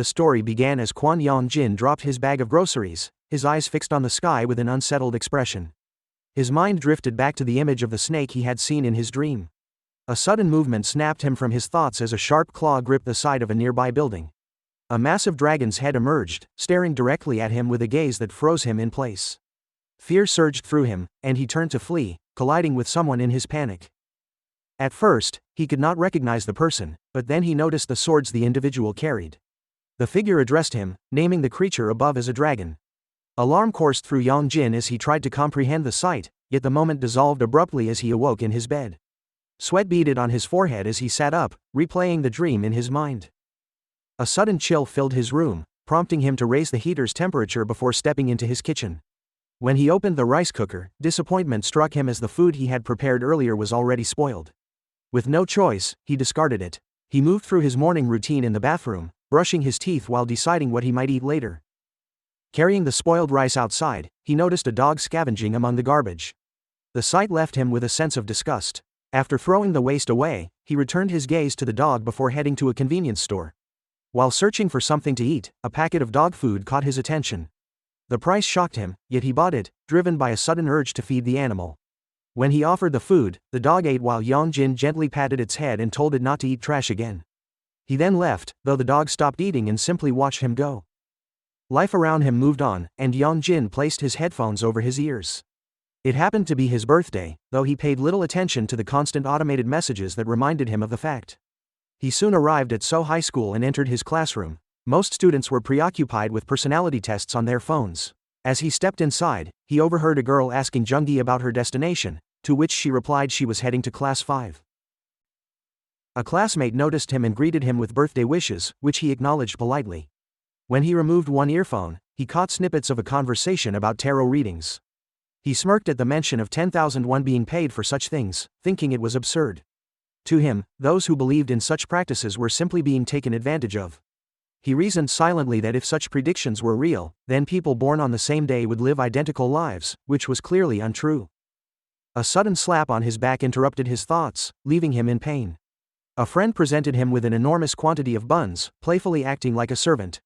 The story began as Yong Jin dropped his bag of groceries, his eyes fixed on the sky with an unsettled expression. His mind drifted back to the image of the snake he had seen in his dream. A sudden movement snapped him from his thoughts as a sharp claw gripped the side of a nearby building. A massive dragon's head emerged, staring directly at him with a gaze that froze him in place. Fear surged through him, and he turned to flee, colliding with someone in his panic. At first, he could not recognize the person, but then he noticed the swords the individual carried. The figure addressed him, naming the creature above as a dragon. Alarm coursed through Yong Jin as he tried to comprehend the sight, yet the moment dissolved abruptly as he awoke in his bed. Sweat beaded on his forehead as he sat up, replaying the dream in his mind. A sudden chill filled his room, prompting him to raise the heater's temperature before stepping into his kitchen. When he opened the rice cooker, disappointment struck him as the food he had prepared earlier was already spoiled. With no choice, he discarded it. He moved through his morning routine in the bathroom, brushing his teeth while deciding what he might eat later. Carrying the spoiled rice outside, he noticed a dog scavenging among the garbage. The sight left him with a sense of disgust. After throwing the waste away, he returned his gaze to the dog before heading to a convenience store. While searching for something to eat, a packet of dog food caught his attention. The price shocked him, yet he bought it, driven by a sudden urge to feed the animal. When he offered the food, the dog ate while Yong Jin gently patted its head and told it not to eat trash again. He then left, though the dog stopped eating and simply watched him go. Life around him moved on, and Yong Jin placed his headphones over his ears. It happened to be his birthday, though he paid little attention to the constant automated messages that reminded him of the fact. He soon arrived at So High School and entered his classroom. Most students were preoccupied with personality tests on their phones. As he stepped inside, he overheard a girl asking Junggi about her destination, to which she replied she was heading to Class 5. A classmate noticed him and greeted him with birthday wishes, which he acknowledged politely. When he removed one earphone, he caught snippets of a conversation about tarot readings. He smirked at the mention of 10,000 won being paid for such things, thinking it was absurd. To him, those who believed in such practices were simply being taken advantage of. He reasoned silently that if such predictions were real, then people born on the same day would live identical lives, which was clearly untrue. A sudden slap on his back interrupted his thoughts, leaving him in pain. A friend presented him with an enormous quantity of buns, playfully acting like a servant.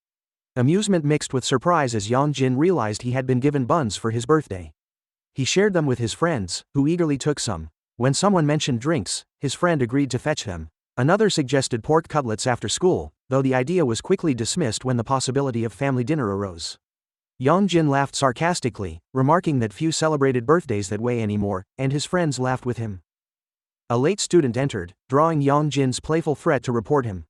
Amusement mixed with surprise as Yong Jin realized he had been given buns for his birthday. He shared them with his friends, who eagerly took some. When someone mentioned drinks, his friend agreed to fetch them. Another suggested pork cutlets after school, though the idea was quickly dismissed when the possibility of family dinner arose. Yong Jin laughed sarcastically, remarking that few celebrated birthdays that way anymore, and his friends laughed with him. A late student entered, drawing Yong Jin's playful threat to report him.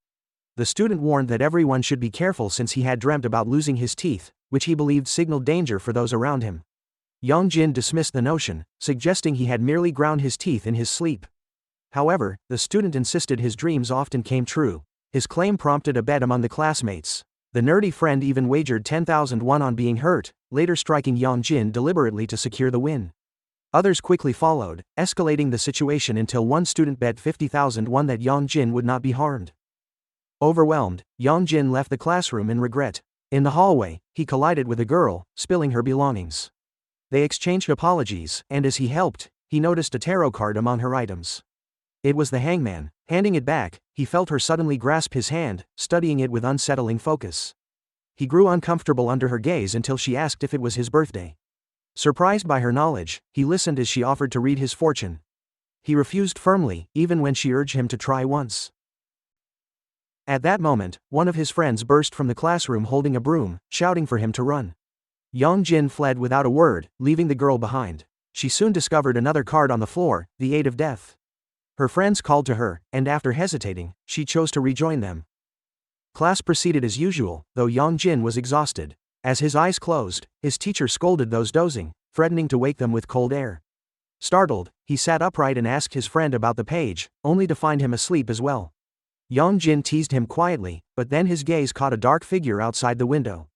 The student warned that everyone should be careful since he had dreamt about losing his teeth, which he believed signaled danger for those around him. Yong Jin dismissed the notion, suggesting he had merely ground his teeth in his sleep. However, the student insisted his dreams often came true. His claim prompted a bet among the classmates. The nerdy friend even wagered 10,000 won on being hurt, later striking Yong Jin deliberately to secure the win. Others quickly followed, escalating the situation until one student bet 50,000 won that Yong Jin would not be harmed. Overwhelmed, Yong Jin left the classroom in regret. In the hallway, he collided with a girl, spilling her belongings. They exchanged apologies, and as he helped, he noticed a tarot card among her items. It was the hangman. Handing it back, he felt her suddenly grasp his hand, studying it with unsettling focus. He grew uncomfortable under her gaze until she asked if it was his birthday. Surprised by her knowledge, he listened as she offered to read his fortune. He refused firmly, even when she urged him to try once. At that moment, one of his friends burst from the classroom holding a broom, shouting for him to run. Yong Jin fled without a word, leaving the girl behind. She soon discovered another card on the floor, the Eight of Death. Her friends called to her, and after hesitating, she chose to rejoin them. Class proceeded as usual, though Yong Jin was exhausted. As his eyes closed, his teacher scolded those dozing, threatening to wake them with cold air. Startled, he sat upright and asked his friend about the page, only to find him asleep as well. Yong Jin teased him quietly, but then his gaze caught a dark figure outside the window.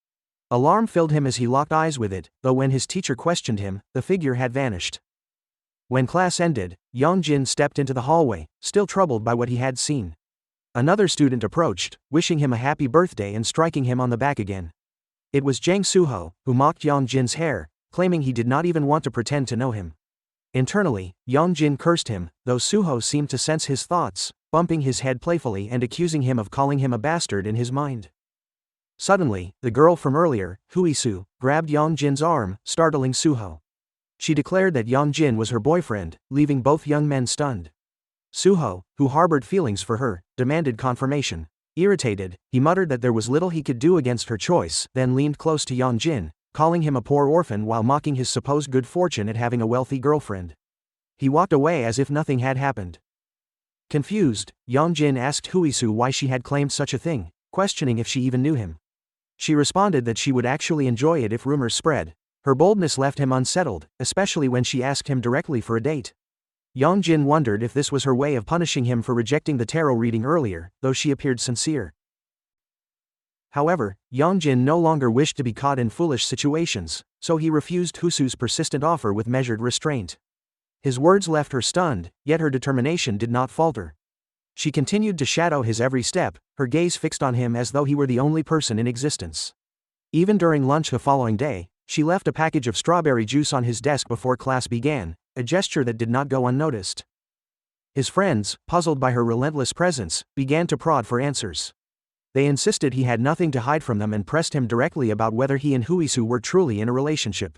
Alarm filled him as he locked eyes with it, though when his teacher questioned him, the figure had vanished. When class ended, Yong Jin stepped into the hallway, still troubled by what he had seen. Another student approached, wishing him a happy birthday and striking him on the back again. It was Jang Suho, who mocked Yong Jin's hair, claiming he did not even want to pretend to know him. Internally, Yong Jin cursed him, though Suho seemed to sense his thoughts, bumping his head playfully and accusing him of calling him a bastard in his mind. Suddenly, the girl from earlier, Huisu, grabbed Yong Jin's arm, startling Suho. She declared that Yong Jin was her boyfriend, leaving both young men stunned. Suho, who harbored feelings for her, demanded confirmation. Irritated, he muttered that there was little he could do against her choice, then leaned close to Yong Jin, calling him a poor orphan while mocking his supposed good fortune at having a wealthy girlfriend. He walked away as if nothing had happened. Confused, Yong Jin asked Huisu why she had claimed such a thing, questioning if she even knew him. She responded that she would actually enjoy it if rumors spread. Her boldness left him unsettled, especially when she asked him directly for a date. Yong Jin wondered if this was her way of punishing him for rejecting the tarot reading earlier, though she appeared sincere. However, Yong Jin no longer wished to be caught in foolish situations, so he refused Huisu's persistent offer with measured restraint. His words left her stunned, yet her determination did not falter. She continued to shadow his every step, her gaze fixed on him as though he were the only person in existence. Even during lunch the following day, she left a package of strawberry juice on his desk before class began, a gesture that did not go unnoticed. His friends, puzzled by her relentless presence, began to prod for answers. They insisted he had nothing to hide from them and pressed him directly about whether he and Huisu were truly in a relationship.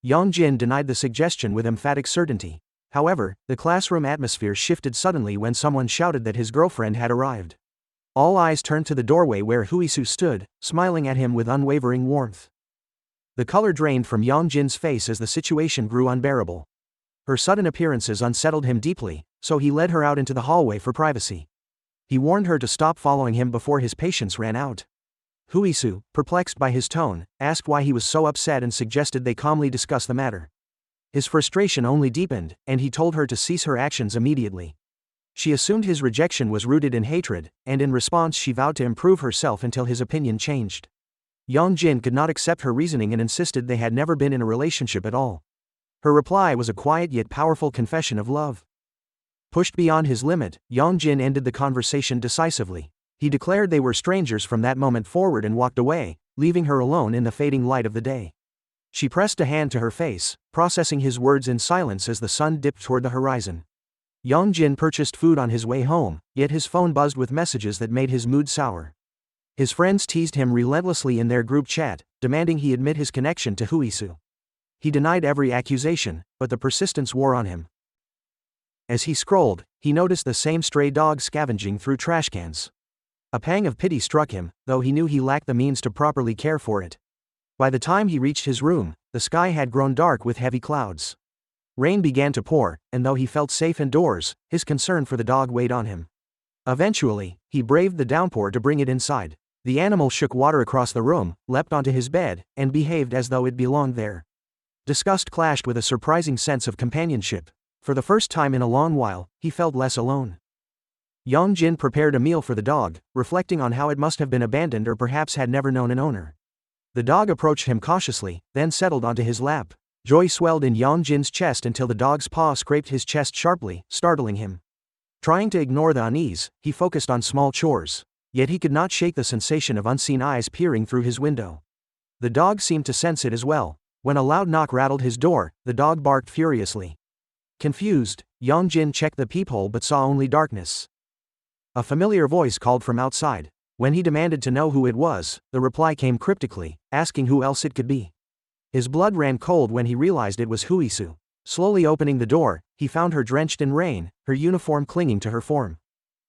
Yong Jin denied the suggestion with emphatic certainty. However, the classroom atmosphere shifted suddenly when someone shouted that his girlfriend had arrived. All eyes turned to the doorway where Huisu stood, smiling at him with unwavering warmth. The color drained from Yong Jin's face as the situation grew unbearable. Her sudden appearances unsettled him deeply, so he led her out into the hallway for privacy. He warned her to stop following him before his patience ran out. Huisu, perplexed by his tone, asked why he was so upset and suggested they calmly discuss the matter. His frustration only deepened, and he told her to cease her actions immediately. She assumed his rejection was rooted in hatred, and in response she vowed to improve herself until his opinion changed. Yong Jin could not accept her reasoning and insisted they had never been in a relationship at all. Her reply was a quiet yet powerful confession of love. Pushed beyond his limit, Yong Jin ended the conversation decisively. He declared they were strangers from that moment forward and walked away, leaving her alone in the fading light of the day. She pressed a hand to her face, processing his words in silence as the sun dipped toward the horizon. Yong Jin purchased food on his way home, yet his phone buzzed with messages that made his mood sour. His friends teased him relentlessly in their group chat, demanding he admit his connection to Huisu. He denied every accusation, but the persistence wore on him. As he scrolled, he noticed the same stray dog scavenging through trash cans. A pang of pity struck him, though he knew he lacked the means to properly care for it. By the time he reached his room, the sky had grown dark with heavy clouds. Rain began to pour, and though he felt safe indoors, his concern for the dog weighed on him. Eventually, he braved the downpour to bring it inside. The animal shook water across the room, leapt onto his bed, and behaved as though it belonged there. Disgust clashed with a surprising sense of companionship. For the first time in a long while, he felt less alone. Yong Jin prepared a meal for the dog, reflecting on how it must have been abandoned or perhaps had never known an owner. The dog approached him cautiously, then settled onto his lap. Joy swelled in Yong Jin's chest until the dog's paw scraped his chest sharply, startling him. Trying to ignore the unease, he focused on small chores. Yet he could not shake the sensation of unseen eyes peering through his window. The dog seemed to sense it as well. When a loud knock rattled his door, the dog barked furiously. Confused, Yong Jin checked the peephole but saw only darkness. A familiar voice called from outside. When he demanded to know who it was, the reply came cryptically, asking who else it could be. His blood ran cold when he realized it was Huisu. Slowly opening the door, he found her drenched in rain, her uniform clinging to her form.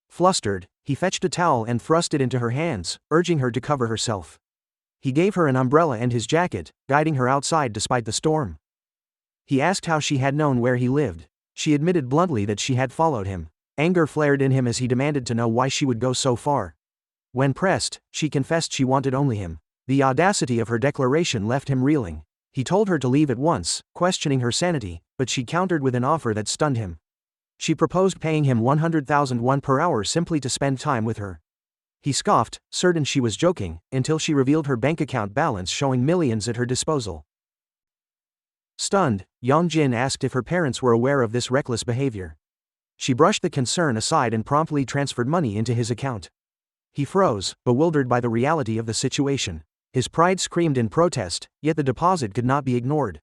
Flustered, he fetched a towel and thrust it into her hands, urging her to cover herself. He gave her an umbrella and his jacket, guiding her outside despite the storm. He asked how she had known where he lived. She admitted bluntly that she had followed him. Anger flared in him as he demanded to know why she would go so far. When pressed, she confessed she wanted only him. The audacity of her declaration left him reeling. He told her to leave at once, questioning her sanity, but she countered with an offer that stunned him. She proposed paying him 100,000 won per hour simply to spend time with her. He scoffed, certain she was joking, until she revealed her bank account balance showing millions at her disposal. Stunned, Yong Jin asked if her parents were aware of this reckless behavior. She brushed the concern aside and promptly transferred money into his account. He froze, bewildered by the reality of the situation. His pride screamed in protest, yet the deposit could not be ignored.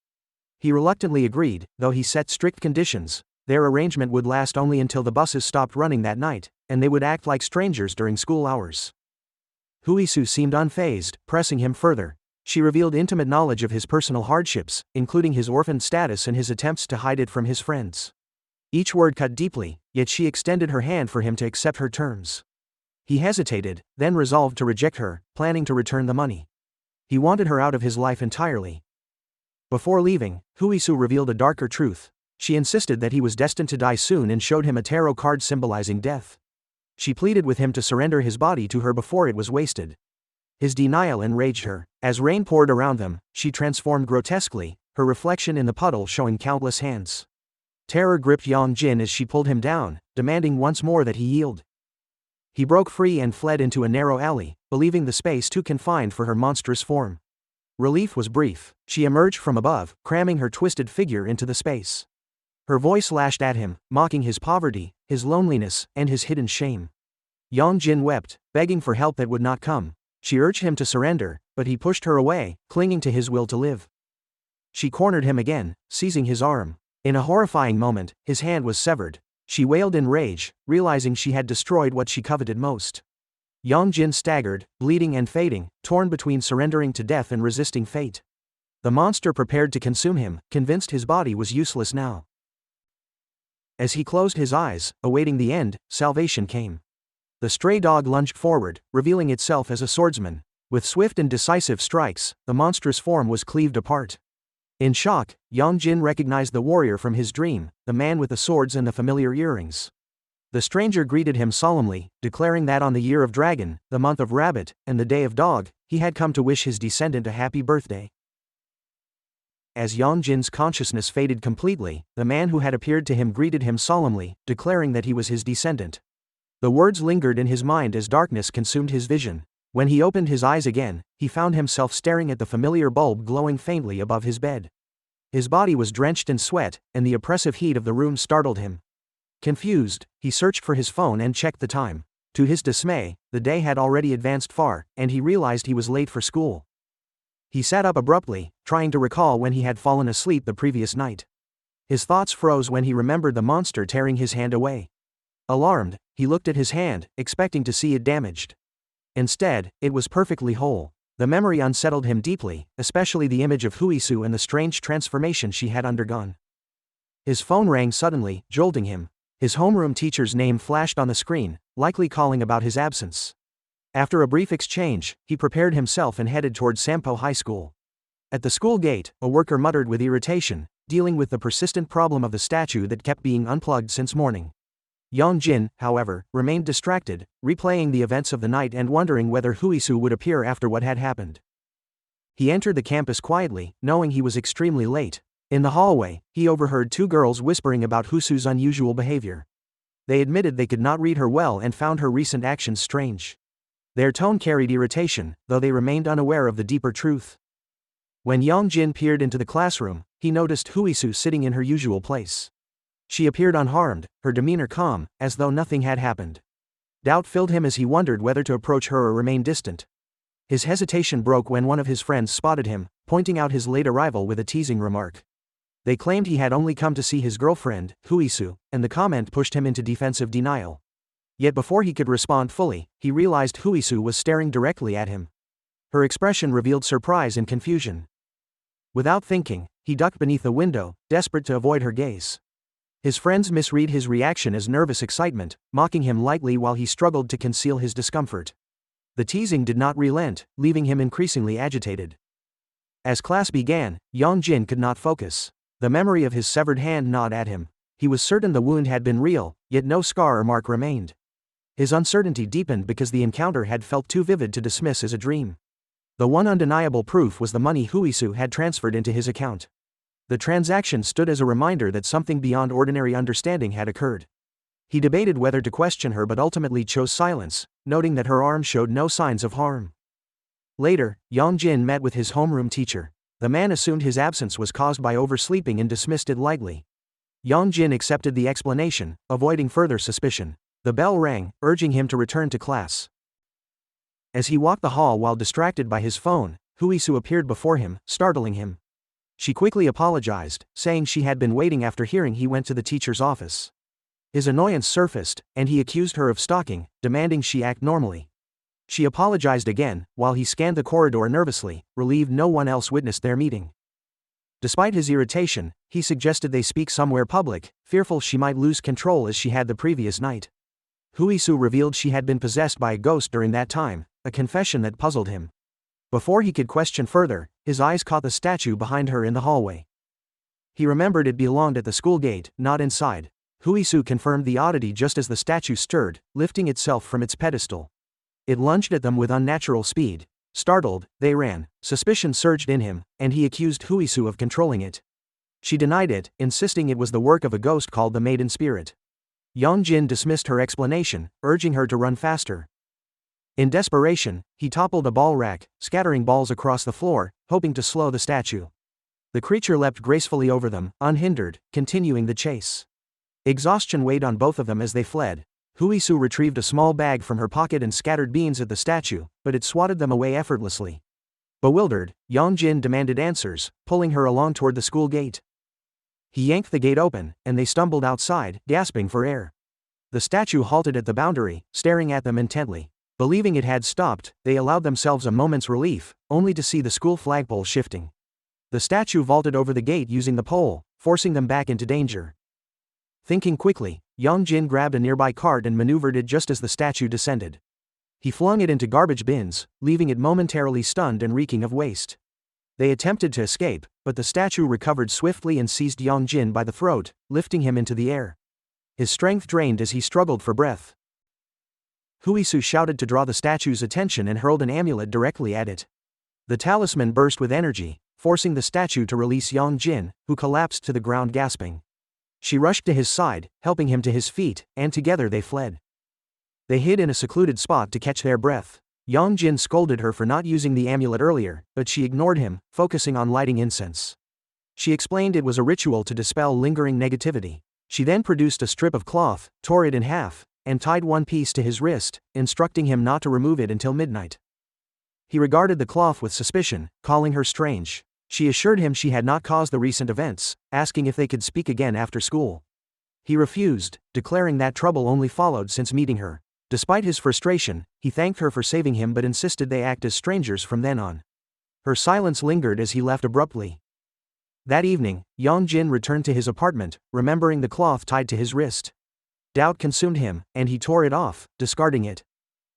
He reluctantly agreed, though he set strict conditions. Their arrangement would last only until the buses stopped running that night, and they would act like strangers during school hours. Huisu seemed unfazed, pressing him further. She revealed intimate knowledge of his personal hardships, including his orphaned status and his attempts to hide it from his friends. Each word cut deeply, yet she extended her hand for him to accept her terms. He hesitated, then resolved to reject her, planning to return the money. He wanted her out of his life entirely. Before leaving, Huisu revealed a darker truth. She insisted that he was destined to die soon and showed him a tarot card symbolizing death. She pleaded with him to surrender his body to her before it was wasted. His denial enraged her. As rain poured around them, she transformed grotesquely, her reflection in the puddle showing countless hands. Terror gripped Yong Jin as she pulled him down, demanding once more that he yield. He broke free and fled into a narrow alley, believing the space too confined for her monstrous form. Relief was brief. She emerged from above, cramming her twisted figure into the space. Her voice lashed at him, mocking his poverty, his loneliness, and his hidden shame. Yong Jin wept, begging for help that would not come. She urged him to surrender, but he pushed her away, clinging to his will to live. She cornered him again, seizing his arm. In a horrifying moment, his hand was severed. She wailed in rage, realizing she had destroyed what she coveted most. Yong Jin staggered, bleeding and fading, torn between surrendering to death and resisting fate. The monster prepared to consume him, convinced his body was useless now. As he closed his eyes, awaiting the end, salvation came. The stray dog lunged forward, revealing itself as a swordsman. With swift and decisive strikes, the monstrous form was cleaved apart. In shock, Yong Jin recognized the warrior from his dream, the man with the swords and the familiar earrings. The stranger greeted him solemnly, declaring that on the year of dragon, the month of rabbit, and the day of dog, he had come to wish his descendant a happy birthday. As Yong Jin's consciousness faded completely, the man who had appeared to him greeted him solemnly, declaring that he was his descendant. The words lingered in his mind as darkness consumed his vision. When he opened his eyes again, he found himself staring at the familiar bulb glowing faintly above his bed. His body was drenched in sweat, and the oppressive heat of the room startled him. Confused, he searched for his phone and checked the time. To his dismay, the day had already advanced far, and he realized he was late for school. He sat up abruptly, trying to recall when he had fallen asleep the previous night. His thoughts froze when he remembered the monster tearing his hand away. Alarmed, he looked at his hand, expecting to see it damaged. Instead, it was perfectly whole. The memory unsettled him deeply, especially the image of Huisu and the strange transformation she had undergone. His phone rang suddenly, jolting him. His homeroom teacher's name flashed on the screen, likely calling about his absence. After a brief exchange, he prepared himself and headed toward Sampo High School. At the school gate, a worker muttered with irritation, dealing with the persistent problem of the statue that kept being unplugged since morning. Yong Jin, however, remained distracted, replaying the events of the night and wondering whether Huisu would appear after what had happened. He entered the campus quietly, knowing he was extremely late. In the hallway, he overheard two girls whispering about Huisu's unusual behavior. They admitted they could not read her well and found her recent actions strange. Their tone carried irritation, though they remained unaware of the deeper truth. When Yong Jin peered into the classroom, he noticed Huisu sitting in her usual place. She appeared unharmed, her demeanor calm, as though nothing had happened. Doubt filled him as he wondered whether to approach her or remain distant. His hesitation broke when one of his friends spotted him, pointing out his late arrival with a teasing remark. They claimed he had only come to see his girlfriend, Huisu, and the comment pushed him into defensive denial. Yet before he could respond fully, he realized Huisu was staring directly at him. Her expression revealed surprise and confusion. Without thinking, he ducked beneath the window, desperate to avoid her gaze. His friends misread his reaction as nervous excitement, mocking him lightly while he struggled to conceal his discomfort. The teasing did not relent, leaving him increasingly agitated. As class began, Yong Jin could not focus. The memory of his severed hand gnawed at him. He was certain the wound had been real, yet no scar or mark remained. His uncertainty deepened because the encounter had felt too vivid to dismiss as a dream. The one undeniable proof was the money Huisu had transferred into his account. The transaction stood as a reminder that something beyond ordinary understanding had occurred. He debated whether to question her but ultimately chose silence, noting that her arm showed no signs of harm. Later, Yong Jin met with his homeroom teacher. The man assumed his absence was caused by oversleeping and dismissed it lightly. Yong Jin accepted the explanation, avoiding further suspicion. The bell rang, urging him to return to class. As he walked the hall while distracted by his phone, Huisu appeared before him, startling him. She quickly apologized, saying she had been waiting after hearing he went to the teacher's office. His annoyance surfaced, and he accused her of stalking, demanding she act normally. She apologized again, while he scanned the corridor nervously, relieved no one else witnessed their meeting. Despite his irritation, he suggested they speak somewhere public, fearful she might lose control as she had the previous night. Huisu revealed she had been possessed by a ghost during that time, a confession that puzzled him. Before he could question further, his eyes caught the statue behind her in the hallway. He remembered it belonged at the school gate, not inside. Huisu confirmed the oddity just as the statue stirred, lifting itself from its pedestal. It lunged at them with unnatural speed. Startled, they ran. Suspicion surged in him, and he accused Huisu of controlling it. She denied it, insisting it was the work of a ghost called the maiden spirit. Yong Jin dismissed her explanation, urging her to run faster. In desperation, he toppled a ball rack, scattering balls across the floor, hoping to slow the statue. The creature leapt gracefully over them, unhindered, continuing the chase. Exhaustion weighed on both of them as they fled. Huisu retrieved a small bag from her pocket and scattered beans at the statue, but it swatted them away effortlessly. Bewildered, Yong Jin demanded answers, pulling her along toward the school gate. He yanked the gate open, and they stumbled outside, gasping for air. The statue halted at the boundary, staring at them intently. Believing it had stopped, they allowed themselves a moment's relief, only to see the school flagpole shifting. The statue vaulted over the gate using the pole, forcing them back into danger. Thinking quickly, Yong Jin grabbed a nearby cart and maneuvered it just as the statue descended. He flung it into garbage bins, leaving it momentarily stunned and reeking of waste. They attempted to escape, but the statue recovered swiftly and seized Yong Jin by the throat, lifting him into the air. His strength drained as he struggled for breath. Huisu shouted to draw the statue's attention and hurled an amulet directly at it. The talisman burst with energy, forcing the statue to release Yong Jin, who collapsed to the ground gasping. She rushed to his side, helping him to his feet, and together they fled. They hid in a secluded spot to catch their breath. Yong Jin scolded her for not using the amulet earlier, but she ignored him, focusing on lighting incense. She explained it was a ritual to dispel lingering negativity. She then produced a strip of cloth, tore it in half, and tied one piece to his wrist, instructing him not to remove it until midnight. He regarded the cloth with suspicion, calling her strange. She assured him she had not caused the recent events, asking if they could speak again after school. He refused, declaring that trouble only followed since meeting her. Despite his frustration, he thanked her for saving him but insisted they act as strangers from then on. Her silence lingered as he left abruptly. That evening, Yong Jin returned to his apartment, remembering the cloth tied to his wrist. Doubt consumed him, and he tore it off, discarding it.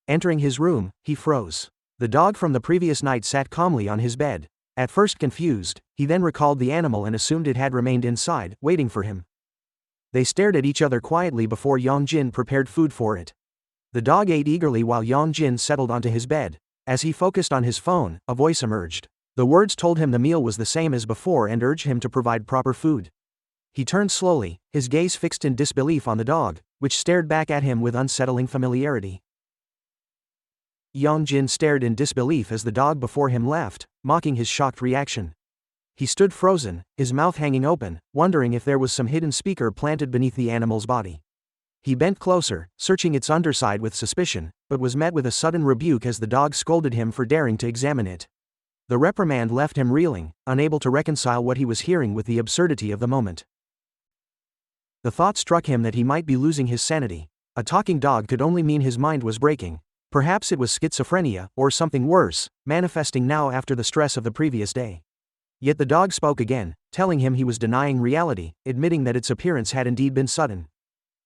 Entering his room, he froze. The dog from the previous night sat calmly on his bed. At first confused, he then recalled the animal and assumed it had remained inside, waiting for him. They stared at each other quietly before Yong Jin prepared food for it. The dog ate eagerly while Yong Jin settled onto his bed. As he focused on his phone, a voice emerged. The words told him the meal was the same as before and urged him to provide proper food. He turned slowly, his gaze fixed in disbelief on the dog, which stared back at him with unsettling familiarity. Yong Jin stared in disbelief as the dog before him laughed, mocking his shocked reaction. He stood frozen, his mouth hanging open, wondering if there was some hidden speaker planted beneath the animal's body. He bent closer, searching its underside with suspicion, but was met with a sudden rebuke as the dog scolded him for daring to examine it. The reprimand left him reeling, unable to reconcile what he was hearing with the absurdity of the moment. The thought struck him that he might be losing his sanity. A talking dog could only mean his mind was breaking. Perhaps it was schizophrenia, or something worse, manifesting now after the stress of the previous day. Yet the dog spoke again, telling him he was denying reality, admitting that its appearance had indeed been sudden.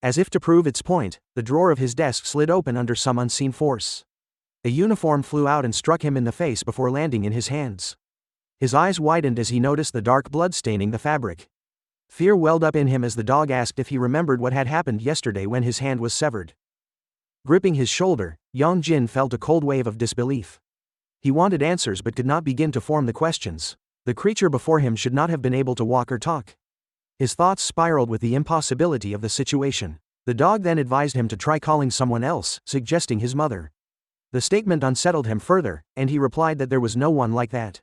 As if to prove its point, the drawer of his desk slid open under some unseen force. A uniform flew out and struck him in the face before landing in his hands. His eyes widened as he noticed the dark blood staining the fabric. Fear welled up in him as the dog asked if he remembered what had happened yesterday when his hand was severed. Gripping his shoulder, Yong Jin felt a cold wave of disbelief. He wanted answers but could not begin to form the questions. The creature before him should not have been able to walk or talk. His thoughts spiraled with the impossibility of the situation. The dog then advised him to try calling someone else, suggesting his mother. The statement unsettled him further, and he replied that there was no one like that.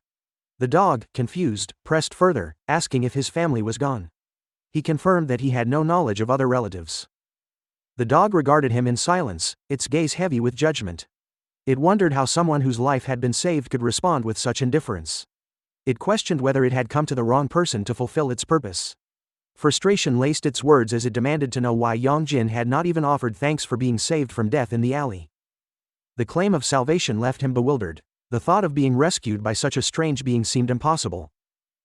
The dog, confused, pressed further, asking if his family was gone. He confirmed that he had no knowledge of other relatives. The dog regarded him in silence, its gaze heavy with judgment. It wondered how someone whose life had been saved could respond with such indifference. It questioned whether it had come to the wrong person to fulfill its purpose. Frustration laced its words as it demanded to know why Yong Jin had not even offered thanks for being saved from death in the alley. The claim of salvation left him bewildered. The thought of being rescued by such a strange being seemed impossible.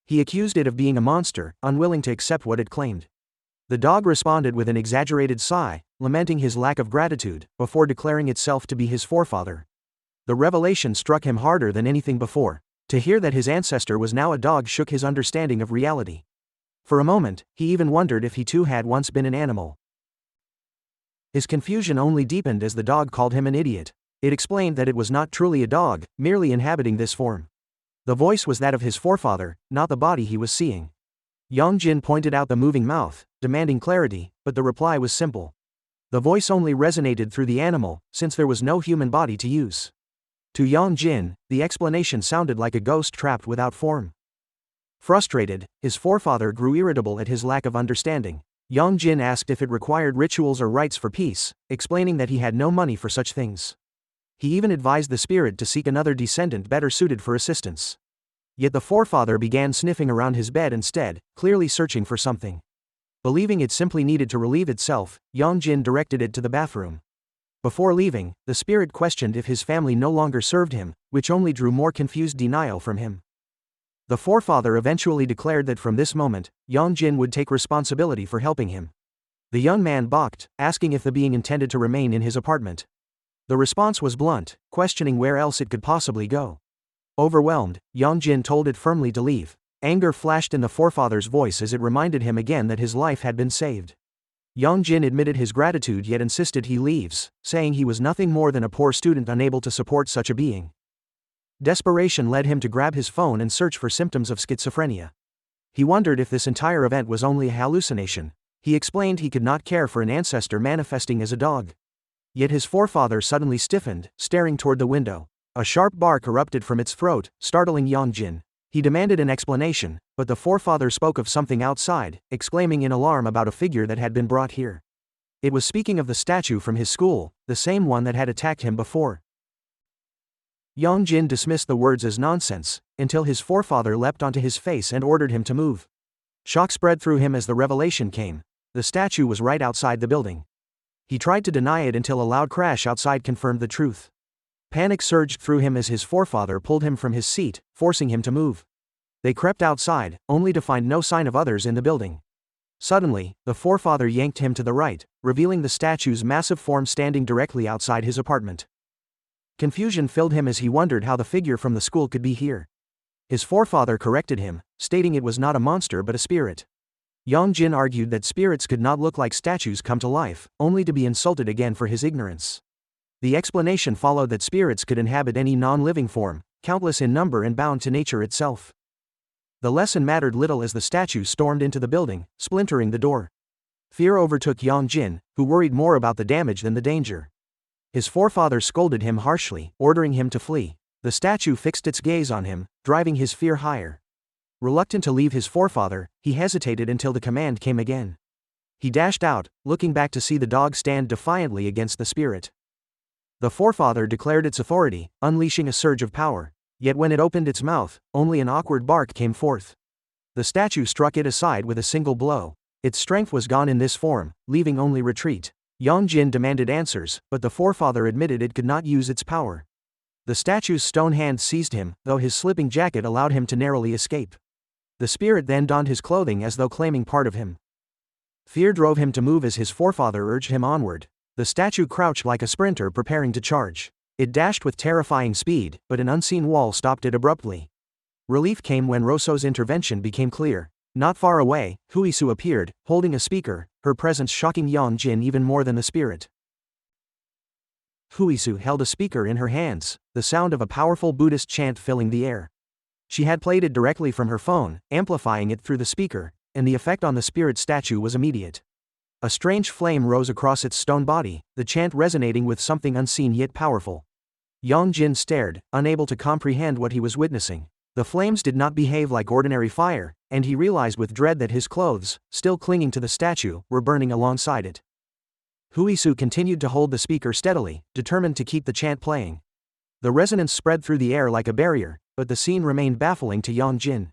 He accused it of being a monster, unwilling to accept what it claimed. The dog responded with an exaggerated sigh, lamenting his lack of gratitude, before declaring itself to be his forefather. The revelation struck him harder than anything before. To hear that his ancestor was now a dog shook his understanding of reality. For a moment, he even wondered if he too had once been an animal. His confusion only deepened as the dog called him an idiot. It explained that it was not truly a dog, merely inhabiting this form. The voice was that of his forefather, not the body he was seeing. Yong Jin pointed out the moving mouth, demanding clarity, but the reply was simple. The voice only resonated through the animal, since there was no human body to use. To Yong Jin, the explanation sounded like a ghost trapped without form. Frustrated, his forefather grew irritable at his lack of understanding. Yong Jin asked if it required rituals or rites for peace, explaining that he had no money for such things. He even advised the spirit to seek another descendant better suited for assistance. Yet the forefather began sniffing around his bed instead, clearly searching for something. Believing it simply needed to relieve itself, Yong Jin directed it to the bathroom. Before leaving, the spirit questioned if his family no longer served him, which only drew more confused denial from him. The forefather eventually declared that from this moment, Yong Jin would take responsibility for helping him. The young man balked, asking if the being intended to remain in his apartment. The response was blunt, questioning where else it could possibly go. Overwhelmed, Yong Jin told it firmly to leave. Anger flashed in the forefather's voice as it reminded him again that his life had been saved. Yong Jin admitted his gratitude yet insisted he leaves, saying he was nothing more than a poor student unable to support such a being. Desperation led him to grab his phone and search for symptoms of schizophrenia. He wondered if this entire event was only a hallucination. He explained he could not care for an ancestor manifesting as a dog. Yet his forefather suddenly stiffened, staring toward the window. A sharp bark erupted from its throat, startling Yong Jin. He demanded an explanation, but the forefather spoke of something outside, exclaiming in alarm about a figure that had been brought here. It was speaking of the statue from his school, the same one that had attacked him before. Yong Jin dismissed the words as nonsense, until his forefather leapt onto his face and ordered him to move. Shock spread through him as the revelation came. The statue was right outside the building. He tried to deny it until a loud crash outside confirmed the truth. Panic surged through him as his forefather pulled him from his seat, forcing him to move. They crept outside, only to find no sign of others in the building. Suddenly, the forefather yanked him to the right, revealing the statue's massive form standing directly outside his apartment. Confusion filled him as he wondered how the figure from the school could be here. His forefather corrected him, stating it was not a monster but a spirit. Yong Jin argued that spirits could not look like statues come to life, only to be insulted again for his ignorance. The explanation followed that spirits could inhabit any non-living form, countless in number and bound to nature itself. The lesson mattered little as the statue stormed into the building, splintering the door. Fear overtook Yong Jin, who worried more about the damage than the danger. His forefather scolded him harshly, ordering him to flee. The statue fixed its gaze on him, driving his fear higher. Reluctant to leave his forefather, he hesitated until the command came again. He dashed out, looking back to see the dog stand defiantly against the spirit. The forefather declared its authority, unleashing a surge of power. Yet when it opened its mouth, only an awkward bark came forth. The statue struck it aside with a single blow. Its strength was gone in this form, leaving only retreat. Yong Jin demanded answers, but the forefather admitted it could not use its power. The statue's stone hand seized him, though his slipping jacket allowed him to narrowly escape. The spirit then donned his clothing as though claiming part of him. Fear drove him to move as his forefather urged him onward. The statue crouched like a sprinter preparing to charge. It dashed with terrifying speed, but an unseen wall stopped it abruptly. Relief came when Roso's intervention became clear. Not far away, Huisu appeared, holding a speaker, her presence shocking Yong Jin even more than the spirit. Huisu held a speaker in her hands, the sound of a powerful Buddhist chant filling the air. She had played it directly from her phone, amplifying it through the speaker, and the effect on the spirit statue was immediate. A strange flame rose across its stone body, the chant resonating with something unseen yet powerful. Yong Jin stared, unable to comprehend what he was witnessing. The flames did not behave like ordinary fire, and he realized with dread that his clothes, still clinging to the statue, were burning alongside it. Huisu continued to hold the speaker steadily, determined to keep the chant playing. The resonance spread through the air like a barrier, but the scene remained baffling to Yong Jin.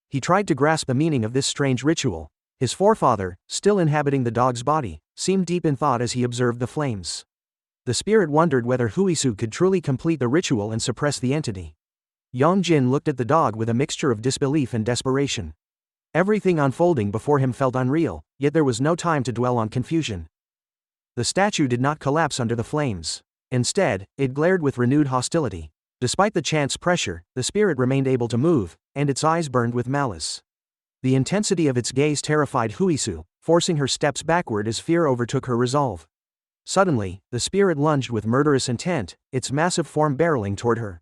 He tried to grasp the meaning of this strange ritual. His forefather, still inhabiting the dog's body, seemed deep in thought as he observed the flames. The spirit wondered whether Huisu could truly complete the ritual and suppress the entity. Yong Jin looked at the dog with a mixture of disbelief and desperation. Everything unfolding before him felt unreal, yet there was no time to dwell on confusion. The statue did not collapse under the flames. Instead, it glared with renewed hostility. Despite the chant's pressure, the spirit remained able to move, and its eyes burned with malice. The intensity of its gaze terrified Huisu, forcing her steps backward as fear overtook her resolve. Suddenly, the spirit lunged with murderous intent, its massive form barreling toward her.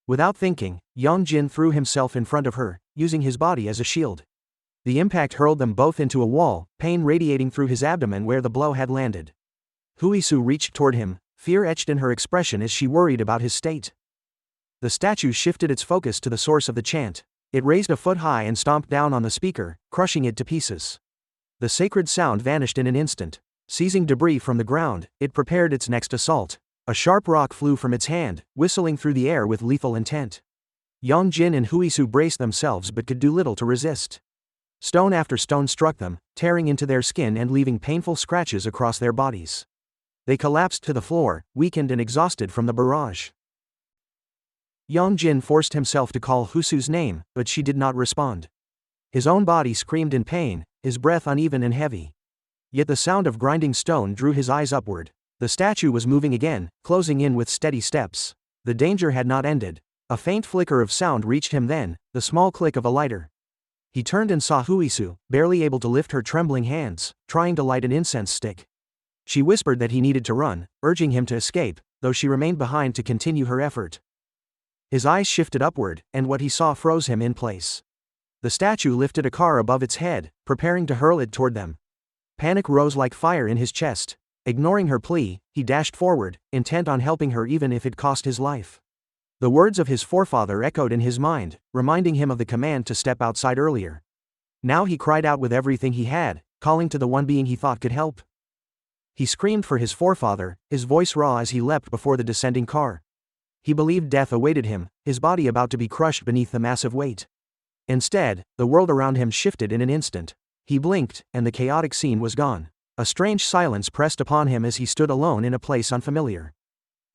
Without thinking, Yong Jin threw himself in front of her, using his body as a shield. The impact hurled them both into a wall, pain radiating through his abdomen where the blow had landed. Huisu reached toward him, fear etched in her expression as she worried about his state. The statue shifted its focus to the source of the chant. It raised a foot high and stomped down on the speaker, crushing it to pieces. The sacred sound vanished in an instant. Seizing debris from the ground, it prepared its next assault. A sharp rock flew from its hand, whistling through the air with lethal intent. Yong Jin and Huisu braced themselves but could do little to resist. Stone after stone struck them, tearing into their skin and leaving painful scratches across their bodies. They collapsed to the floor, weakened and exhausted from the barrage. Yong Jin forced himself to call Huisu's name, but she did not respond. His own body screamed in pain, his breath uneven and heavy. Yet the sound of grinding stone drew his eyes upward. The statue was moving again, closing in with steady steps. The danger had not ended. A faint flicker of sound reached him then, the small click of a lighter. He turned and saw Huisu, barely able to lift her trembling hands, trying to light an incense stick. She whispered that he needed to run, urging him to escape, though she remained behind to continue her effort. His eyes shifted upward, and what he saw froze him in place. The statue lifted a car above its head, preparing to hurl it toward them. Panic rose like fire in his chest. Ignoring her plea, he dashed forward, intent on helping her even if it cost his life. The words of his forefather echoed in his mind, reminding him of the command to step outside earlier. Now he cried out with everything he had, calling to the one being he thought could help. He screamed for his forefather, his voice raw as he leapt before the descending car. He believed death awaited him, his body about to be crushed beneath the massive weight. Instead, the world around him shifted in an instant. He blinked, and the chaotic scene was gone. A strange silence pressed upon him as he stood alone in a place unfamiliar.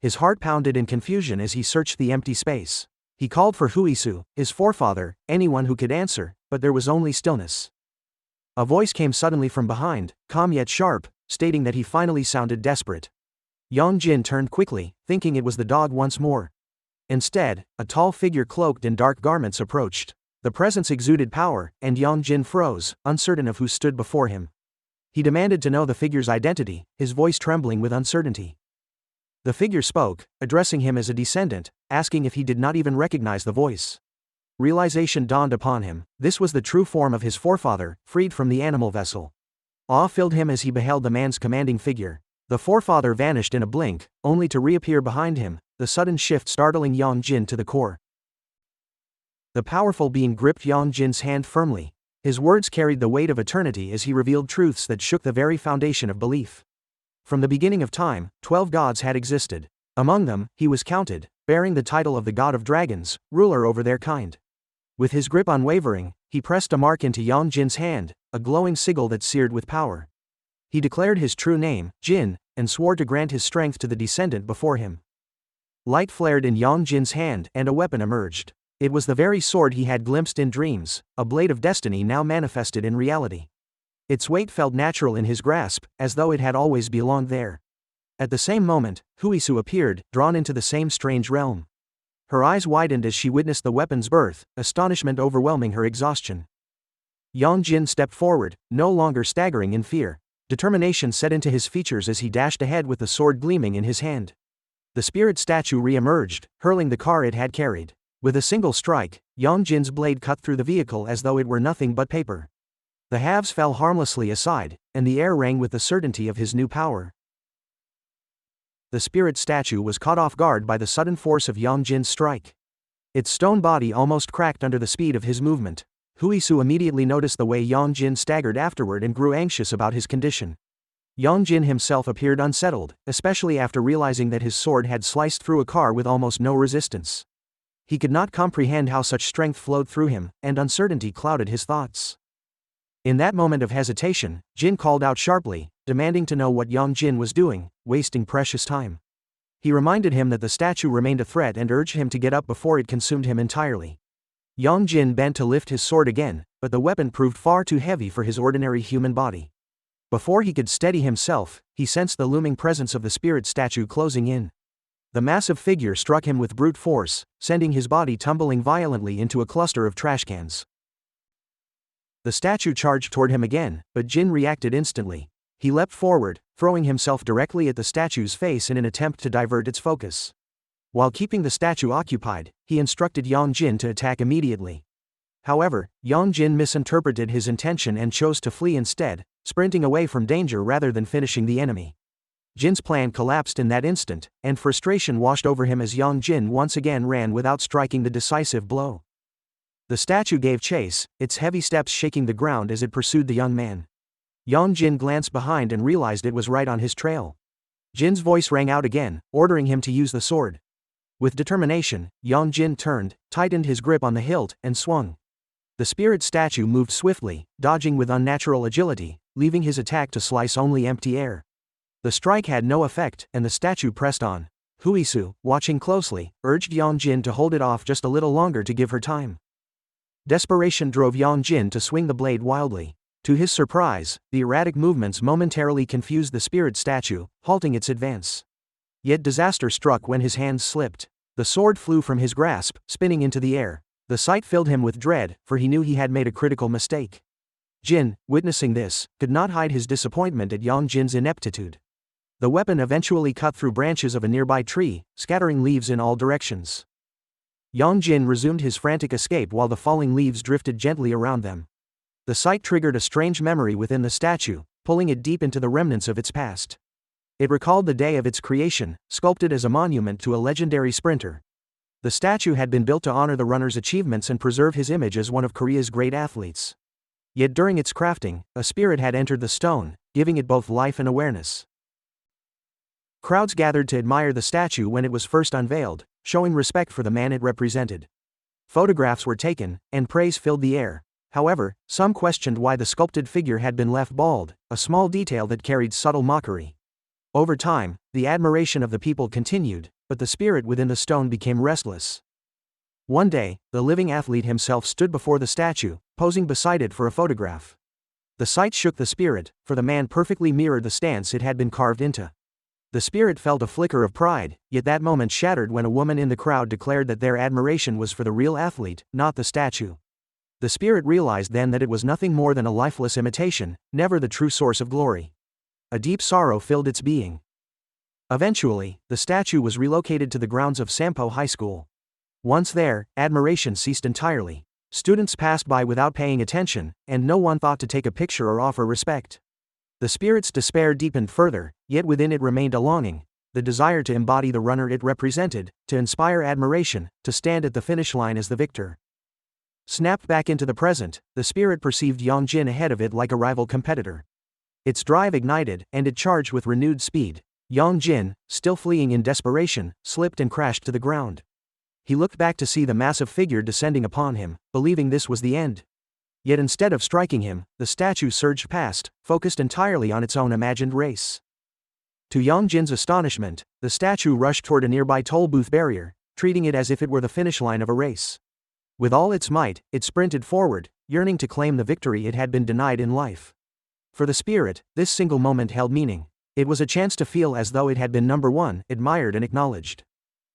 His heart pounded in confusion as he searched the empty space. He called for Huisu, his forefather, anyone who could answer, but there was only stillness. A voice came suddenly from behind, calm yet sharp, stating that he finally sounded desperate. Yong Jin turned quickly, thinking it was the dog once more. Instead, a tall figure cloaked in dark garments approached. The presence exuded power, and Yong Jin froze, uncertain of who stood before him. He demanded to know the figure's identity, his voice trembling with uncertainty. The figure spoke, addressing him as a descendant, asking if he did not even recognize the voice. Realization dawned upon him. This was the true form of his forefather, freed from the animal vessel. Awe filled him as he beheld the man's commanding figure. The forefather vanished in a blink, only to reappear behind him, the sudden shift startling Yong Jin to the core. The powerful being gripped Yong Jin's hand firmly. His words carried the weight of eternity as he revealed truths that shook the very foundation of belief. From the beginning of time, 12 gods had existed. Among them, he was counted, bearing the title of the god of dragons, ruler over their kind. With his grip unwavering, he pressed a mark into Yong Jin's hand, a glowing sigil that seared with power. He declared his true name, Jin, and swore to grant his strength to the descendant before him. Light flared in Yong Jin's hand, and a weapon emerged. It was the very sword he had glimpsed in dreams, a blade of destiny now manifested in reality. Its weight felt natural in his grasp, as though it had always belonged there. At the same moment, Huisu appeared, drawn into the same strange realm. Her eyes widened as she witnessed the weapon's birth, astonishment overwhelming her exhaustion. Yong Jin stepped forward, no longer staggering in fear. Determination set into his features as he dashed ahead with the sword gleaming in his hand. The spirit statue re-emerged, hurling the car it had carried. With a single strike, Yong Jin's blade cut through the vehicle as though it were nothing but paper. The halves fell harmlessly aside, and the air rang with the certainty of his new power. The spirit statue was caught off guard by the sudden force of Yong Jin's strike. Its stone body almost cracked under the speed of his movement. Huisu immediately noticed the way Yong Jin staggered afterward and grew anxious about his condition. Yong Jin himself appeared unsettled, especially after realizing that his sword had sliced through a car with almost no resistance. He could not comprehend how such strength flowed through him, and uncertainty clouded his thoughts. In that moment of hesitation, Jin called out sharply, demanding to know what Yong Jin was doing, wasting precious time. He reminded him that the statue remained a threat and urged him to get up before it consumed him entirely. Yong Jin bent to lift his sword again, but the weapon proved far too heavy for his ordinary human body. Before he could steady himself, he sensed the looming presence of the spirit statue closing in. The massive figure struck him with brute force, sending his body tumbling violently into a cluster of trash cans. The statue charged toward him again, but Jin reacted instantly. He leapt forward, throwing himself directly at the statue's face in an attempt to divert its focus. While keeping the statue occupied, he instructed Yong Jin to attack immediately. However, Yong Jin misinterpreted his intention and chose to flee instead, sprinting away from danger rather than finishing the enemy. Jin's plan collapsed in that instant, and frustration washed over him as Yong Jin once again ran without striking the decisive blow. The statue gave chase, its heavy steps shaking the ground as it pursued the young man. Yong Jin glanced behind and realized it was right on his trail. Jin's voice rang out again, ordering him to use the sword. With determination, Yong Jin turned, tightened his grip on the hilt, and swung. The spirit statue moved swiftly, dodging with unnatural agility, leaving his attack to slice only empty air. The strike had no effect, and the statue pressed on. Huisu, watching closely, urged Yong Jin to hold it off just a little longer to give her time. Desperation drove Yong Jin to swing the blade wildly. To his surprise, the erratic movements momentarily confused the spirit statue, halting its advance. Yet disaster struck when his hands slipped. The sword flew from his grasp, spinning into the air. The sight filled him with dread, for he knew he had made a critical mistake. Jin, witnessing this, could not hide his disappointment at Yong Jin's ineptitude. The weapon eventually cut through branches of a nearby tree, scattering leaves in all directions. Yong Jin resumed his frantic escape while the falling leaves drifted gently around them. The sight triggered a strange memory within the statue, pulling it deep into the remnants of its past. It recalled the day of its creation, sculpted as a monument to a legendary sprinter. The statue had been built to honor the runner's achievements and preserve his image as one of Korea's great athletes. Yet during its crafting, a spirit had entered the stone, giving it both life and awareness. Crowds gathered to admire the statue when it was first unveiled, showing respect for the man it represented. Photographs were taken, and praise filled the air. However, some questioned why the sculpted figure had been left bald, a small detail that carried subtle mockery. Over time, the admiration of the people continued, but the spirit within the stone became restless. One day, the living athlete himself stood before the statue, posing beside it for a photograph. The sight shook the spirit, for the man perfectly mirrored the stance it had been carved into. The spirit felt a flicker of pride, yet that moment shattered when a woman in the crowd declared that their admiration was for the real athlete, not the statue. The spirit realized then that it was nothing more than a lifeless imitation, never the true source of glory. A deep sorrow filled its being. Eventually, the statue was relocated to the grounds of Sampo High School. Once there, admiration ceased entirely. Students passed by without paying attention, and no one thought to take a picture or offer respect. The spirit's despair deepened further, yet within it remained a longing, the desire to embody the runner it represented, to inspire admiration, to stand at the finish line as the victor. Snapped back into the present, the spirit perceived Yong Jin ahead of it like a rival competitor. Its drive ignited, and it charged with renewed speed. Yong Jin, still fleeing in desperation, slipped and crashed to the ground. He looked back to see the massive figure descending upon him, believing this was the end. Yet instead of striking him, the statue surged past, focused entirely on its own imagined race. To Yong Jin's astonishment, the statue rushed toward a nearby toll booth barrier, treating it as if it were the finish line of a race. With all its might, it sprinted forward, yearning to claim the victory it had been denied in life. For the spirit, this single moment held meaning. It was a chance to feel as though it had been number one, admired and acknowledged.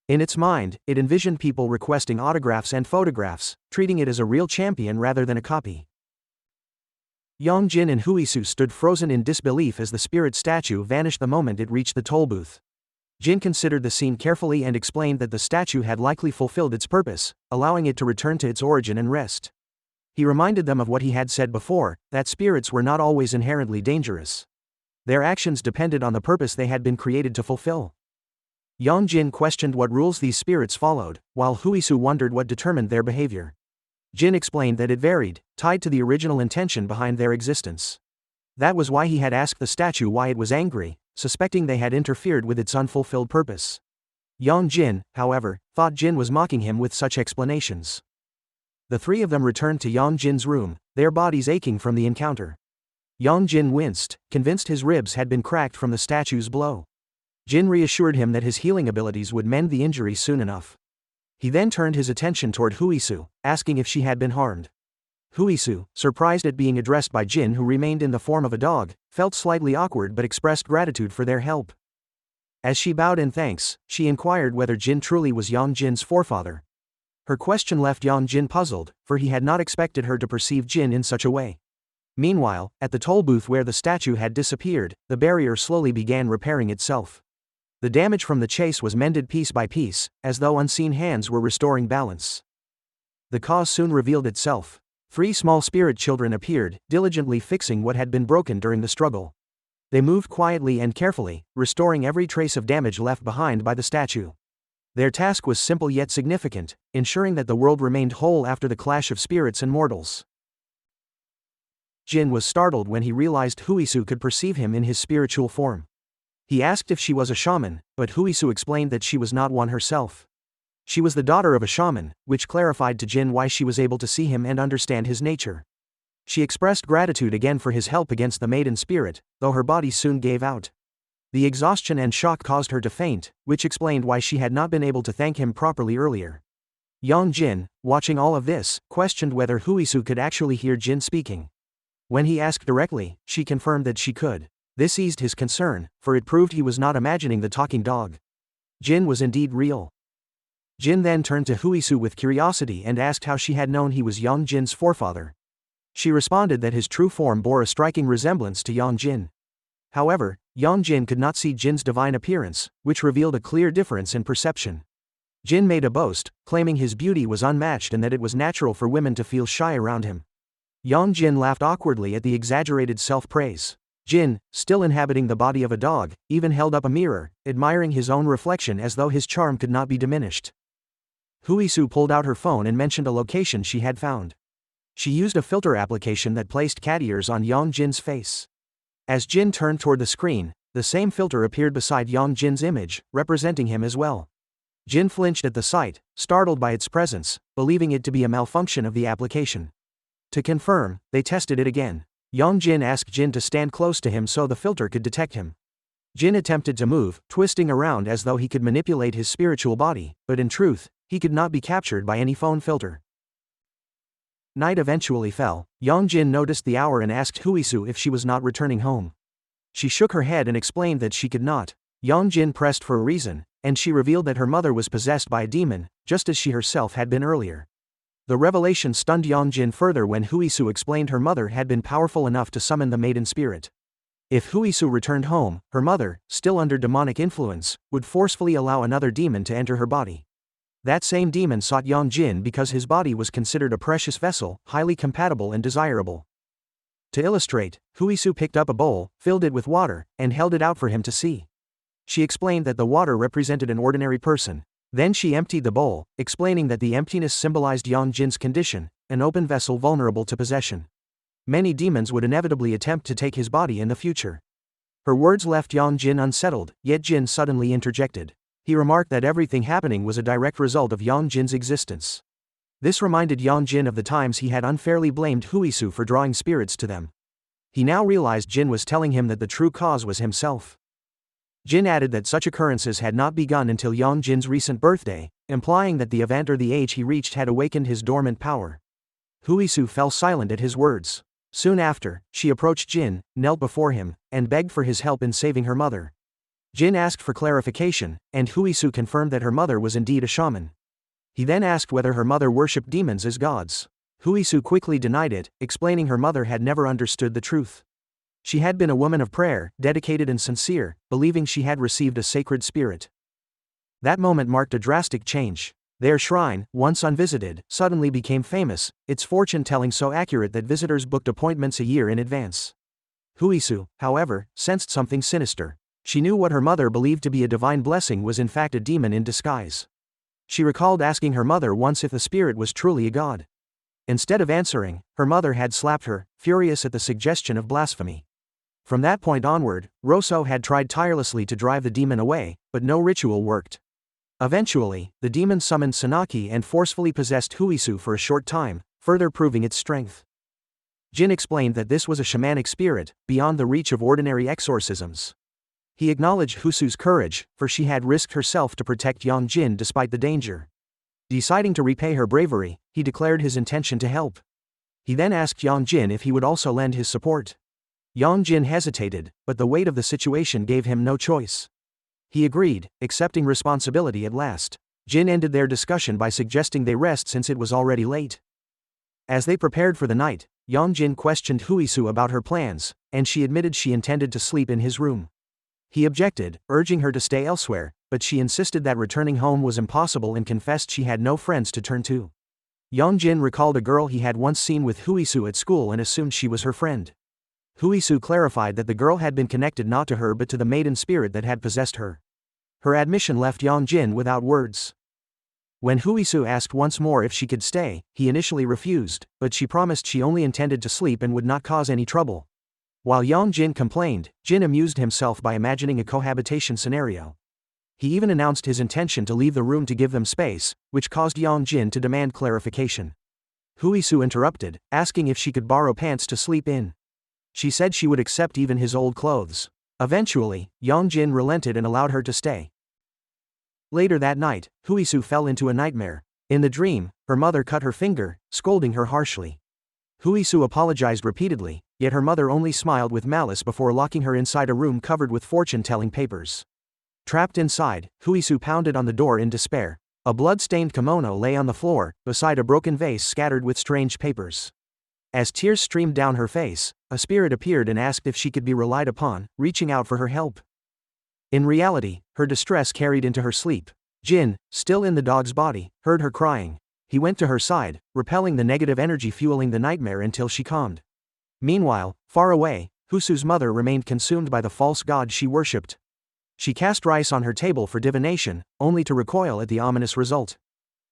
In its mind, it envisioned people requesting autographs and photographs, treating it as a real champion rather than a copy. Yong Jin and Huisu stood frozen in disbelief as the spirit statue vanished the moment it reached the toll booth. Jin considered the scene carefully and explained that the statue had likely fulfilled its purpose, allowing it to return to its origin and rest. He reminded them of what he had said before, that spirits were not always inherently dangerous. Their actions depended on the purpose they had been created to fulfill. Yong Jin questioned what rules these spirits followed, while Huisu wondered what determined their behavior. Jin explained that it varied, tied to the original intention behind their existence. That was why he had asked the statue why it was angry, suspecting they had interfered with its unfulfilled purpose. Yong Jin, however, thought Jin was mocking him with such explanations. The three of them returned to Yong Jin's room, their bodies aching from the encounter. Yong Jin winced, convinced his ribs had been cracked from the statue's blow. Jin reassured him that his healing abilities would mend the injury soon enough. He then turned his attention toward Huisu, asking if she had been harmed. Huisu, surprised at being addressed by Jin, who remained in the form of a dog, felt slightly awkward but expressed gratitude for their help. As she bowed in thanks, she inquired whether Jin truly was Yong Jin's forefather. Her question left Yong Jin puzzled, for he had not expected her to perceive Jin in such a way. Meanwhile, at the toll booth where the statue had disappeared, the barrier slowly began repairing itself. The damage from the chase was mended piece by piece, as though unseen hands were restoring balance. The cause soon revealed itself. 3 small spirit children appeared, diligently fixing what had been broken during the struggle. They moved quietly and carefully, restoring every trace of damage left behind by the statue. Their task was simple yet significant, ensuring that the world remained whole after the clash of spirits and mortals. Jin was startled when he realized Huisu could perceive him in his spiritual form. He asked if she was a shaman, but Huisu explained that she was not one herself. She was the daughter of a shaman, which clarified to Jin why she was able to see him and understand his nature. She expressed gratitude again for his help against the maiden spirit, though her body soon gave out. The exhaustion and shock caused her to faint, which explained why she had not been able to thank him properly earlier. Yong Jin, watching all of this, questioned whether Huisu could actually hear Jin speaking. When he asked directly, she confirmed that she could. This eased his concern, for it proved he was not imagining the talking dog. Jin was indeed real. Jin then turned to Huisu with curiosity and asked how she had known he was Yong Jin's forefather. She responded that his true form bore a striking resemblance to Yong Jin. However, Yong Jin could not see Jin's divine appearance, which revealed a clear difference in perception. Jin made a boast, claiming his beauty was unmatched and that it was natural for women to feel shy around him. Yong Jin laughed awkwardly at the exaggerated self-praise. Jin, still inhabiting the body of a dog, even held up a mirror, admiring his own reflection as though his charm could not be diminished. Huisu pulled out her phone and mentioned a location she had found. She used a filter application that placed cat ears on Yong Jin's face. As Jin turned toward the screen, the same filter appeared beside Yong Jin's image, representing him as well. Jin flinched at the sight, startled by its presence, believing it to be a malfunction of the application. To confirm, they tested it again. Yong Jin asked Jin to stand close to him so the filter could detect him. Jin attempted to move, twisting around as though he could manipulate his spiritual body, but in truth, he could not be captured by any phone filter. Night eventually fell. Yong Jin noticed the hour and asked Huisu if she was not returning home. She shook her head and explained that she could not. Yong Jin pressed for a reason, and she revealed that her mother was possessed by a demon, just as she herself had been earlier. The revelation stunned Yong Jin further when Huisu explained her mother had been powerful enough to summon the maiden spirit. If Huisu returned home, her mother, still under demonic influence, would forcefully allow another demon to enter her body. That same demon sought Yong Jin because his body was considered a precious vessel, highly compatible and desirable. To illustrate, Huisu picked up a bowl, filled it with water, and held it out for him to see. She explained that the water represented an ordinary person. Then she emptied the bowl, explaining that the emptiness symbolized Yong Jin's condition, an open vessel vulnerable to possession. Many demons would inevitably attempt to take his body in the future. Her words left Yong Jin unsettled, yet Jin suddenly interjected. He remarked that everything happening was a direct result of Yong Jin's existence. This reminded Yong Jin of the times he had unfairly blamed Huisu for drawing spirits to them. He now realized Jin was telling him that the true cause was himself. Jin added that such occurrences had not begun until Yong Jin's recent birthday, implying that the event or the age he reached had awakened his dormant power. Huisu fell silent at his words. Soon after, she approached Jin, knelt before him, and begged for his help in saving her mother. Jin asked for clarification, and Huisu confirmed that her mother was indeed a shaman. He then asked whether her mother worshipped demons as gods. Huisu quickly denied it, explaining her mother had never understood the truth. She had been a woman of prayer, dedicated and sincere, believing she had received a sacred spirit. That moment marked a drastic change. Their shrine, once unvisited, suddenly became famous, its fortune-telling so accurate that visitors booked appointments a year in advance. Huisu, however, sensed something sinister. She knew what her mother believed to be a divine blessing was in fact a demon in disguise. She recalled asking her mother once if the spirit was truly a god. Instead of answering, her mother had slapped her, furious at the suggestion of blasphemy. From that point onward, Rosso had tried tirelessly to drive the demon away, but no ritual worked. Eventually, the demon summoned Sonaki and forcefully possessed Huisu for a short time, further proving its strength. Jin explained that this was a shamanic spirit, beyond the reach of ordinary exorcisms. He acknowledged Huisu's courage, for she had risked herself to protect Yong Jin despite the danger. Deciding to repay her bravery, he declared his intention to help. He then asked Yong Jin if he would also lend his support. Yong Jin hesitated, but the weight of the situation gave him no choice. He agreed, accepting responsibility at last. Jin ended their discussion by suggesting they rest since it was already late. As they prepared for the night, Yong Jin questioned Huisu about her plans, and she admitted she intended to sleep in his room. He objected, urging her to stay elsewhere, but she insisted that returning home was impossible and confessed she had no friends to turn to. Yong Jin recalled a girl he had once seen with Huisu at school and assumed she was her friend. Huisu clarified that the girl had been connected not to her but to the maiden spirit that had possessed her. Her admission left Yong Jin without words. When Huisu asked once more if she could stay, he initially refused, but she promised she only intended to sleep and would not cause any trouble. While Yong Jin complained, Jin amused himself by imagining a cohabitation scenario. He even announced his intention to leave the room to give them space, which caused Yong Jin to demand clarification. Huisu interrupted, asking if she could borrow pants to sleep in. She said she would accept even his old clothes. Eventually, Yong Jin relented and allowed her to stay. Later that night, Huisu fell into a nightmare. In the dream, her mother cut her finger, scolding her harshly. Huisu apologized repeatedly, yet her mother only smiled with malice before locking her inside a room covered with fortune-telling papers. Trapped inside, Huisu pounded on the door in despair. A blood-stained kimono lay on the floor, beside a broken vase scattered with strange papers. As tears streamed down her face, a spirit appeared and asked if she could be relied upon, reaching out for her help. In reality, her distress carried into her sleep. Jin, still in the dog's body, heard her crying. He went to her side, repelling the negative energy fueling the nightmare until she calmed. Meanwhile, far away, Huisu's mother remained consumed by the false god she worshipped. She cast rice on her table for divination, only to recoil at the ominous result.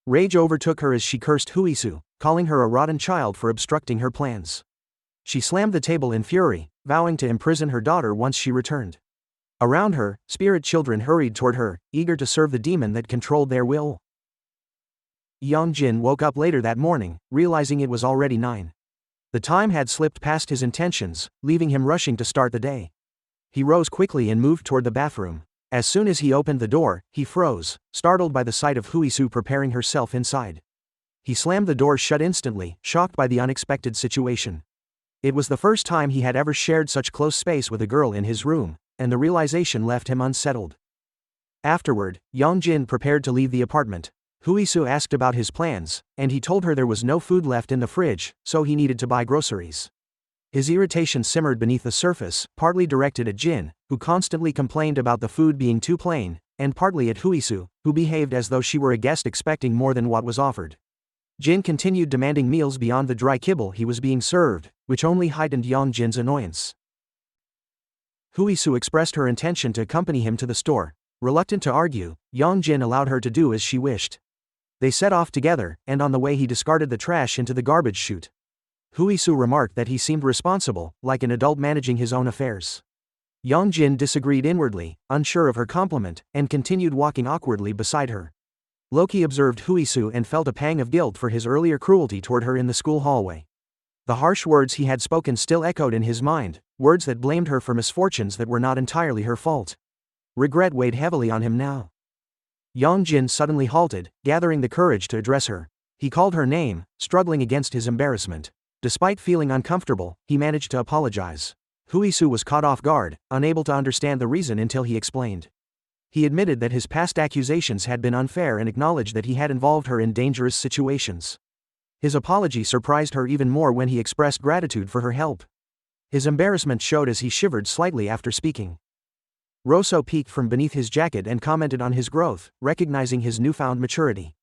Rage overtook her as she cursed Huisu, calling her a rotten child for obstructing her plans. She slammed the table in fury, vowing to imprison her daughter once she returned. Around her, spirit children hurried toward her, eager to serve the demon that controlled their will. Yong Jin woke up later that morning, realizing it was already 9. The time had slipped past his intentions, leaving him rushing to start the day. He rose quickly and moved toward the bathroom. As soon as he opened the door, he froze, startled by the sight of Huisu preparing herself inside. He slammed the door shut instantly, shocked by the unexpected situation. It was the first time he had ever shared such close space with a girl in his room, and the realization left him unsettled. Afterward, Yong Jin prepared to leave the apartment. Huisu asked about his plans, and he told her there was no food left in the fridge, so he needed to buy groceries. His irritation simmered beneath the surface, partly directed at Jin, who constantly complained about the food being too plain, and partly at Huisu, who behaved as though she were a guest expecting more than what was offered. Jin continued demanding meals beyond the dry kibble he was being served, which only heightened Yong Jin's annoyance. Huisu expressed her intention to accompany him to the store. Reluctant to argue, Yong Jin allowed her to do as she wished. They set off together, and on the way he discarded the trash into the garbage chute. Huisu remarked that he seemed responsible, like an adult managing his own affairs. Yong Jin disagreed inwardly, unsure of her compliment, and continued walking awkwardly beside her. Loki observed Huisu and felt a pang of guilt for his earlier cruelty toward her in the school hallway. The harsh words he had spoken still echoed in his mind, words that blamed her for misfortunes that were not entirely her fault. Regret weighed heavily on him now. Yong Jin suddenly halted, gathering the courage to address her. He called her name, struggling against his embarrassment. Despite feeling uncomfortable, he managed to apologize. Huisu was caught off guard, unable to understand the reason until he explained. He admitted that his past accusations had been unfair and acknowledged that he had involved her in dangerous situations. His apology surprised her even more when he expressed gratitude for her help. His embarrassment showed as he shivered slightly after speaking. Rosso peeked from beneath his jacket and commented on his growth, recognizing his newfound maturity.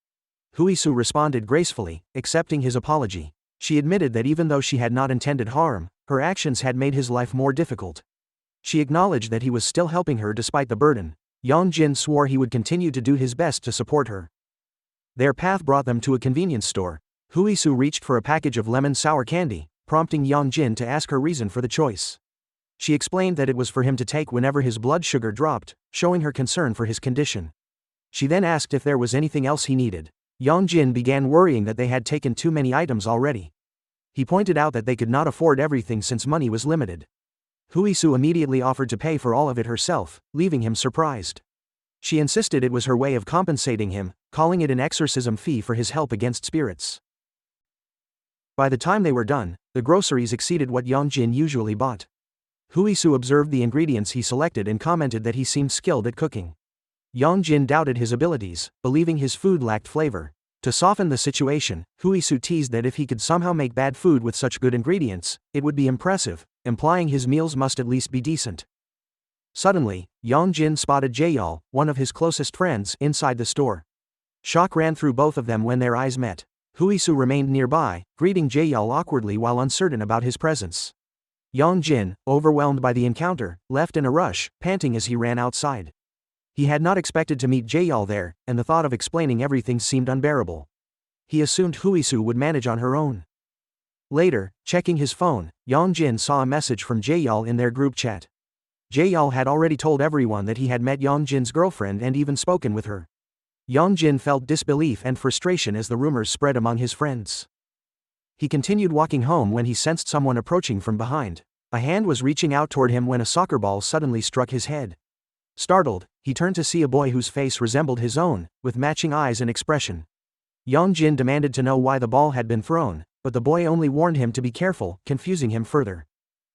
Huisu responded gracefully, accepting his apology. She admitted that even though she had not intended harm, her actions had made his life more difficult. She acknowledged that he was still helping her despite the burden. Yong Jin swore he would continue to do his best to support her. Their path brought them to a convenience store. Huisu reached for a package of lemon sour candy, prompting Yong Jin to ask her reason for the choice. She explained that it was for him to take whenever his blood sugar dropped, showing her concern for his condition. She then asked if there was anything else he needed. Yong Jin began worrying that they had taken too many items already. He pointed out that they could not afford everything since money was limited. Huisu immediately offered to pay for all of it herself, leaving him surprised. She insisted it was her way of compensating him, calling it an exorcism fee for his help against spirits. By the time they were done, the groceries exceeded what Yong Jin usually bought. Huisu observed the ingredients he selected and commented that he seemed skilled at cooking. Yong Jin doubted his abilities, believing his food lacked flavor. To soften the situation, Huisu teased that if he could somehow make bad food with such good ingredients, it would be impressive, implying his meals must at least be decent. Suddenly, Yong Jin spotted Jaeol, one of his closest friends, inside the store. Shock ran through both of them when their eyes met. Huisu remained nearby, greeting Jaeol awkwardly while uncertain about his presence. Yong Jin, overwhelmed by the encounter, left in a rush, panting as he ran outside. He had not expected to meet Jaeol there, and the thought of explaining everything seemed unbearable. He assumed Huisu would manage on her own. Later, checking his phone, Yong Jin saw a message from Jaeol in their group chat. Jaeol had already told everyone that he had met Yong Jin's girlfriend and even spoken with her. Yong Jin felt disbelief and frustration as the rumors spread among his friends. He continued walking home when he sensed someone approaching from behind. A hand was reaching out toward him when a soccer ball suddenly struck his head. Startled, he turned to see a boy whose face resembled his own, with matching eyes and expression. Yong Jin demanded to know why the ball had been thrown, but the boy only warned him to be careful, confusing him further.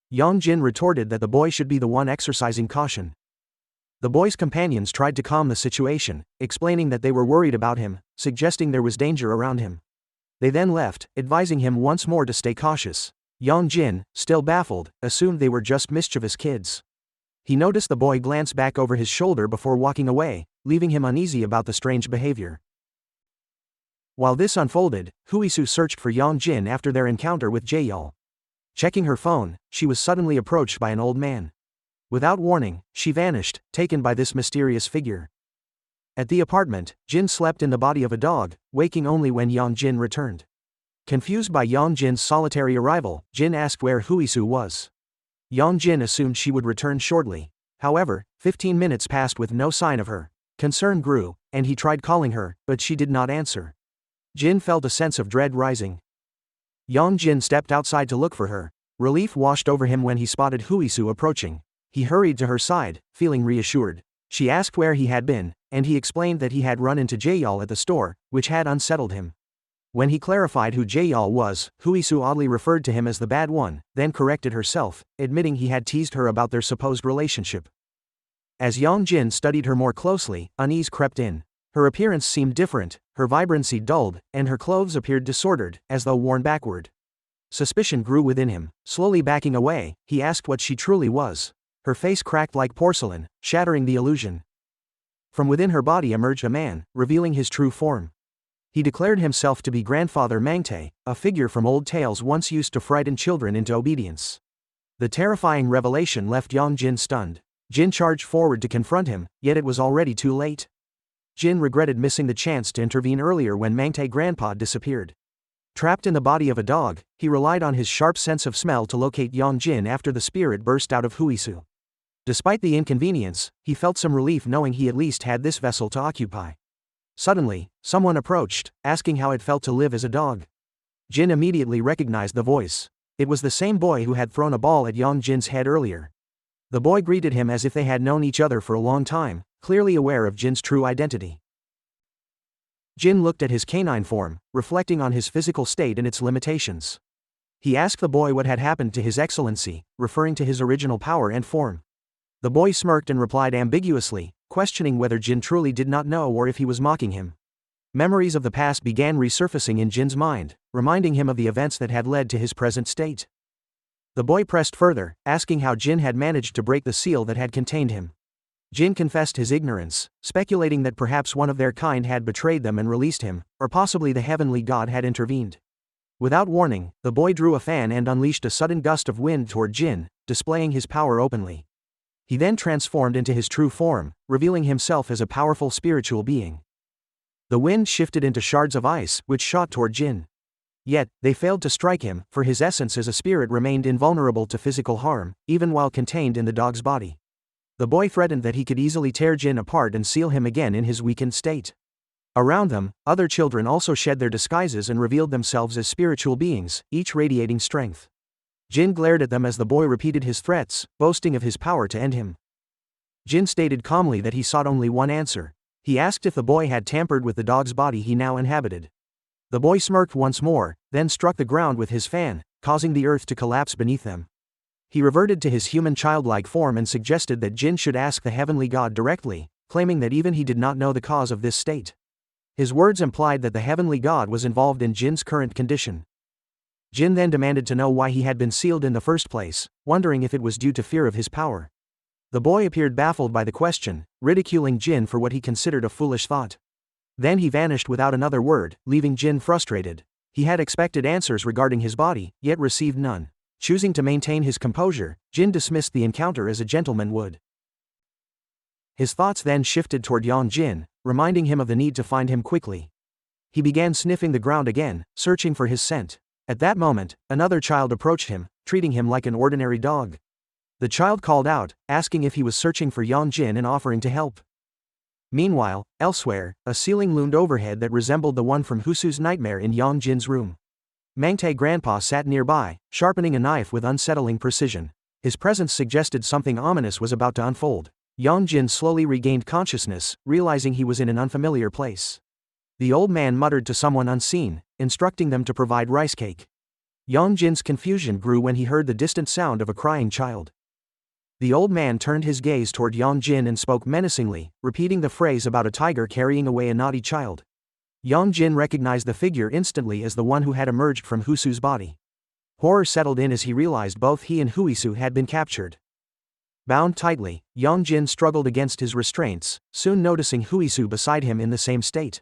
Yong Jin retorted that the boy should be the one exercising caution. The boy's companions tried to calm the situation, explaining that they were worried about him, suggesting there was danger around him. They then left, advising him once more to stay cautious. Yong Jin, still baffled, assumed they were just mischievous kids. He noticed the boy glance back over his shoulder before walking away, leaving him uneasy about the strange behavior. While this unfolded, Huisu searched for Yong Jin after their encounter with Jaeol. Checking her phone, she was suddenly approached by an old man. Without warning, she vanished, taken by this mysterious figure. At the apartment, Jin slept in the body of a dog, waking only when Yong Jin returned. Confused by Yong Jin's solitary arrival, Jin asked where Huisu was. Yong Jin assumed she would return shortly. However, 15 minutes passed with no sign of her. Concern grew, and he tried calling her, but she did not answer. Jin felt a sense of dread rising. Yong Jin stepped outside to look for her. Relief washed over him when he spotted Huisu approaching. He hurried to her side, feeling reassured. She asked where he had been, and he explained that he had run into Jaeol at the store, which had unsettled him. When he clarified who Jaeol was, Huisu oddly referred to him as the bad one, then corrected herself, admitting he had teased her about their supposed relationship. As Yong Jin studied her more closely, unease crept in. Her appearance seemed different, her vibrancy dulled, and her clothes appeared disordered, as though worn backward. Suspicion grew within him. Slowly backing away, he asked what she truly was. Her face cracked like porcelain, shattering the illusion. From within her body emerged a man, revealing his true form. He declared himself to be Grandfather Mangte, a figure from old tales once used to frighten children into obedience. The terrifying revelation left Yong Jin stunned. Jin charged forward to confront him, yet it was already too late. Jin regretted missing the chance to intervene earlier when Mangte Grandpa disappeared. Trapped in the body of a dog, he relied on his sharp sense of smell to locate Yong Jin after the spirit burst out of Huisu. Despite the inconvenience, he felt some relief knowing he at least had this vessel to occupy. Suddenly, someone approached, asking how it felt to live as a dog. Jin immediately recognized the voice. It was the same boy who had thrown a ball at Yong Jin's head earlier. The boy greeted him as if they had known each other for a long time, clearly aware of Jin's true identity. Jin looked at his canine form, reflecting on his physical state and its limitations. He asked the boy what had happened to His Excellency, referring to his original power and form. The boy smirked and replied ambiguously, questioning whether Jin truly did not know or if he was mocking him. Memories of the past began resurfacing in Jin's mind, reminding him of the events that had led to his present state. The boy pressed further, asking how Jin had managed to break the seal that had contained him. Jin confessed his ignorance, speculating that perhaps one of their kind had betrayed them and released him, or possibly the heavenly god had intervened. Without warning, the boy drew a fan and unleashed a sudden gust of wind toward Jin, displaying his power openly. He then transformed into his true form, revealing himself as a powerful spiritual being. The wind shifted into shards of ice, which shot toward Jin. Yet, they failed to strike him, for his essence as a spirit remained invulnerable to physical harm, even while contained in the dog's body. The boy threatened that he could easily tear Jin apart and seal him again in his weakened state. Around them, other children also shed their disguises and revealed themselves as spiritual beings, each radiating strength. Jin glared at them as the boy repeated his threats, boasting of his power to end him. Jin stated calmly that he sought only one answer. He asked if the boy had tampered with the dog's body he now inhabited. The boy smirked once more, then struck the ground with his fan, causing the earth to collapse beneath them. He reverted to his human childlike form and suggested that Jin should ask the heavenly god directly, claiming that even he did not know the cause of this state. His words implied that the heavenly god was involved in Jin's current condition. Jin then demanded to know why he had been sealed in the first place, wondering if it was due to fear of his power. The boy appeared baffled by the question, ridiculing Jin for what he considered a foolish thought. Then he vanished without another word, leaving Jin frustrated. He had expected answers regarding his body, yet received none. Choosing to maintain his composure, Jin dismissed the encounter as a gentleman would. His thoughts then shifted toward Yong Jin, reminding him of the need to find him quickly. He began sniffing the ground again, searching for his scent. At that moment, another child approached him, treating him like an ordinary dog. The child called out, asking if he was searching for Yong Jin and offering to help. Meanwhile, elsewhere, a ceiling loomed overhead that resembled the one from Huisu's nightmare in Yong Jin's room. Mangtae Grandpa sat nearby, sharpening a knife with unsettling precision. His presence suggested something ominous was about to unfold. Yong Jin slowly regained consciousness, realizing he was in an unfamiliar place. The old man muttered to someone unseen, instructing them to provide rice cake. Yong Jin's confusion grew when he heard the distant sound of a crying child. The old man turned his gaze toward Yong Jin and spoke menacingly, repeating the phrase about a tiger carrying away a naughty child. Yong Jin recognized the figure instantly as the one who had emerged from Huisu's body. Horror settled in as he realized both he and Huisu had been captured. Bound tightly, Yong Jin struggled against his restraints, soon noticing Huisu beside him in the same state.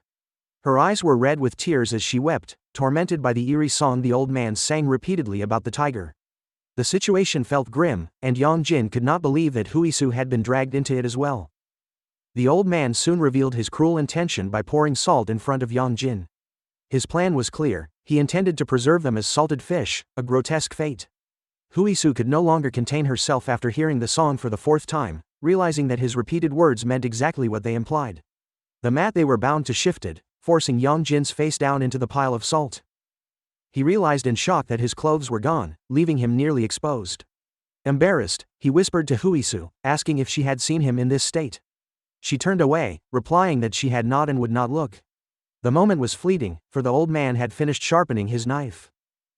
Her eyes were red with tears as she wept, tormented by the eerie song the old man sang repeatedly about the tiger. The situation felt grim, and Yong Jin could not believe that Huisu had been dragged into it as well. The old man soon revealed his cruel intention by pouring salt in front of Yong Jin. His plan was clear: he intended to preserve them as salted fish, a grotesque fate. Huisu could no longer contain herself after hearing the song for the fourth time, realizing that his repeated words meant exactly what they implied. The mat they were bound to shifted, forcing Yong Jin's face down into the pile of salt. He realized in shock that his clothes were gone, leaving him nearly exposed. Embarrassed, he whispered to Huisu, asking if she had seen him in this state. She turned away, replying that she had not and would not look. The moment was fleeting, for the old man had finished sharpening his knife.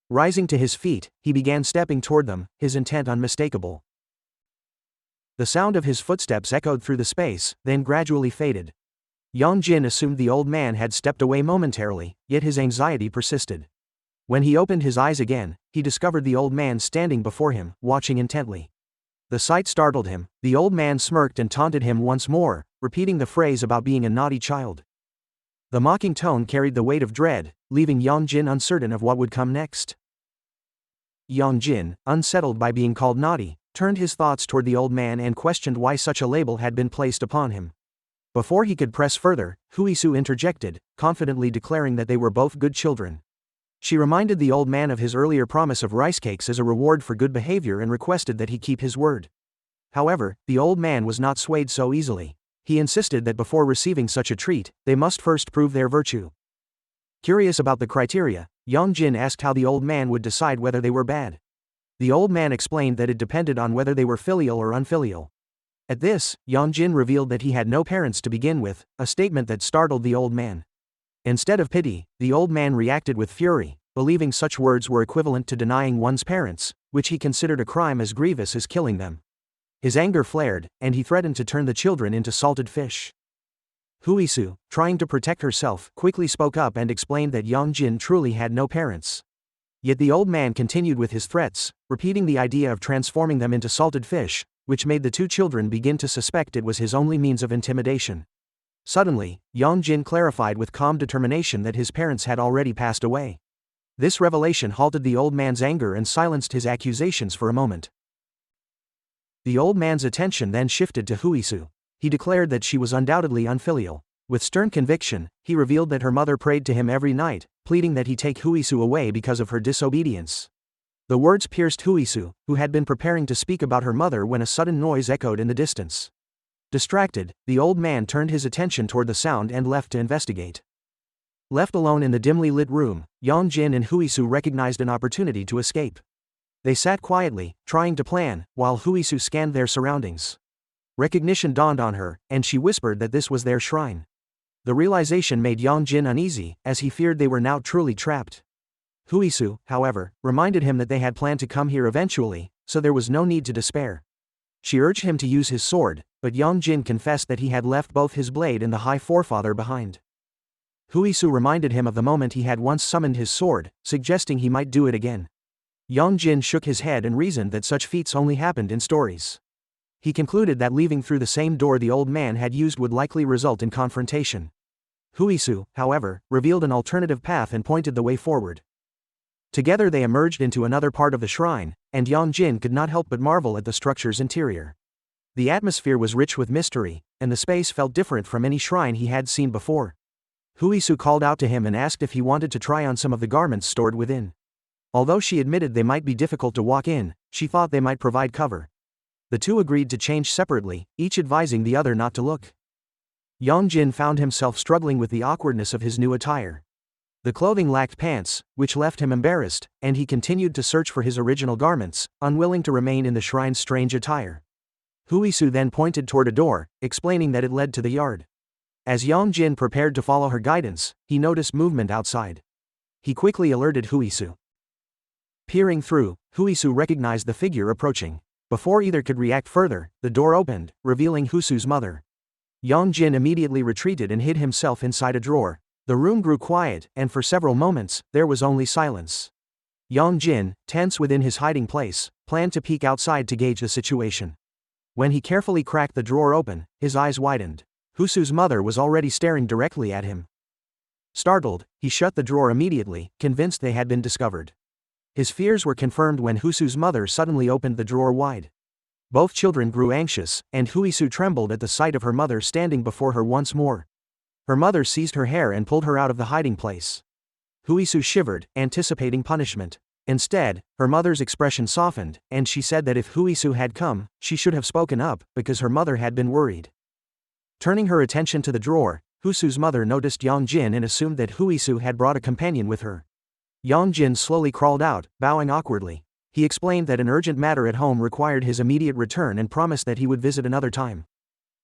Rising to his feet, he began stepping toward them, his intent unmistakable. The sound of his footsteps echoed through the space, then gradually faded. Yong Jin assumed the old man had stepped away momentarily, yet his anxiety persisted. When he opened his eyes again, he discovered the old man standing before him, watching intently. The sight startled him. The old man smirked and taunted him once more, repeating the phrase about being a naughty child. The mocking tone carried the weight of dread, leaving Yong Jin uncertain of what would come next. Yong Jin, unsettled by being called naughty, turned his thoughts toward the old man and questioned why such a label had been placed upon him. Before he could press further, Huisu interjected, confidently declaring that they were both good children. She reminded the old man of his earlier promise of rice cakes as a reward for good behavior and requested that he keep his word. However, the old man was not swayed so easily. He insisted that before receiving such a treat, they must first prove their virtue. Curious about the criteria, Yong Jin asked how the old man would decide whether they were bad. The old man explained that it depended on whether they were filial or unfilial. At this, Yong Jin revealed that he had no parents to begin with, a statement that startled the old man. Instead of pity, the old man reacted with fury, believing such words were equivalent to denying one's parents, which he considered a crime as grievous as killing them. His anger flared, and he threatened to turn the children into salted fish. Huisu, trying to protect herself, quickly spoke up and explained that Yong Jin truly had no parents. Yet the old man continued with his threats, repeating the idea of transforming them into salted fish, which made the two children begin to suspect it was his only means of intimidation. Suddenly, Yong Jin clarified with calm determination that his parents had already passed away. This revelation halted the old man's anger and silenced his accusations for a moment. The old man's attention then shifted to Huisu. He declared that she was undoubtedly unfilial. With stern conviction, he revealed that her mother prayed to him every night, pleading that he take Huisu away because of her disobedience. The words pierced Huisu, who had been preparing to speak about her mother when a sudden noise echoed in the distance. Distracted, the old man turned his attention toward the sound and left to investigate. Left alone in the dimly lit room, Yong Jin and Huisu recognized an opportunity to escape. They sat quietly, trying to plan, while Huisu scanned their surroundings. Recognition dawned on her, and she whispered that this was their shrine. The realization made Yong Jin uneasy, as he feared they were now truly trapped. Huisu, however, reminded him that they had planned to come here eventually, so there was no need to despair. She urged him to use his sword, but Yong Jin confessed that he had left both his blade and the High Forefather behind. Huisu reminded him of the moment he had once summoned his sword, suggesting he might do it again. Yong Jin shook his head and reasoned that such feats only happened in stories. He concluded that leaving through the same door the old man had used would likely result in confrontation. Huisu, however, revealed an alternative path and pointed the way forward. Together they emerged into another part of the shrine, and Yong Jin could not help but marvel at the structure's interior. The atmosphere was rich with mystery, and the space felt different from any shrine he had seen before. Huisu called out to him and asked if he wanted to try on some of the garments stored within. Although she admitted they might be difficult to walk in, she thought they might provide cover. The two agreed to change separately, each advising the other not to look. Yong Jin found himself struggling with the awkwardness of his new attire. The clothing lacked pants, which left him embarrassed, and he continued to search for his original garments, unwilling to remain in the shrine's strange attire. Huisu then pointed toward a door, explaining that it led to the yard. As Yong Jin prepared to follow her guidance, he noticed movement outside. He quickly alerted Huisu. Peering through, Huisu recognized the figure approaching. Before either could react further, the door opened, revealing Huisu's mother. Yong Jin immediately retreated and hid himself inside a drawer. The room grew quiet, and for several moments, there was only silence. Yong Jin, tense within his hiding place, planned to peek outside to gauge the situation. When he carefully cracked the drawer open, his eyes widened. Huisu's mother was already staring directly at him. Startled, he shut the drawer immediately, convinced they had been discovered. His fears were confirmed when Huisu's mother suddenly opened the drawer wide. Both children grew anxious, and Huisu trembled at the sight of her mother standing before her once more. Her mother seized her hair and pulled her out of the hiding place. Huisu shivered, anticipating punishment. Instead, her mother's expression softened, and she said that if Huisu had come, she should have spoken up, because her mother had been worried. Turning her attention to the drawer, Huisu's mother noticed Yong Jin and assumed that Huisu had brought a companion with her. Yong Jin slowly crawled out, bowing awkwardly. He explained that an urgent matter at home required his immediate return and promised that he would visit another time.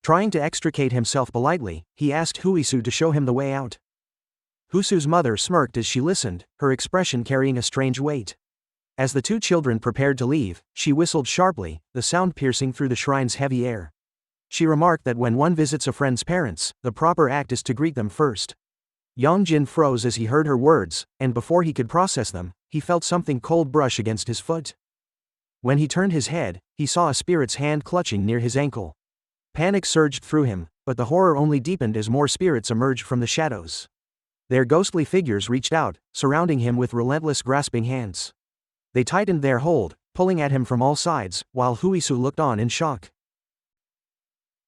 Trying to extricate himself politely, he asked Huisu to show him the way out. Huisu's mother smirked as she listened, her expression carrying a strange weight. As the two children prepared to leave, she whistled sharply, the sound piercing through the shrine's heavy air. She remarked that when one visits a friend's parents, the proper act is to greet them first. Yong Jin froze as he heard her words, and before he could process them, he felt something cold brush against his foot. When he turned his head, he saw a spirit's hand clutching near his ankle. Panic surged through him, but the horror only deepened as more spirits emerged from the shadows. Their ghostly figures reached out, surrounding him with relentless grasping hands. They tightened their hold, pulling at him from all sides, while Huisu looked on in shock.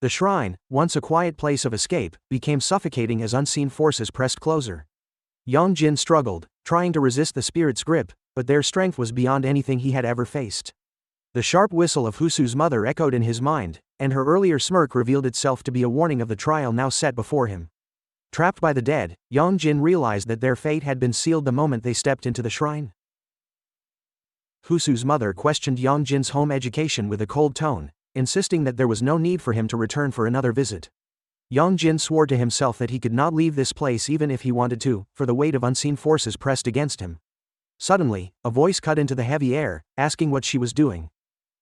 The shrine, once a quiet place of escape, became suffocating as unseen forces pressed closer. Yong Jin struggled, trying to resist the spirit's grip, but their strength was beyond anything he had ever faced. The sharp whistle of Huisu's mother echoed in his mind, and her earlier smirk revealed itself to be a warning of the trial now set before him. Trapped by the dead, Yong Jin realized that their fate had been sealed the moment they stepped into the shrine. Huisu's mother questioned Yong Jin's home education with a cold tone, insisting that there was no need for him to return for another visit. Yong Jin swore to himself that he could not leave this place even if he wanted to, for the weight of unseen forces pressed against him. Suddenly, a voice cut into the heavy air, asking what she was doing.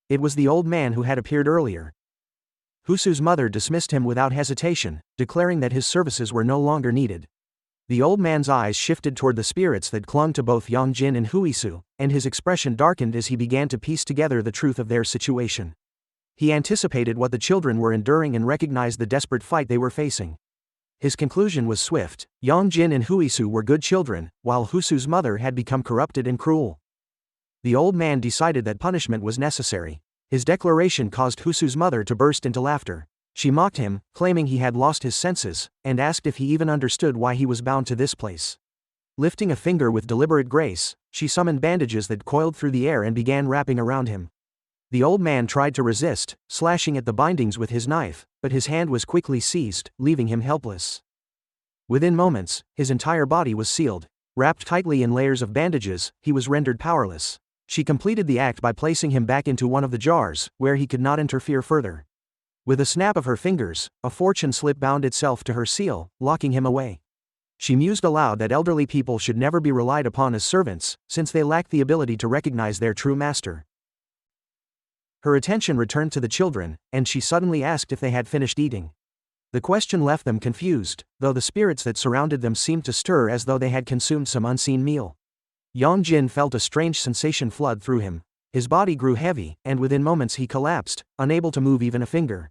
It was the old man who had appeared earlier. Huisu's mother dismissed him without hesitation, declaring that his services were no longer needed. The old man's eyes shifted toward the spirits that clung to both Yong Jin and Huisu, and his expression darkened as he began to piece together the truth of their situation. He anticipated what the children were enduring and recognized the desperate fight they were facing. His conclusion was swift: Yong Jin and Huisu were good children, while Huisu's mother had become corrupted and cruel. The old man decided that punishment was necessary. His declaration caused Huisu's mother to burst into laughter. She mocked him, claiming he had lost his senses, and asked if he even understood why he was bound to this place. Lifting a finger with deliberate grace, she summoned bandages that coiled through the air and began wrapping around him. The old man tried to resist, slashing at the bindings with his knife, but his hand was quickly seized, leaving him helpless. Within moments, his entire body was sealed. Wrapped tightly in layers of bandages, he was rendered powerless. She completed the act by placing him back into one of the jars, where he could not interfere further. With a snap of her fingers, a fortune slip bound itself to her seal, locking him away. She mused aloud that elderly people should never be relied upon as servants, since they lacked the ability to recognize their true master. Her attention returned to the children, and she suddenly asked if they had finished eating. The question left them confused, though the spirits that surrounded them seemed to stir as though they had consumed some unseen meal. Yong Jin felt a strange sensation flood through him. His body grew heavy, and within moments he collapsed, unable to move even a finger.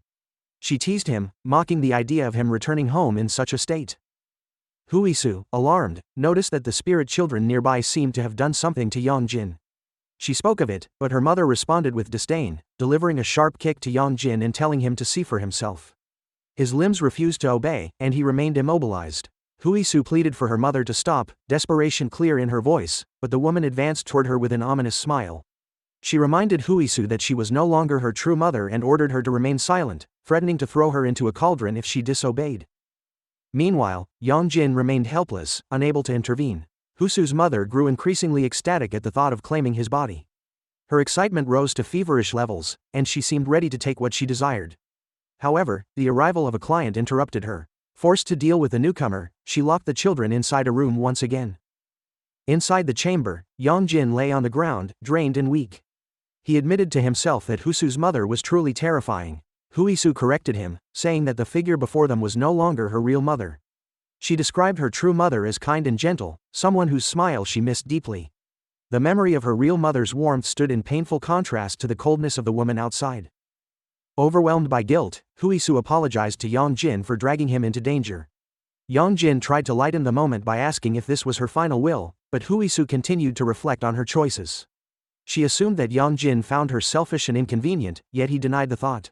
She teased him, mocking the idea of him returning home in such a state. Huisu, alarmed, noticed that the spirit children nearby seemed to have done something to Yong Jin. She spoke of it, but her mother responded with disdain, delivering a sharp kick to Yong Jin and telling him to see for himself. His limbs refused to obey, and he remained immobilized. Huisu pleaded for her mother to stop, desperation clear in her voice, but the woman advanced toward her with an ominous smile. She reminded Huisu that she was no longer her true mother and ordered her to remain silent, threatening to throw her into a cauldron if she disobeyed. Meanwhile, Yong Jin remained helpless, unable to intervene. Huisu's mother grew increasingly ecstatic at the thought of claiming his body. Her excitement rose to feverish levels, and she seemed ready to take what she desired. However, the arrival of a client interrupted her. Forced to deal with the newcomer, she locked the children inside a room once again. Inside the chamber, Yong Jin lay on the ground, drained and weak. He admitted to himself that Huisu's mother was truly terrifying. Huisu corrected him, saying that the figure before them was no longer her real mother. She described her true mother as kind and gentle, someone whose smile she missed deeply. The memory of her real mother's warmth stood in painful contrast to the coldness of the woman outside. Overwhelmed by guilt, Huisu apologized to Yong Jin for dragging him into danger. Yong Jin tried to lighten the moment by asking if this was her final will, but Huisu continued to reflect on her choices. She assumed that Yong Jin found her selfish and inconvenient, yet he denied the thought.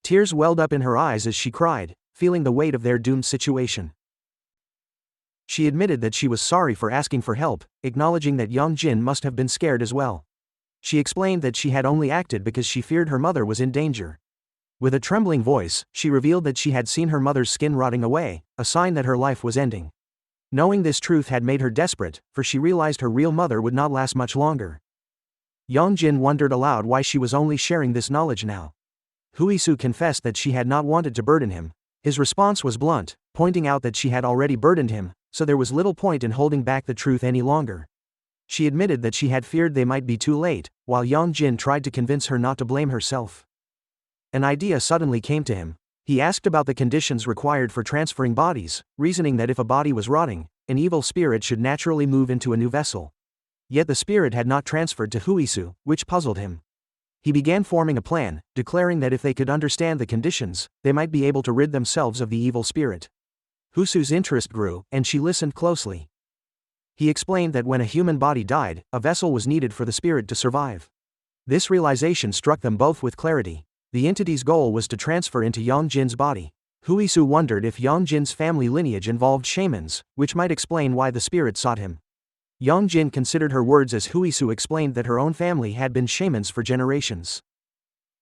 Tears welled up in her eyes as she cried, feeling the weight of their doomed situation. She admitted that she was sorry for asking for help, acknowledging that Yong Jin must have been scared as well. She explained that she had only acted because she feared her mother was in danger. With a trembling voice, she revealed that she had seen her mother's skin rotting away, a sign that her life was ending. Knowing this truth had made her desperate, for she realized her real mother would not last much longer. Yong Jin wondered aloud why she was only sharing this knowledge now. Huisu confessed that she had not wanted to burden him. His response was blunt, pointing out that she had already burdened him, so there was little point in holding back the truth any longer. She admitted that she had feared they might be too late, while Yong Jin tried to convince her not to blame herself. An idea suddenly came to him. He asked about the conditions required for transferring bodies, reasoning that if a body was rotting, an evil spirit should naturally move into a new vessel. Yet the spirit had not transferred to Huisu, which puzzled him. He began forming a plan, declaring that if they could understand the conditions, they might be able to rid themselves of the evil spirit. Huisu's interest grew, and she listened closely. He explained that when a human body died, a vessel was needed for the spirit to survive. This realization struck them both with clarity. The entity's goal was to transfer into Yong Jin's body. Huisu wondered if Yong Jin's family lineage involved shamans, which might explain why the spirit sought him. Yong Jin considered her words as Huisu explained that her own family had been shamans for generations.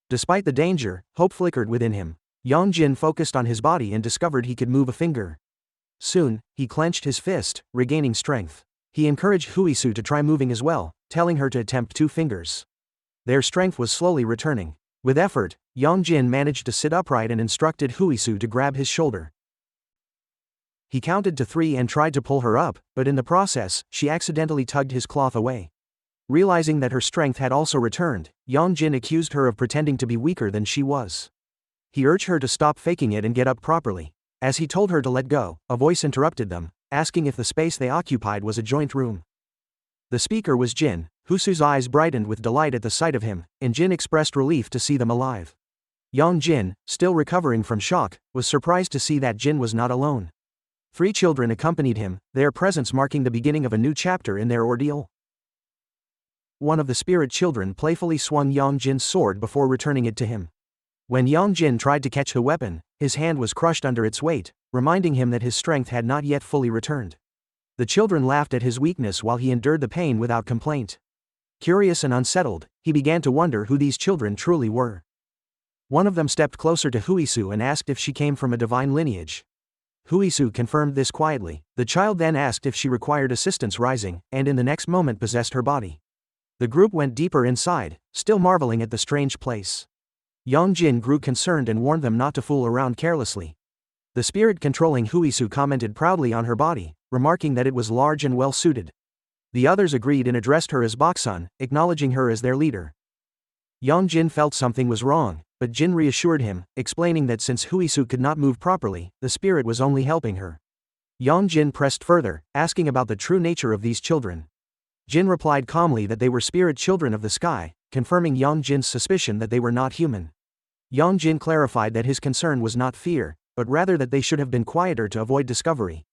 Despite the danger, hope flickered within him. Yong Jin focused on his body and discovered he could move a finger. Soon, he clenched his fist, regaining strength. He encouraged Huisu to try moving as well, telling her to attempt 2 fingers. Their strength was slowly returning. With effort, Yong Jin managed to sit upright and instructed Huisu to grab his shoulder. He counted to 3 and tried to pull her up, but in the process, she accidentally tugged his cloth away. Realizing that her strength had also returned, Yong Jin accused her of pretending to be weaker than she was. He urged her to stop faking it and get up properly. As he told her to let go, a voice interrupted them, asking if the space they occupied was a joint room. The speaker was Jin. Huisu's eyes brightened with delight at the sight of him, and Jin expressed relief to see them alive. Yong Jin, still recovering from shock, was surprised to see that Jin was not alone. 3 children accompanied him, their presence marking the beginning of a new chapter in their ordeal. One of the spirit children playfully swung Yong Jin's sword before returning it to him. When Yong Jin tried to catch the weapon, his hand was crushed under its weight, reminding him that his strength had not yet fully returned. The children laughed at his weakness while he endured the pain without complaint. Curious and unsettled, he began to wonder who these children truly were. One of them stepped closer to Huisu and asked if she came from a divine lineage. Huisu confirmed this quietly. The child then asked if she required assistance rising, and in the next moment possessed her body. The group went deeper inside, still marveling at the strange place. Yong Jin grew concerned and warned them not to fool around carelessly. The spirit controlling Huisu commented proudly on her body, remarking that it was large and well-suited. The others agreed and addressed her as Boksun, acknowledging her as their leader. Yong Jin felt something was wrong, but Jin reassured him, explaining that since Huisu could not move properly, the spirit was only helping her. Yong Jin pressed further, asking about the true nature of these children. Jin replied calmly that they were spirit children of the sky, confirming Yong Jin's suspicion that they were not human. Yong Jin clarified that his concern was not fear, but rather that they should have been quieter to avoid discovery.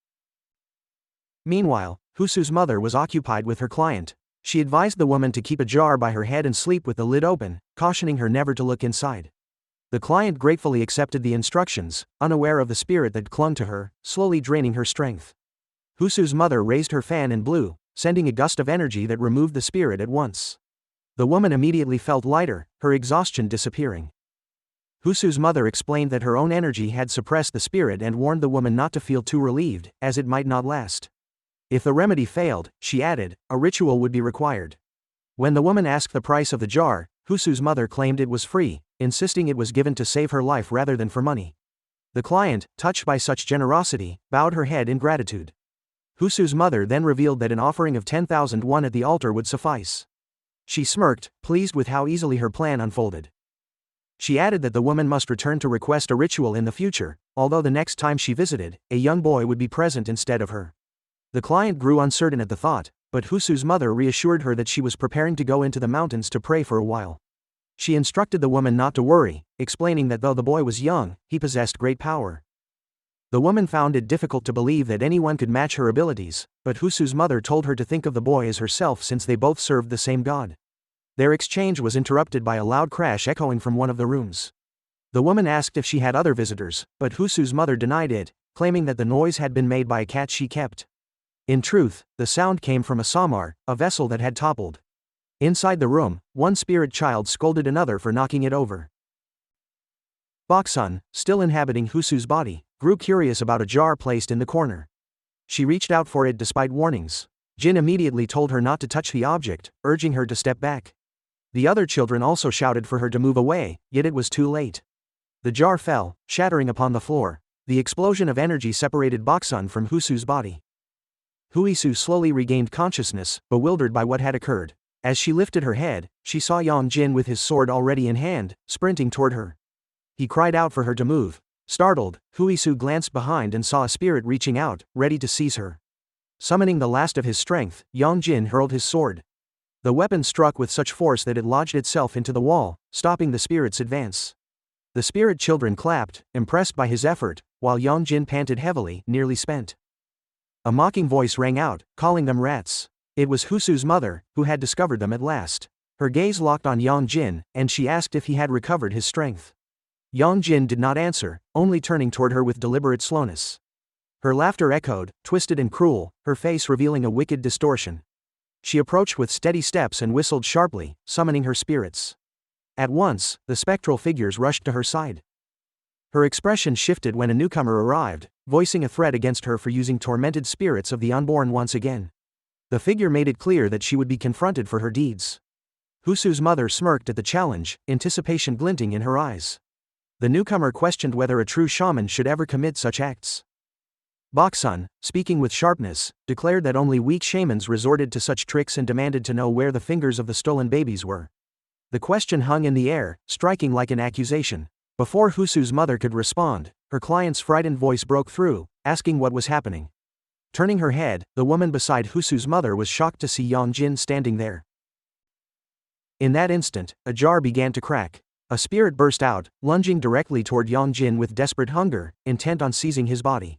Meanwhile, Huisu's mother was occupied with her client. She advised the woman to keep a jar by her head and sleep with the lid open, cautioning her never to look inside. The client gratefully accepted the instructions, unaware of the spirit that clung to her, slowly draining her strength. Huisu's mother raised her fan and blew, sending a gust of energy that removed the spirit at once. The woman immediately felt lighter, her exhaustion disappearing. Huisu's mother explained that her own energy had suppressed the spirit and warned the woman not to feel too relieved, as it might not last. If the remedy failed, she added, a ritual would be required. When the woman asked the price of the jar, Huisu's mother claimed it was free, insisting it was given to save her life rather than for money. The client, touched by such generosity, bowed her head in gratitude. Huisu's mother then revealed that an offering of 10,000 won at the altar would suffice. She smirked, pleased with how easily her plan unfolded. She added that the woman must return to request a ritual in the future, although the next time she visited, a young boy would be present instead of her. The client grew uncertain at the thought, but Huisu's mother reassured her that she was preparing to go into the mountains to pray for a while. She instructed the woman not to worry, explaining that though the boy was young, he possessed great power. The woman found it difficult to believe that anyone could match her abilities, but Huisu's mother told her to think of the boy as herself since they both served the same god. Their exchange was interrupted by a loud crash echoing from one of the rooms. The woman asked if she had other visitors, but Huisu's mother denied it, claiming that the noise had been made by a cat she kept. In truth, the sound came from a samar, a vessel that had toppled. Inside the room, one spirit child scolded another for knocking it over. Boksun, still inhabiting Huisu's body, grew curious about a jar placed in the corner. She reached out for it despite warnings. Jin immediately told her not to touch the object, urging her to step back. The other children also shouted for her to move away, yet it was too late. The jar fell, shattering upon the floor. The explosion of energy separated Boksun from Huisu's body. Huisu slowly regained consciousness, bewildered by what had occurred. As she lifted her head, she saw Yong Jin with his sword already in hand, sprinting toward her. He cried out for her to move. Startled, Huisu glanced behind and saw a spirit reaching out, ready to seize her. Summoning the last of his strength, Yong Jin hurled his sword. The weapon struck with such force that it lodged itself into the wall, stopping the spirit's advance. The spirit children clapped, impressed by his effort, while Yong Jin panted heavily, nearly spent. A mocking voice rang out, calling them rats. It was Huisu's mother, who had discovered them at last. Her gaze locked on Yong Jin, and she asked if he had recovered his strength. Yong Jin did not answer, only turning toward her with deliberate slowness. Her laughter echoed, twisted and cruel, her face revealing a wicked distortion. She approached with steady steps and whistled sharply, summoning her spirits. At once, the spectral figures rushed to her side. Her expression shifted when a newcomer arrived, voicing a threat against her for using tormented spirits of the unborn once again. The figure made it clear that she would be confronted for her deeds. Huisu's mother smirked at the challenge, anticipation glinting in her eyes. The newcomer questioned whether a true shaman should ever commit such acts. Boksun, speaking with sharpness, declared that only weak shamans resorted to such tricks and demanded to know where the fingers of the stolen babies were. The question hung in the air, striking like an accusation. Before Huisu's mother could respond, her client's frightened voice broke through, asking what was happening. Turning her head, the woman beside Huisu's mother was shocked to see Yong Jin standing there. In that instant, a jar began to crack. A spirit burst out, lunging directly toward Yong Jin with desperate hunger, intent on seizing his body.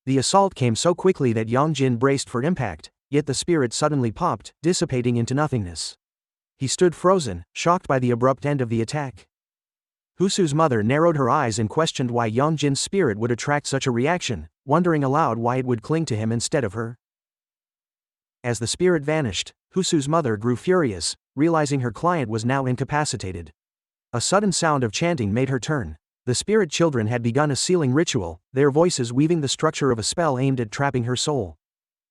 The assault came so quickly that Yong Jin braced for impact, yet the spirit suddenly popped, dissipating into nothingness. He stood frozen, shocked by the abrupt end of the attack. Huisu's mother narrowed her eyes and questioned why Yong Jin's spirit would attract such a reaction, wondering aloud why it would cling to him instead of her. As the spirit vanished, Huisu's mother grew furious, realizing her client was now incapacitated. A sudden sound of chanting made her turn. The spirit children had begun a sealing ritual, their voices weaving the structure of a spell aimed at trapping her soul.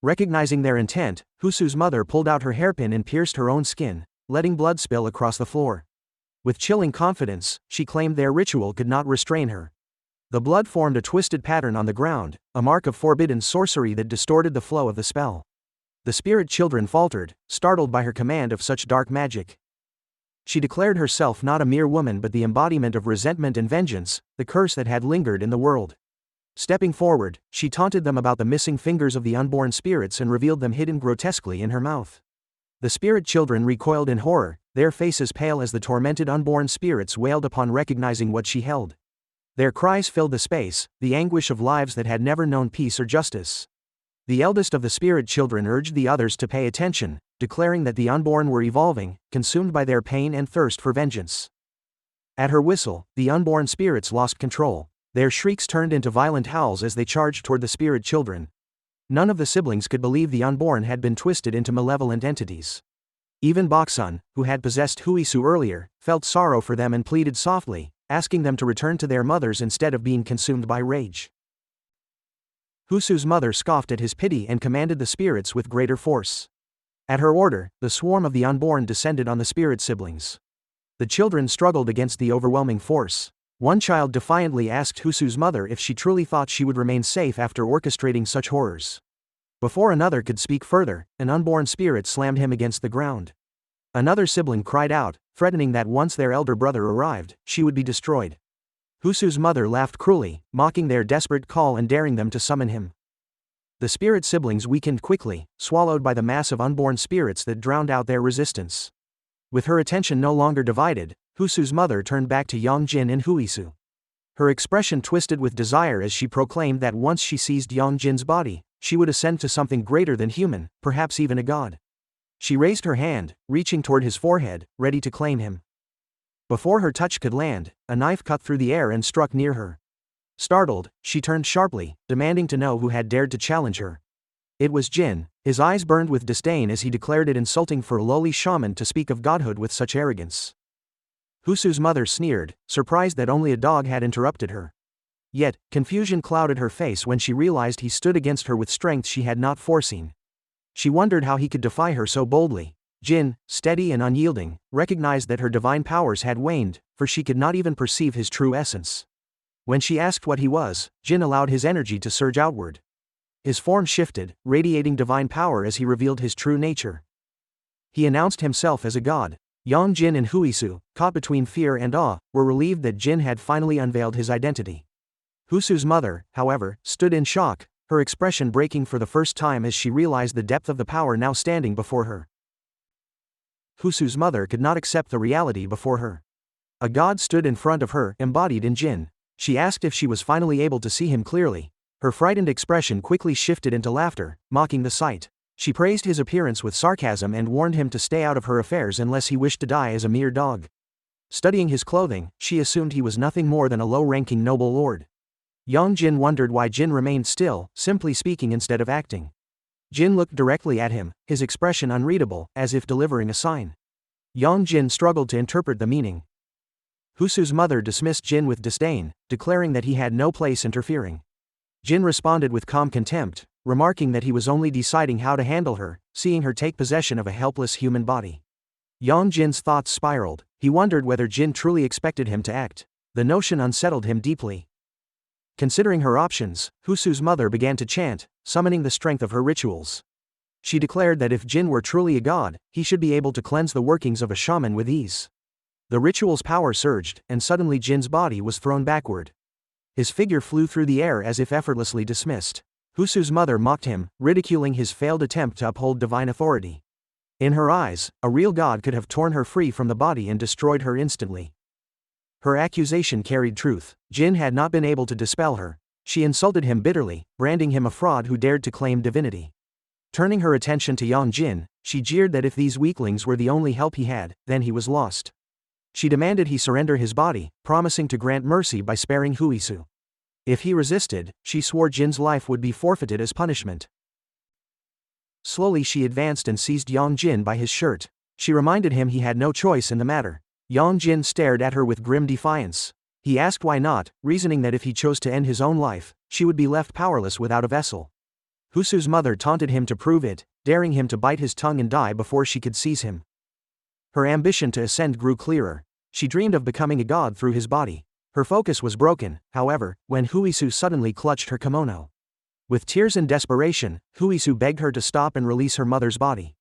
Recognizing their intent, Huisu's mother pulled out her hairpin and pierced her own skin, letting blood spill across the floor. With chilling confidence, she claimed their ritual could not restrain her. The blood formed a twisted pattern on the ground, a mark of forbidden sorcery that distorted the flow of the spell. The spirit children faltered, startled by her command of such dark magic. She declared herself not a mere woman but the embodiment of resentment and vengeance, the curse that had lingered in the world. Stepping forward, she taunted them about the missing fingers of the unborn spirits and revealed them hidden grotesquely in her mouth. The spirit children recoiled in horror, their faces pale as the tormented unborn spirits wailed upon recognizing what she held. Their cries filled the space, the anguish of lives that had never known peace or justice. The eldest of the spirit children urged the others to pay attention, declaring that the unborn were evolving, consumed by their pain and thirst for vengeance. At her whistle, the unborn spirits lost control. Their shrieks turned into violent howls as they charged toward the spirit children. None of the siblings could believe the unborn had been twisted into malevolent entities. Even Boksun, who had possessed Huisu earlier, felt sorrow for them and pleaded softly, asking them to return to their mothers instead of being consumed by rage. Huisu's mother scoffed at his pity and commanded the spirits with greater force. At her order, the swarm of the unborn descended on the spirit siblings. The children struggled against the overwhelming force. One child defiantly asked Huisu's mother if she truly thought she would remain safe after orchestrating such horrors. Before another could speak further, an unborn spirit slammed him against the ground. Another sibling cried out, threatening that once their elder brother arrived, she would be destroyed. Huisu's mother laughed cruelly, mocking their desperate call and daring them to summon him. The spirit siblings weakened quickly, swallowed by the mass of unborn spirits that drowned out their resistance. With her attention no longer divided, Huisu's mother turned back to Yong Jin and Huisu. Her expression twisted with desire as she proclaimed that once she seized Yong Jin's body, she would ascend to something greater than human, perhaps even a god. She raised her hand, reaching toward his forehead, ready to claim him. Before her touch could land, a knife cut through the air and struck near her. Startled, she turned sharply, demanding to know who had dared to challenge her. It was Jin. His eyes burned with disdain as he declared it insulting for a lowly shaman to speak of godhood with such arrogance. Huisu's mother sneered, surprised that only a dog had interrupted her. Yet, confusion clouded her face when she realized he stood against her with strength she had not foreseen. She wondered how he could defy her so boldly. Jin, steady and unyielding, recognized that her divine powers had waned, for she could not even perceive his true essence. When she asked what he was, Jin allowed his energy to surge outward. His form shifted, radiating divine power as he revealed his true nature. He announced himself as a god. Yong Jin and Huisu, caught between fear and awe, were relieved that Jin had finally unveiled his identity. Huisu's mother, however, stood in shock, her expression breaking for the first time as she realized the depth of the power now standing before her. Huisu's mother could not accept the reality before her. A god stood in front of her, embodied in Jin. She asked if she was finally able to see him clearly. Her frightened expression quickly shifted into laughter, mocking the sight. She praised his appearance with sarcasm and warned him to stay out of her affairs unless he wished to die as a mere dog. Studying his clothing, she assumed he was nothing more than a low-ranking noble lord. Yong Jin wondered why Jin remained still, simply speaking instead of acting. Jin looked directly at him, his expression unreadable, as if delivering a sign. Yong Jin struggled to interpret the meaning. Huisu's mother dismissed Jin with disdain, declaring that he had no place interfering. Jin responded with calm contempt, remarking that he was only deciding how to handle her, seeing her take possession of a helpless human body. Yong Jin's thoughts spiraled. He wondered whether Jin truly expected him to act. The notion unsettled him deeply. Considering her options, Huisu's mother began to chant, summoning the strength of her rituals. She declared that if Jin were truly a god, he should be able to cleanse the workings of a shaman with ease. The ritual's power surged, and suddenly Jin's body was thrown backward. His figure flew through the air as if effortlessly dismissed. Huisu's mother mocked him, ridiculing his failed attempt to uphold divine authority. In her eyes, a real god could have torn her free from the body and destroyed her instantly. Her accusation carried truth. Jin had not been able to dispel her. She insulted him bitterly, branding him a fraud who dared to claim divinity. Turning her attention to Yong Jin, she jeered that if these weaklings were the only help he had, then he was lost. She demanded he surrender his body, promising to grant mercy by sparing Huisu. If he resisted, she swore Jin's life would be forfeited as punishment. Slowly she advanced and seized Yong Jin by his shirt. She reminded him he had no choice in the matter. Yong Jin stared at her with grim defiance. He asked why not, reasoning that if he chose to end his own life, she would be left powerless without a vessel. Huisu's mother taunted him to prove it, daring him to bite his tongue and die before she could seize him. Her ambition to ascend grew clearer. She dreamed of becoming a god through his body. Her focus was broken, however, when Huisu suddenly clutched her kimono. With tears and desperation, Huisu begged her to stop and release her mother's body.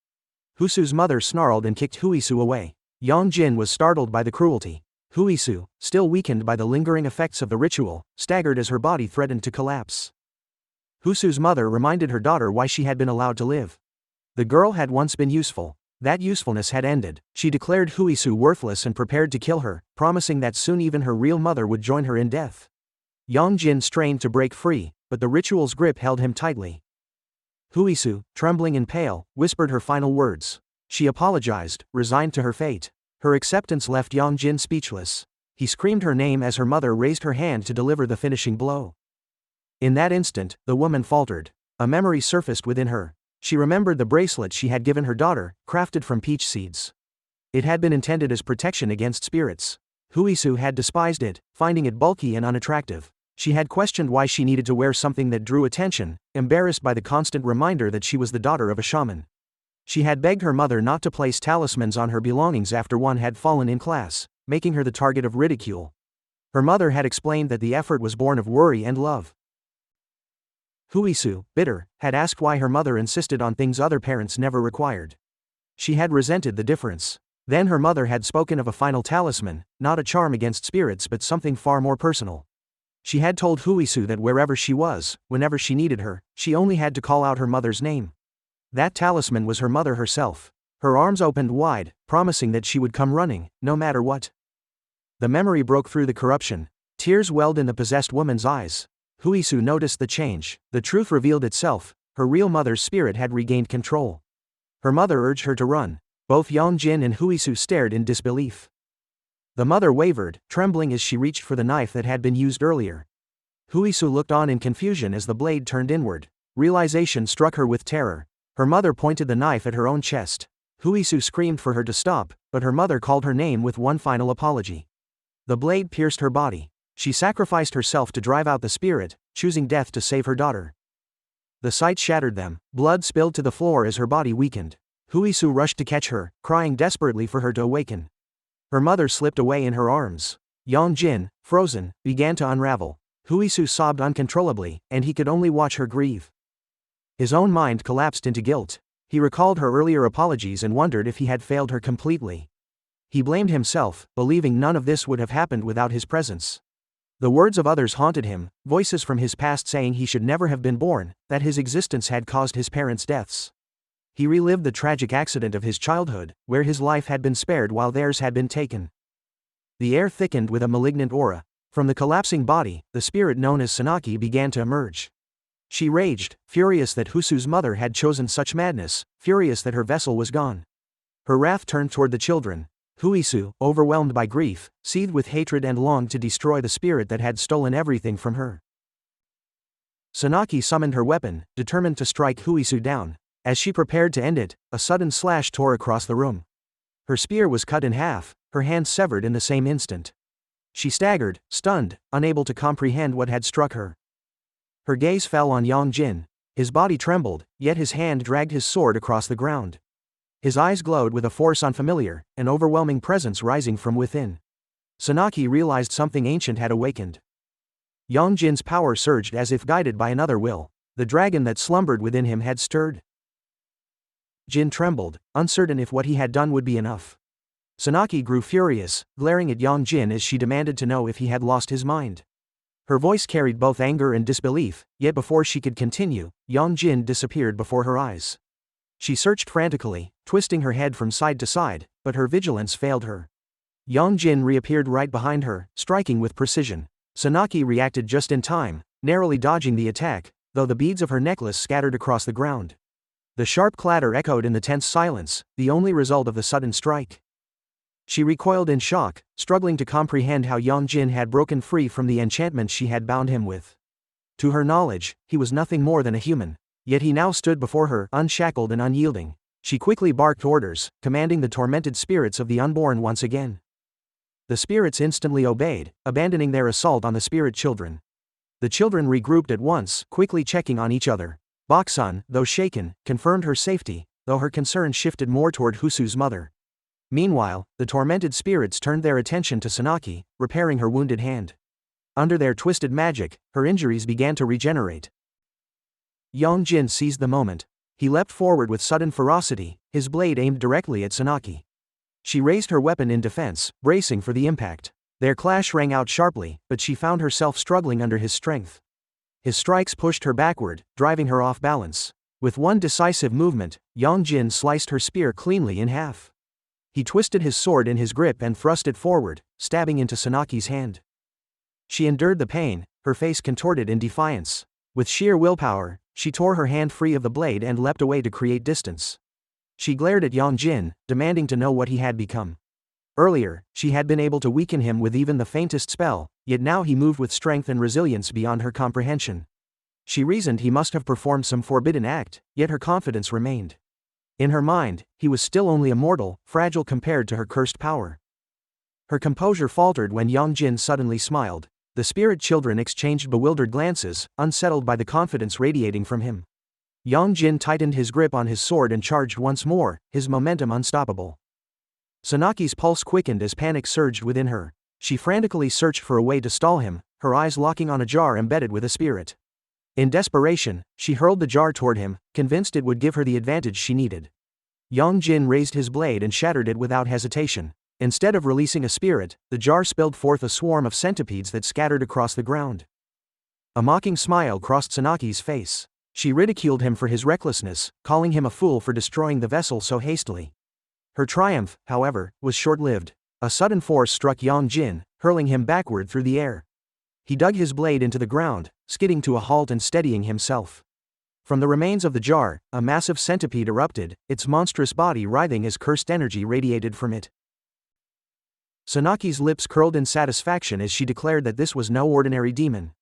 Huisu's mother snarled and kicked Huisu away. Yong Jin was startled by the cruelty. Huisu, still weakened by the lingering effects of the ritual, staggered as her body threatened to collapse. Huisu's mother reminded her daughter why she had been allowed to live. The girl had once been useful. That usefulness had ended. She declared Huisu worthless and prepared to kill her, promising that soon even her real mother would join her in death. Yong Jin strained to break free, but the ritual's grip held him tightly. Huisu, trembling and pale, whispered her final words. She apologized, resigned to her fate. Her acceptance left Yong Jin speechless. He screamed her name as her mother raised her hand to deliver the finishing blow. In that instant, the woman faltered. A memory surfaced within her. She remembered the bracelet she had given her daughter, crafted from peach seeds. It had been intended as protection against spirits. Huisu had despised it, finding it bulky and unattractive. She had questioned why she needed to wear something that drew attention, embarrassed by the constant reminder that she was the daughter of a shaman. She had begged her mother not to place talismans on her belongings after one had fallen in class, making her the target of ridicule. Her mother had explained that the effort was born of worry and love. Huisu, bitter, had asked why her mother insisted on things other parents never required. She had resented the difference. Then her mother had spoken of a final talisman, not a charm against spirits but something far more personal. She had told Huisu that wherever she was, whenever she needed her, she only had to call out her mother's name. That talisman was her mother herself. Her arms opened wide, promising that she would come running, no matter what. The memory broke through the corruption. Tears welled in the possessed woman's eyes. Huisu noticed the change. The truth revealed itself. Her real mother's spirit had regained control. Her mother urged her to run. Both Yong Jin and Huisu stared in disbelief. The mother wavered, trembling as she reached for the knife that had been used earlier. Huisu looked on in confusion as the blade turned inward. Realization struck her with terror. Her mother pointed the knife at her own chest. Huisu screamed for her to stop, but her mother called her name with one final apology. The blade pierced her body. She sacrificed herself to drive out the spirit, choosing death to save her daughter. The sight shattered them. Blood spilled to the floor as her body weakened. Huisu rushed to catch her, crying desperately for her to awaken. Her mother slipped away in her arms. Yong Jin, frozen, began to unravel. Huisu sobbed uncontrollably, and he could only watch her grieve. His own mind collapsed into guilt. He recalled her earlier apologies and wondered if he had failed her completely. He blamed himself, believing none of this would have happened without his presence. The words of others haunted him, voices from his past saying he should never have been born, that his existence had caused his parents' deaths. He relived the tragic accident of his childhood, where his life had been spared while theirs had been taken. The air thickened with a malignant aura. From the collapsing body, the spirit known as Sonaki began to emerge. She raged, furious that Huisu's mother had chosen such madness, furious that her vessel was gone. Her wrath turned toward the children. Huisu, overwhelmed by grief, seethed with hatred and longed to destroy the spirit that had stolen everything from her. Sonaki summoned her weapon, determined to strike Huisu down. As she prepared to end it, a sudden slash tore across the room. Her spear was cut in half, her hand severed in the same instant. She staggered, stunned, unable to comprehend what had struck her. Her gaze fell on Yong Jin. His body trembled, yet his hand dragged his sword across the ground. His eyes glowed with a force unfamiliar, an overwhelming presence rising from within. Sonaki realized something ancient had awakened. Yong Jin's power surged as if guided by another will. The dragon that slumbered within him had stirred. Jin trembled, uncertain if what he had done would be enough. Sonaki grew furious, glaring at Yong Jin as she demanded to know if he had lost his mind. Her voice carried both anger and disbelief, yet before she could continue, Yong Jin disappeared before her eyes. She searched frantically, twisting her head from side to side, but her vigilance failed her. Yong Jin reappeared right behind her, striking with precision. Sonaki reacted just in time, narrowly dodging the attack, though the beads of her necklace scattered across the ground. The sharp clatter echoed in the tense silence, the only result of the sudden strike. She recoiled in shock, struggling to comprehend how Yong Jin had broken free from the enchantment she had bound him with. To her knowledge, he was nothing more than a human. Yet he now stood before her, unshackled and unyielding. She quickly barked orders, commanding the tormented spirits of the unborn once again. The spirits instantly obeyed, abandoning their assault on the spirit children. The children regrouped at once, quickly checking on each other. Baksun, though shaken, confirmed her safety, though her concern shifted more toward Huisu's mother. Meanwhile, the tormented spirits turned their attention to Sonaki, repairing her wounded hand. Under their twisted magic, her injuries began to regenerate. Yong Jin seized the moment. He leapt forward with sudden ferocity, his blade aimed directly at Sonaki. She raised her weapon in defense, bracing for the impact. Their clash rang out sharply, but she found herself struggling under his strength. His strikes pushed her backward, driving her off balance. With one decisive movement, Yong Jin sliced her spear cleanly in half. He twisted his sword in his grip and thrust it forward, stabbing into Sonaki's hand. She endured the pain, her face contorted in defiance. With sheer willpower, she tore her hand free of the blade and leapt away to create distance. She glared at Yong Jin, demanding to know what he had become. Earlier, she had been able to weaken him with even the faintest spell, yet now he moved with strength and resilience beyond her comprehension. She reasoned he must have performed some forbidden act, yet her confidence remained. In her mind, he was still only a mortal, fragile compared to her cursed power. Her composure faltered when Yong Jin suddenly smiled. The spirit children exchanged bewildered glances, unsettled by the confidence radiating from him. Yong Jin tightened his grip on his sword and charged once more, his momentum unstoppable. Sonaki's pulse quickened as panic surged within her. She frantically searched for a way to stall him, her eyes locking on a jar embedded with a spirit. In desperation, she hurled the jar toward him, convinced it would give her the advantage she needed. Yong Jin raised his blade and shattered it without hesitation. Instead of releasing a spirit, the jar spilled forth a swarm of centipedes that scattered across the ground. A mocking smile crossed Sonaki's face. She ridiculed him for his recklessness, calling him a fool for destroying the vessel so hastily. Her triumph, however, was short-lived. A sudden force struck Yong Jin, hurling him backward through the air. He dug his blade into the ground, skidding to a halt and steadying himself. From the remains of the jar, a massive centipede erupted, its monstrous body writhing as cursed energy radiated from it. Sonaki's lips curled in satisfaction as she declared that this was no ordinary demon.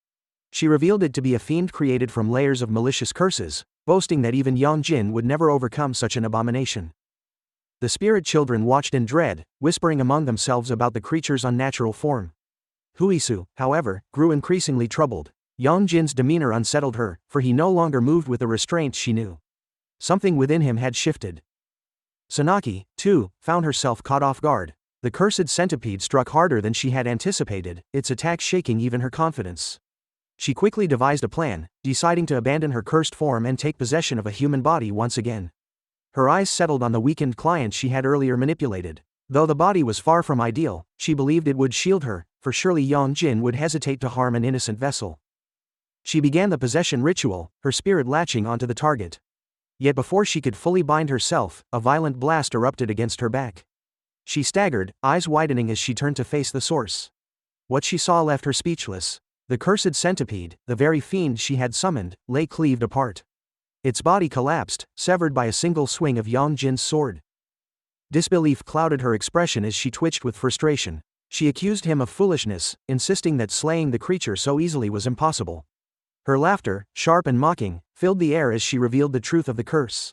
She revealed it to be a fiend created from layers of malicious curses, boasting that even Yong Jin would never overcome such an abomination. The spirit children watched in dread, whispering among themselves about the creature's unnatural form. Huisu, however, grew increasingly troubled. Yong Jin's demeanor unsettled her, for he no longer moved with the restraint she knew. Something within him had shifted. Sonaki, too, found herself caught off guard. The cursed centipede struck harder than she had anticipated, its attack shaking even her confidence. She quickly devised a plan, deciding to abandon her cursed form and take possession of a human body once again. Her eyes settled on the weakened client she had earlier manipulated. Though the body was far from ideal, she believed it would shield her, for surely Yong Jin would hesitate to harm an innocent vessel. She began the possession ritual, her spirit latching onto the target. Yet before she could fully bind herself, a violent blast erupted against her back. She staggered, eyes widening as she turned to face the source. What she saw left her speechless. The cursed centipede, the very fiend she had summoned, lay cleaved apart. Its body collapsed, severed by a single swing of Yong Jin's sword. Disbelief clouded her expression as she twitched with frustration. She accused him of foolishness, insisting that slaying the creature so easily was impossible. Her laughter, sharp and mocking, filled the air as she revealed the truth of the curse.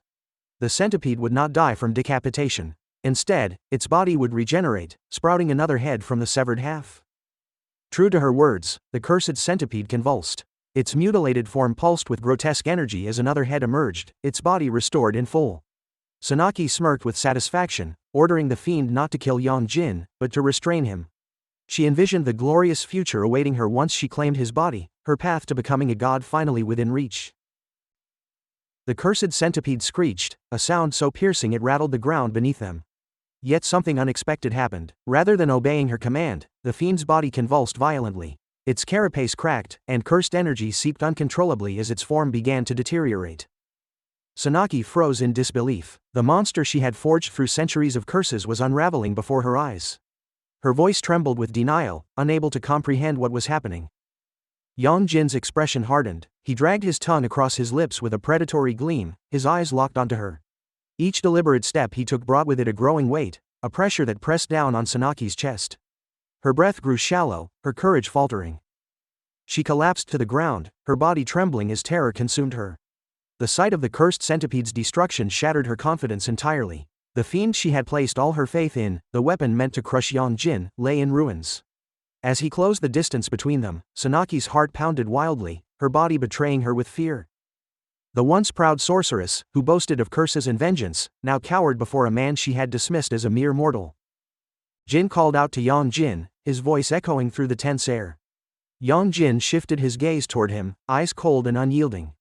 The centipede would not die from decapitation. Instead, its body would regenerate, sprouting another head from the severed half. True to her words, the cursed centipede convulsed. Its mutilated form pulsed with grotesque energy as another head emerged, its body restored in full. Sonaki smirked with satisfaction, ordering the fiend not to kill Yong Jin, but to restrain him. She envisioned the glorious future awaiting her once she claimed his body, her path to becoming a god finally within reach. The cursed centipede screeched, a sound so piercing it rattled the ground beneath them. Yet something unexpected happened. Rather than obeying her command, the fiend's body convulsed violently. Its carapace cracked, and cursed energy seeped uncontrollably as its form began to deteriorate. Sonaki froze in disbelief. The monster she had forged through centuries of curses was unraveling before her eyes. Her voice trembled with denial, unable to comprehend what was happening. Yong Jin's expression hardened. He dragged his tongue across his lips with a predatory gleam, his eyes locked onto her. Each deliberate step he took brought with it a growing weight, a pressure that pressed down on Sonaki's chest. Her breath grew shallow, her courage faltering. She collapsed to the ground, her body trembling as terror consumed her. The sight of the cursed centipede's destruction shattered her confidence entirely. The fiend she had placed all her faith in, the weapon meant to crush Yong Jin, lay in ruins. As he closed the distance between them, Sonaki's heart pounded wildly, her body betraying her with fear. The once proud sorceress, who boasted of curses and vengeance, now cowered before a man she had dismissed as a mere mortal. Jin called out to Yong Jin, his voice echoing through the tense air. Yong Jin shifted his gaze toward him, eyes cold and unyielding.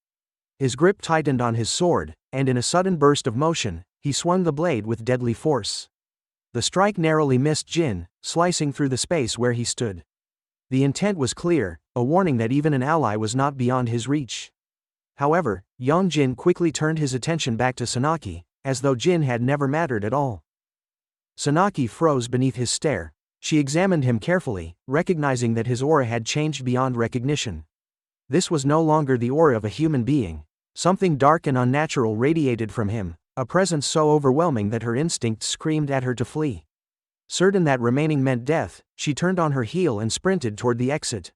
His grip tightened on his sword, and in a sudden burst of motion, he swung the blade with deadly force. The strike narrowly missed Jin, slicing through the space where he stood. The intent was clear, a warning that even an ally was not beyond his reach. However, Yong Jin quickly turned his attention back to Sonaki, as though Jin had never mattered at all. Sonaki froze beneath his stare. She examined him carefully, recognizing that his aura had changed beyond recognition. This was no longer the aura of a human being. Something dark and unnatural radiated from him, a presence so overwhelming that her instincts screamed at her to flee. Certain that remaining meant death, she turned on her heel and sprinted toward the exit.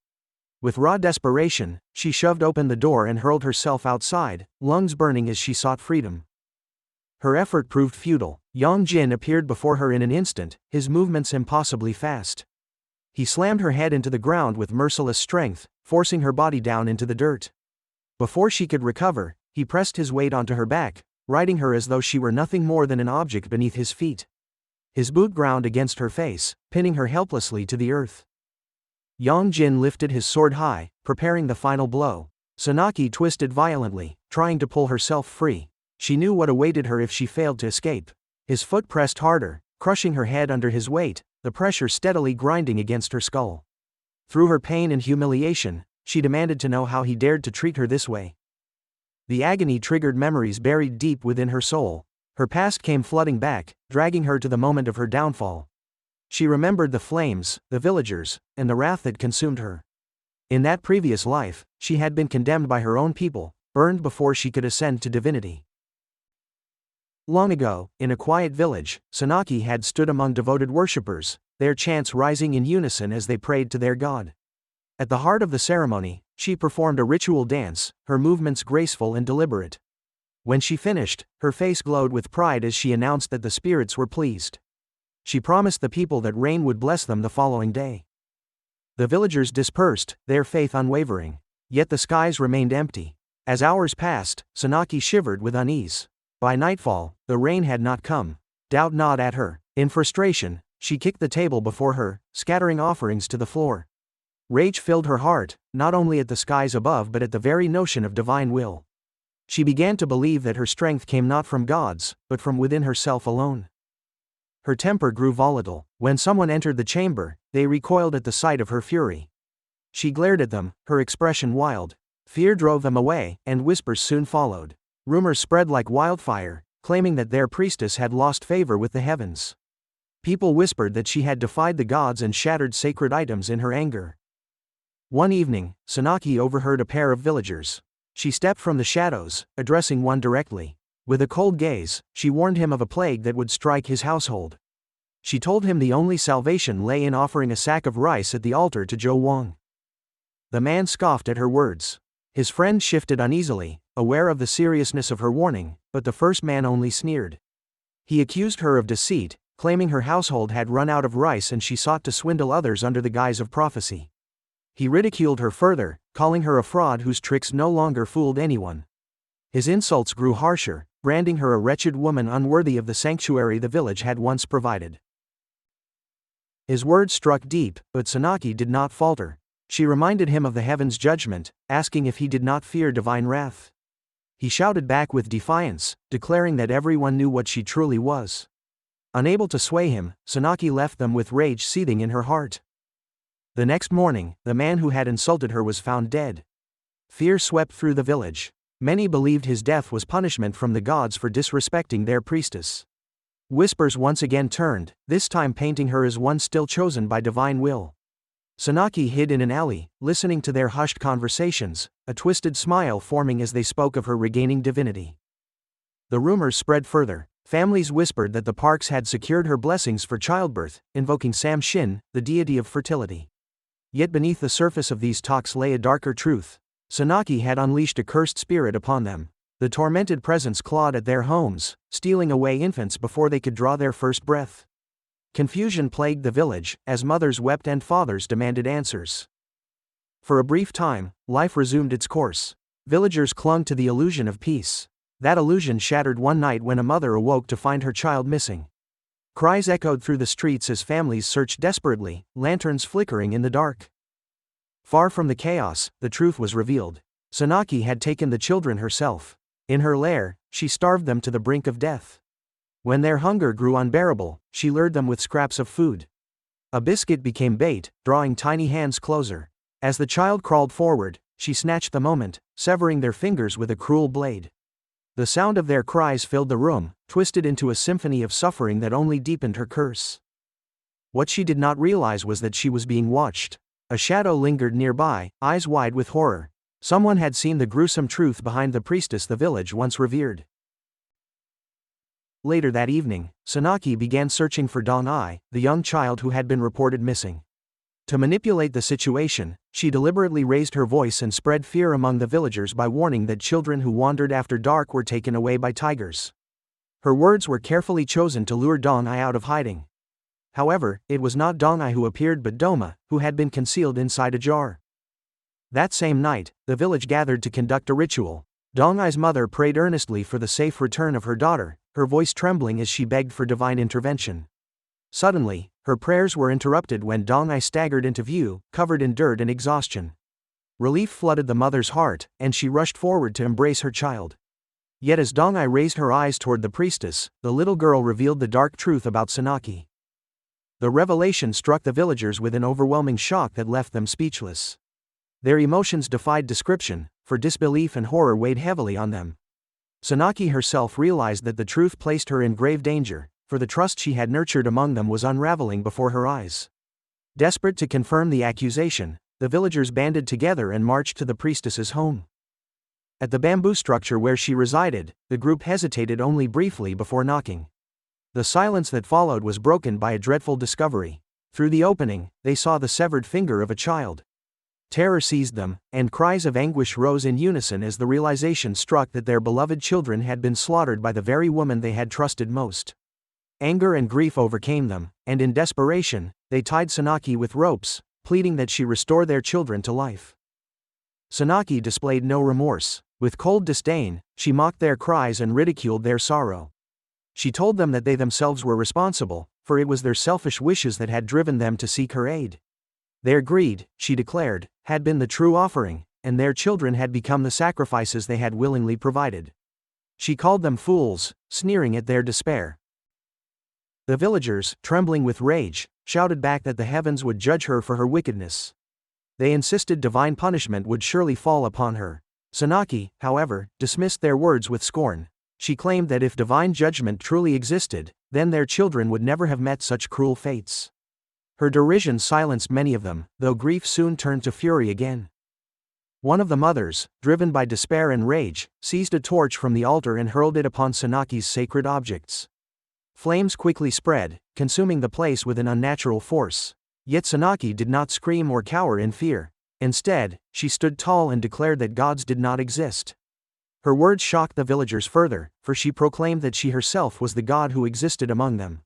With raw desperation, she shoved open the door and hurled herself outside, lungs burning as she sought freedom. Her effort proved futile. Yong Jin appeared before her in an instant, his movements impossibly fast. He slammed her head into the ground with merciless strength, forcing her body down into the dirt. Before she could recover, he pressed his weight onto her back, riding her as though she were nothing more than an object beneath his feet. His boot ground against her face, pinning her helplessly to the earth. Yong Jin lifted his sword high, preparing the final blow. Sonaki twisted violently, trying to pull herself free. She knew what awaited her if she failed to escape. His foot pressed harder, crushing her head under his weight, the pressure steadily grinding against her skull. Through her pain and humiliation, she demanded to know how he dared to treat her this way. The agony triggered memories buried deep within her soul. Her past came flooding back, dragging her to the moment of her downfall. She remembered the flames, the villagers, and the wrath that consumed her. In that previous life, she had been condemned by her own people, burned before she could ascend to divinity. Long ago, in a quiet village, Sonaki had stood among devoted worshippers, their chants rising in unison as they prayed to their god. At the heart of the ceremony, she performed a ritual dance, her movements graceful and deliberate. When she finished, her face glowed with pride as she announced that the spirits were pleased. She promised the people that rain would bless them the following day. The villagers dispersed, their faith unwavering. Yet the skies remained empty. As hours passed, Sonaki shivered with unease. By nightfall, the rain had not come. Doubt gnawed at her. In frustration, she kicked the table before her, scattering offerings to the floor. Rage filled her heart, not only at the skies above but at the very notion of divine will. She began to believe that her strength came not from gods, but from within herself alone. Her temper grew volatile. When someone entered the chamber, they recoiled at the sight of her fury. She glared at them, her expression wild. Fear drove them away, and whispers soon followed. Rumors spread like wildfire, claiming that their priestess had lost favor with the heavens. People whispered that she had defied the gods and shattered sacred items in her anger. One evening, Sonaki overheard a pair of villagers. She stepped from the shadows, addressing one directly. With a cold gaze, she warned him of a plague that would strike his household. She told him the only salvation lay in offering a sack of rice at the altar to Jiwan. The man scoffed at her words. His friend shifted uneasily, aware of the seriousness of her warning, but the first man only sneered. He accused her of deceit, claiming her household had run out of rice and she sought to swindle others under the guise of prophecy. He ridiculed her further, calling her a fraud whose tricks no longer fooled anyone. His insults grew harsher, branding her a wretched woman unworthy of the sanctuary the village had once provided. His words struck deep, but Sonaki did not falter. She reminded him of the heaven's judgment, asking if he did not fear divine wrath. He shouted back with defiance, declaring that everyone knew what she truly was. Unable to sway him, Sonaki left them with rage seething in her heart. The next morning, the man who had insulted her was found dead. Fear swept through the village. Many believed his death was punishment from the gods for disrespecting their priestess. Whispers once again turned, this time painting her as one still chosen by divine will. Sonaki hid in an alley, listening to their hushed conversations, a twisted smile forming as they spoke of her regaining divinity. The rumors spread further. Families whispered that the parks had secured her blessings for childbirth, invoking Shin, the deity of fertility. Yet beneath the surface of these talks lay a darker truth. Sonaki had unleashed a cursed spirit upon them. The tormented presence clawed at their homes, stealing away infants before they could draw their first breath. Confusion plagued the village, as mothers wept and fathers demanded answers. For a brief time, life resumed its course. Villagers clung to the illusion of peace. That illusion shattered one night when a mother awoke to find her child missing. Cries echoed through the streets as families searched desperately, lanterns flickering in the dark. Far from the chaos, the truth was revealed. Sonaki had taken the children herself. In her lair, she starved them to the brink of death. When their hunger grew unbearable, she lured them with scraps of food. A biscuit became bait, drawing tiny hands closer. As the child crawled forward, she snatched the moment, severing their fingers with a cruel blade. The sound of their cries filled the room, twisted into a symphony of suffering that only deepened her curse. What she did not realize was that she was being watched. A shadow lingered nearby, eyes wide with horror. Someone had seen the gruesome truth behind the priestess the village once revered. Later that evening, Sonaki began searching for Dong-ai, the young child who had been reported missing. To manipulate the situation, she deliberately raised her voice and spread fear among the villagers by warning that children who wandered after dark were taken away by tigers. Her words were carefully chosen to lure Dong-ai out of hiding. However, it was not Dong-ai who appeared but Doma, who had been concealed inside a jar. That same night, the village gathered to conduct a ritual. Dong-ai's mother prayed earnestly for the safe return of her daughter, her voice trembling as she begged for divine intervention. Suddenly, her prayers were interrupted when Dong-ai staggered into view, covered in dirt and exhaustion. Relief flooded the mother's heart, and she rushed forward to embrace her child. Yet as Dong-ai raised her eyes toward the priestess, the little girl revealed the dark truth about Sonaki. The revelation struck the villagers with an overwhelming shock that left them speechless. Their emotions defied description, for disbelief and horror weighed heavily on them. Sonaki herself realized that the truth placed her in grave danger, for the trust she had nurtured among them was unraveling before her eyes. Desperate to confirm the accusation, the villagers banded together and marched to the priestess's home. At the bamboo structure where she resided, the group hesitated only briefly before knocking. The silence that followed was broken by a dreadful discovery. Through the opening, they saw the severed finger of a child. Terror seized them, and cries of anguish rose in unison as the realization struck that their beloved children had been slaughtered by the very woman they had trusted most. Anger and grief overcame them, and in desperation, they tied Sonaki with ropes, pleading that she restore their children to life. Sonaki displayed no remorse. With cold disdain, she mocked their cries and ridiculed their sorrow. She told them that they themselves were responsible, for it was their selfish wishes that had driven them to seek her aid. Their greed, she declared, had been the true offering, and their children had become the sacrifices they had willingly provided. She called them fools, sneering at their despair. The villagers, trembling with rage, shouted back that the heavens would judge her for her wickedness. They insisted divine punishment would surely fall upon her. Sonaki, however, dismissed their words with scorn. She claimed that if divine judgment truly existed, then their children would never have met such cruel fates. Her derision silenced many of them, though grief soon turned to fury again. One of the mothers, driven by despair and rage, seized a torch from the altar and hurled it upon Sonaki's sacred objects. Flames quickly spread, consuming the place with an unnatural force. Yet Sonaki did not scream or cower in fear. Instead, she stood tall and declared that gods did not exist. Her words shocked the villagers further, for she proclaimed that she herself was the god who existed among them.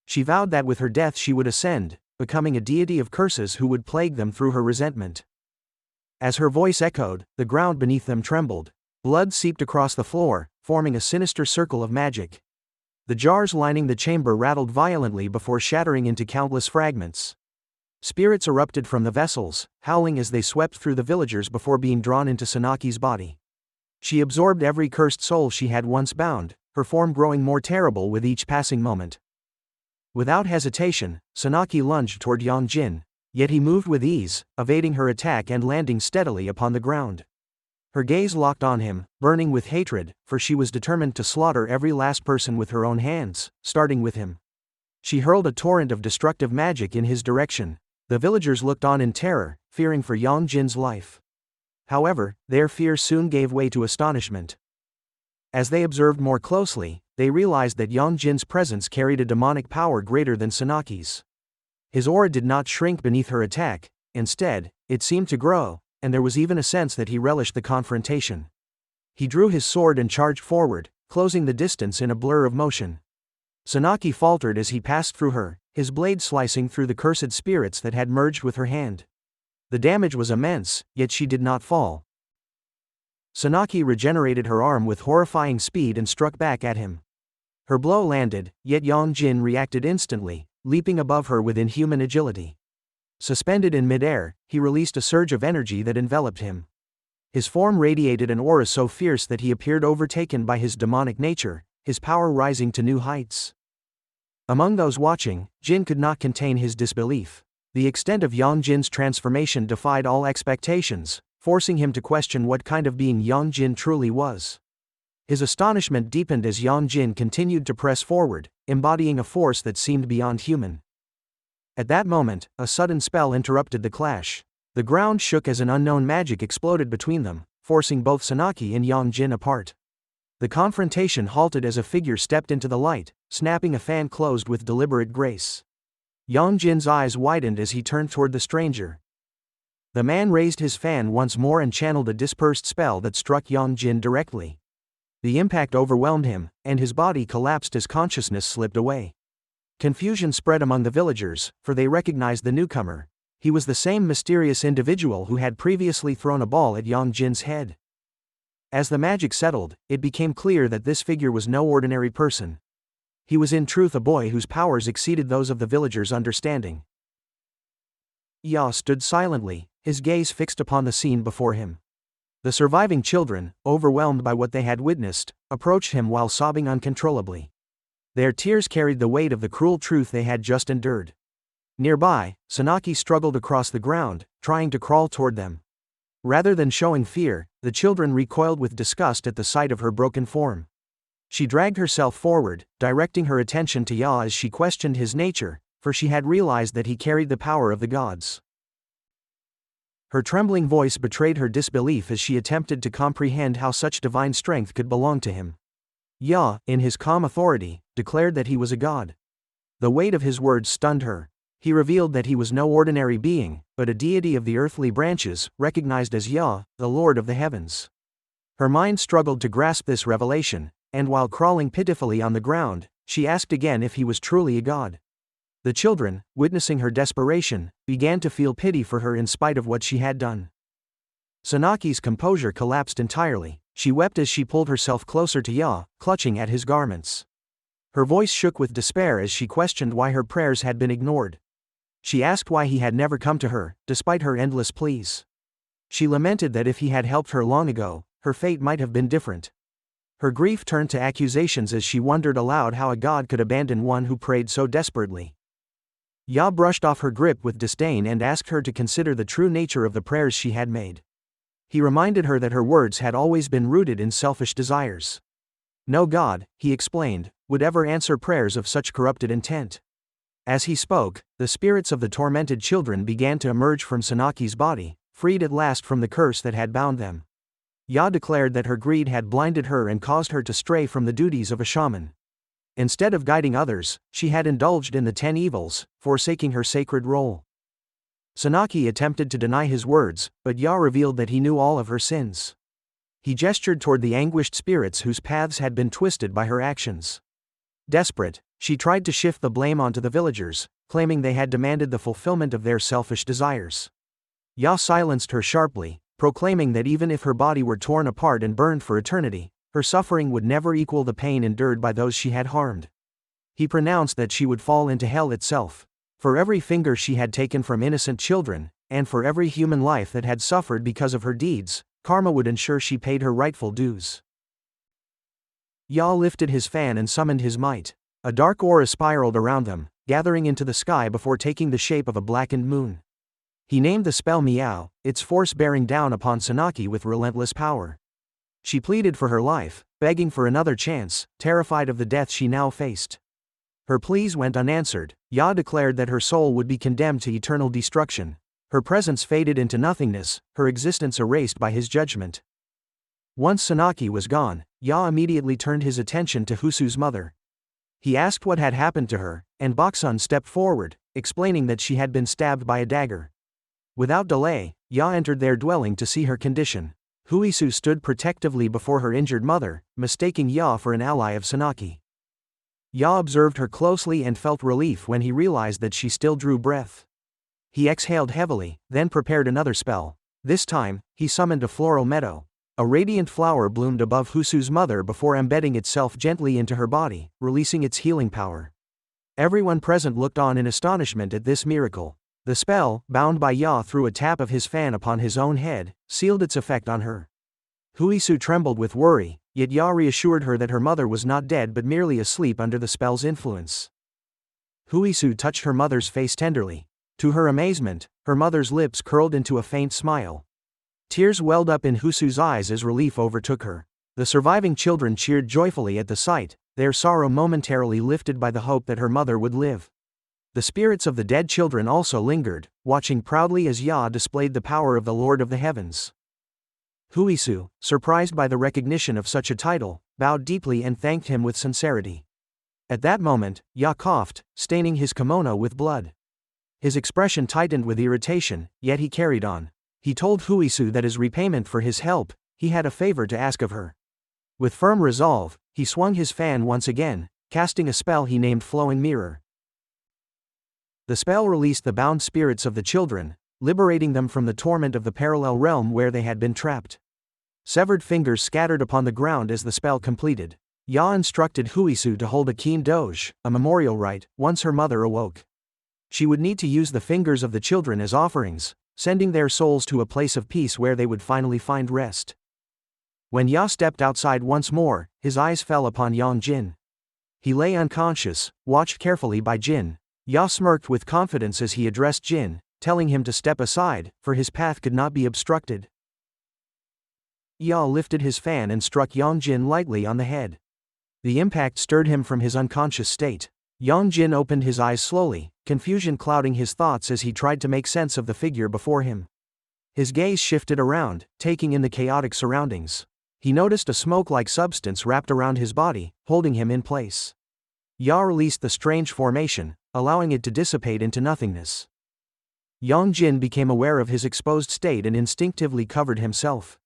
She vowed that with her death she would ascend, becoming a deity of curses who would plague them through her resentment. As her voice echoed, the ground beneath them trembled. Blood seeped across the floor, forming a sinister circle of magic. The jars lining the chamber rattled violently before shattering into countless fragments. Spirits erupted from the vessels, howling as they swept through the villagers before being drawn into Sonaki's body. She absorbed every cursed soul she had once bound, her form growing more terrible with each passing moment. Without hesitation, Sonaki lunged toward Yong Jin, yet he moved with ease, evading her attack and landing steadily upon the ground. Her gaze locked on him, burning with hatred, for she was determined to slaughter every last person with her own hands, starting with him. She hurled a torrent of destructive magic in his direction. The villagers looked on in terror, fearing for Yong Jin's life. However, their fear soon gave way to astonishment. As they observed more closely, they realized that Yong Jin's presence carried a demonic power greater than Sonaki's. His aura did not shrink beneath her attack, instead, it seemed to grow, and there was even a sense that he relished the confrontation. He drew his sword and charged forward, closing the distance in a blur of motion. Sonaki faltered as he passed through her, his blade slicing through the cursed spirits that had merged with her hand. The damage was immense, yet she did not fall. Sonaki regenerated her arm with horrifying speed and struck back at him. Her blow landed, yet Yong Jin reacted instantly, leaping above her with inhuman agility. Suspended in midair, he released a surge of energy that enveloped him. His form radiated an aura so fierce that he appeared overtaken by his demonic nature, his power rising to new heights. Among those watching, Jin could not contain his disbelief. The extent of Yong Jin's transformation defied all expectations, forcing him to question what kind of being Yong Jin truly was. His astonishment deepened as Yong Jin continued to press forward, embodying a force that seemed beyond human. At that moment, a sudden spell interrupted the clash. The ground shook as an unknown magic exploded between them, forcing both Sonaki and Yong Jin apart. The confrontation halted as a figure stepped into the light, snapping a fan closed with deliberate grace. Yong Jin's eyes widened as he turned toward the stranger. The man raised his fan once more and channeled a dispersed spell that struck Yong Jin directly. The impact overwhelmed him, and his body collapsed as consciousness slipped away. Confusion spread among the villagers, for they recognized the newcomer. He was the same mysterious individual who had previously thrown a ball at Yong Jin's head. As the magic settled, it became clear that this figure was no ordinary person. He was in truth a boy whose powers exceeded those of the villagers' understanding. Ya stood silently, his gaze fixed upon the scene before him. The surviving children, overwhelmed by what they had witnessed, approached him while sobbing uncontrollably. Their tears carried the weight of the cruel truth they had just endured. Nearby, Sonaki struggled across the ground, trying to crawl toward them. Rather than showing fear, the children recoiled with disgust at the sight of her broken form. She dragged herself forward, directing her attention to Ya as she questioned his nature, for she had realized that he carried the power of the gods. Her trembling voice betrayed her disbelief as she attempted to comprehend how such divine strength could belong to him. Ya, in his calm authority, declared that he was a god. The weight of his words stunned her. He revealed that he was no ordinary being, but a deity of the earthly branches, recognized as Ya, the Lord of the heavens. Her mind struggled to grasp this revelation, and while crawling pitifully on the ground, she asked again if he was truly a god. The children, witnessing her desperation, began to feel pity for her in spite of what she had done. Sonaki's composure collapsed entirely. She wept as she pulled herself closer to Ya, clutching at his garments. Her voice shook with despair as she questioned why her prayers had been ignored. She asked why he had never come to her, despite her endless pleas. She lamented that if he had helped her long ago, her fate might have been different. Her grief turned to accusations as she wondered aloud how a god could abandon one who prayed so desperately. Ya brushed off her grip with disdain and asked her to consider the true nature of the prayers she had made. He reminded her that her words had always been rooted in selfish desires. No god, he explained, would ever answer prayers of such corrupted intent. As he spoke, the spirits of the tormented children began to emerge from Sonaki's body, freed at last from the curse that had bound them. Ya declared that her greed had blinded her and caused her to stray from the duties of a shaman. Instead of guiding others, she had indulged in the 10 evils, forsaking her sacred role. Sonaki attempted to deny his words, but Ya revealed that he knew all of her sins. He gestured toward the anguished spirits whose paths had been twisted by her actions. Desperate, she tried to shift the blame onto the villagers, claiming they had demanded the fulfillment of their selfish desires. Ya silenced her sharply, proclaiming that even if her body were torn apart and burned for eternity, her suffering would never equal the pain endured by those she had harmed. He pronounced that she would fall into hell itself. For every finger she had taken from innocent children, and for every human life that had suffered because of her deeds, karma would ensure she paid her rightful dues. Ya lifted his fan and summoned his might. A dark aura spiraled around them, gathering into the sky before taking the shape of a blackened moon. He named the spell Miao, its force bearing down upon Sonaki with relentless power. She pleaded for her life, begging for another chance, terrified of the death she now faced. Her pleas went unanswered. Ya declared that her soul would be condemned to eternal destruction. Her presence faded into nothingness, her existence erased by his judgment. Once Sonaki was gone, Ya immediately turned his attention to Huisu's mother. He asked what had happened to her, and Boksun stepped forward, explaining that she had been stabbed by a dagger. Without delay, Ya entered their dwelling to see her condition. Huisu stood protectively before her injured mother, mistaking Ya for an ally of Sonaki. Ya observed her closely and felt relief when he realized that she still drew breath. He exhaled heavily, then prepared another spell. This time, he summoned a floral meadow. A radiant flower bloomed above Huisu's mother before embedding itself gently into her body, releasing its healing power. Everyone present looked on in astonishment at this miracle. The spell, bound by Ya through a tap of his fan upon his own head, sealed its effect on her. Huisu trembled with worry, yet Ya reassured her that her mother was not dead but merely asleep under the spell's influence. Huisu touched her mother's face tenderly. To her amazement, her mother's lips curled into a faint smile. Tears welled up in Huisu's eyes as relief overtook her. The surviving children cheered joyfully at the sight, their sorrow momentarily lifted by the hope that her mother would live. The spirits of the dead children also lingered, watching proudly as Ya displayed the power of the Lord of the Heavens. Huisu, surprised by the recognition of such a title, bowed deeply and thanked him with sincerity. At that moment, Ya coughed, staining his kimono with blood. His expression tightened with irritation, yet he carried on. He told Huisu that as repayment for his help, he had a favor to ask of her. With firm resolve, he swung his fan once again, casting a spell he named Flowing Mirror. The spell released the bound spirits of the children, liberating them from the torment of the parallel realm where they had been trapped. Severed fingers scattered upon the ground as the spell completed. Ya instructed Huisu to hold a keen doge, a memorial rite, once her mother awoke. She would need to use the fingers of the children as offerings, sending their souls to a place of peace where they would finally find rest. When Ya stepped outside once more, his eyes fell upon Yong Jin. He lay unconscious, watched carefully by Jin. Ya smirked with confidence as he addressed Jin, telling him to step aside, for his path could not be obstructed. Ya lifted his fan and struck Yong Jin lightly on the head. The impact stirred him from his unconscious state. Yong Jin opened his eyes slowly, confusion clouding his thoughts as he tried to make sense of the figure before him. His gaze shifted around, taking in the chaotic surroundings. He noticed a smoke-like substance wrapped around his body, holding him in place. Ya released the strange formation, allowing it to dissipate into nothingness. Yong Jin became aware of his exposed state and instinctively covered himself.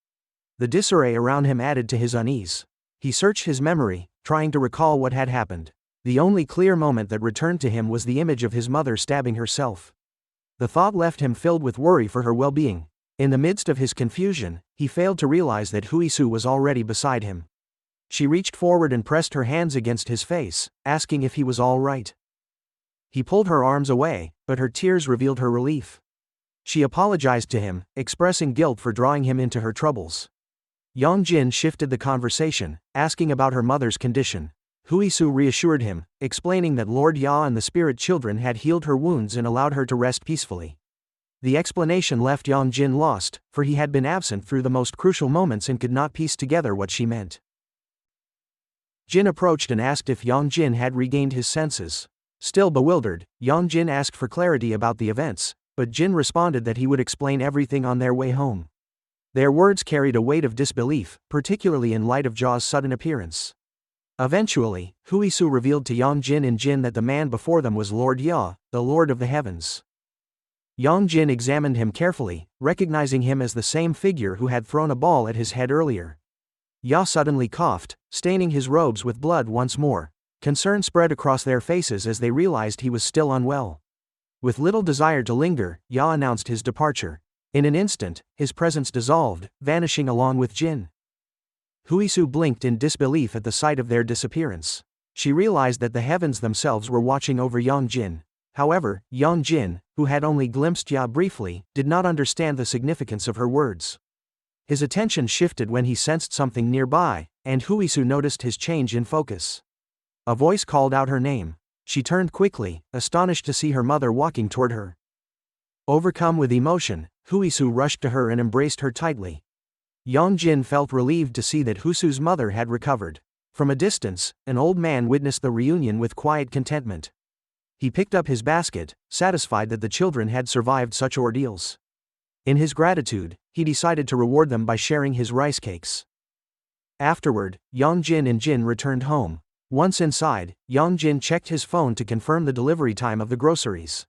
The disarray around him added to his unease. He searched his memory, trying to recall what had happened. The only clear moment that returned to him was the image of his mother stabbing herself. The thought left him filled with worry for her well-being. In the midst of his confusion, he failed to realize that Huisu was already beside him. She reached forward and pressed her hands against his face, asking if he was all right. He pulled her arms away, but her tears revealed her relief. She apologized to him, expressing guilt for drawing him into her troubles. Yong Jin shifted the conversation, asking about her mother's condition. Huisu reassured him, explaining that Lord Ya and the spirit children had healed her wounds and allowed her to rest peacefully. The explanation left Yong Jin lost, for he had been absent through the most crucial moments and could not piece together what she meant. Jin approached and asked if Yong Jin had regained his senses. Still bewildered, Yong Jin asked for clarity about the events, but Jin responded that he would explain everything on their way home. Their words carried a weight of disbelief, particularly in light of Ja's sudden appearance. Eventually, Huisu revealed to Yong Jin and Jin that the man before them was Lord Ya, the Lord of the Heavens. Yong Jin examined him carefully, recognizing him as the same figure who had thrown a ball at his head earlier. Ya suddenly coughed, staining his robes with blood once more. Concern spread across their faces as they realized he was still unwell. With little desire to linger, Ya announced his departure. In an instant, his presence dissolved, vanishing along with Jin. Huisu blinked in disbelief at the sight of their disappearance. She realized that the heavens themselves were watching over Yong Jin. However, Yong Jin, who had only glimpsed Ya briefly, did not understand the significance of her words. His attention shifted when he sensed something nearby, and Huisu noticed his change in focus. A voice called out her name. She turned quickly, astonished to see her mother walking toward her. Overcome with emotion, Huisu rushed to her and embraced her tightly. Yong Jin felt relieved to see that Huisu's mother had recovered. From a distance, an old man witnessed the reunion with quiet contentment. He picked up his basket, satisfied that the children had survived such ordeals. In his gratitude, he decided to reward them by sharing his rice cakes. Afterward, Yong Jin and Jin returned home. Once inside, Yong Jin checked his phone to confirm the delivery time of the groceries.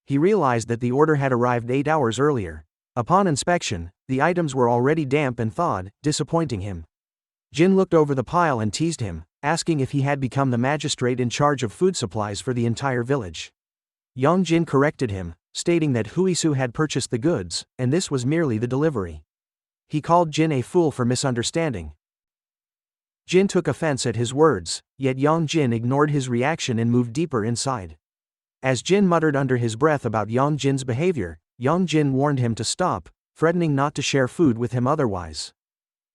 He realized that the order had arrived 8 hours earlier. Upon inspection, the items were already damp and thawed, disappointing him. Jin looked over the pile and teased him, asking if he had become the magistrate in charge of food supplies for the entire village. Yong Jin corrected him, stating that Huisu had purchased the goods, and this was merely the delivery. He called Jin a fool for misunderstanding. Jin took offense at his words, yet Yong Jin ignored his reaction and moved deeper inside. As Jin muttered under his breath about Yong Jin's behavior, Yong Jin warned him to stop, threatening not to share food with him otherwise.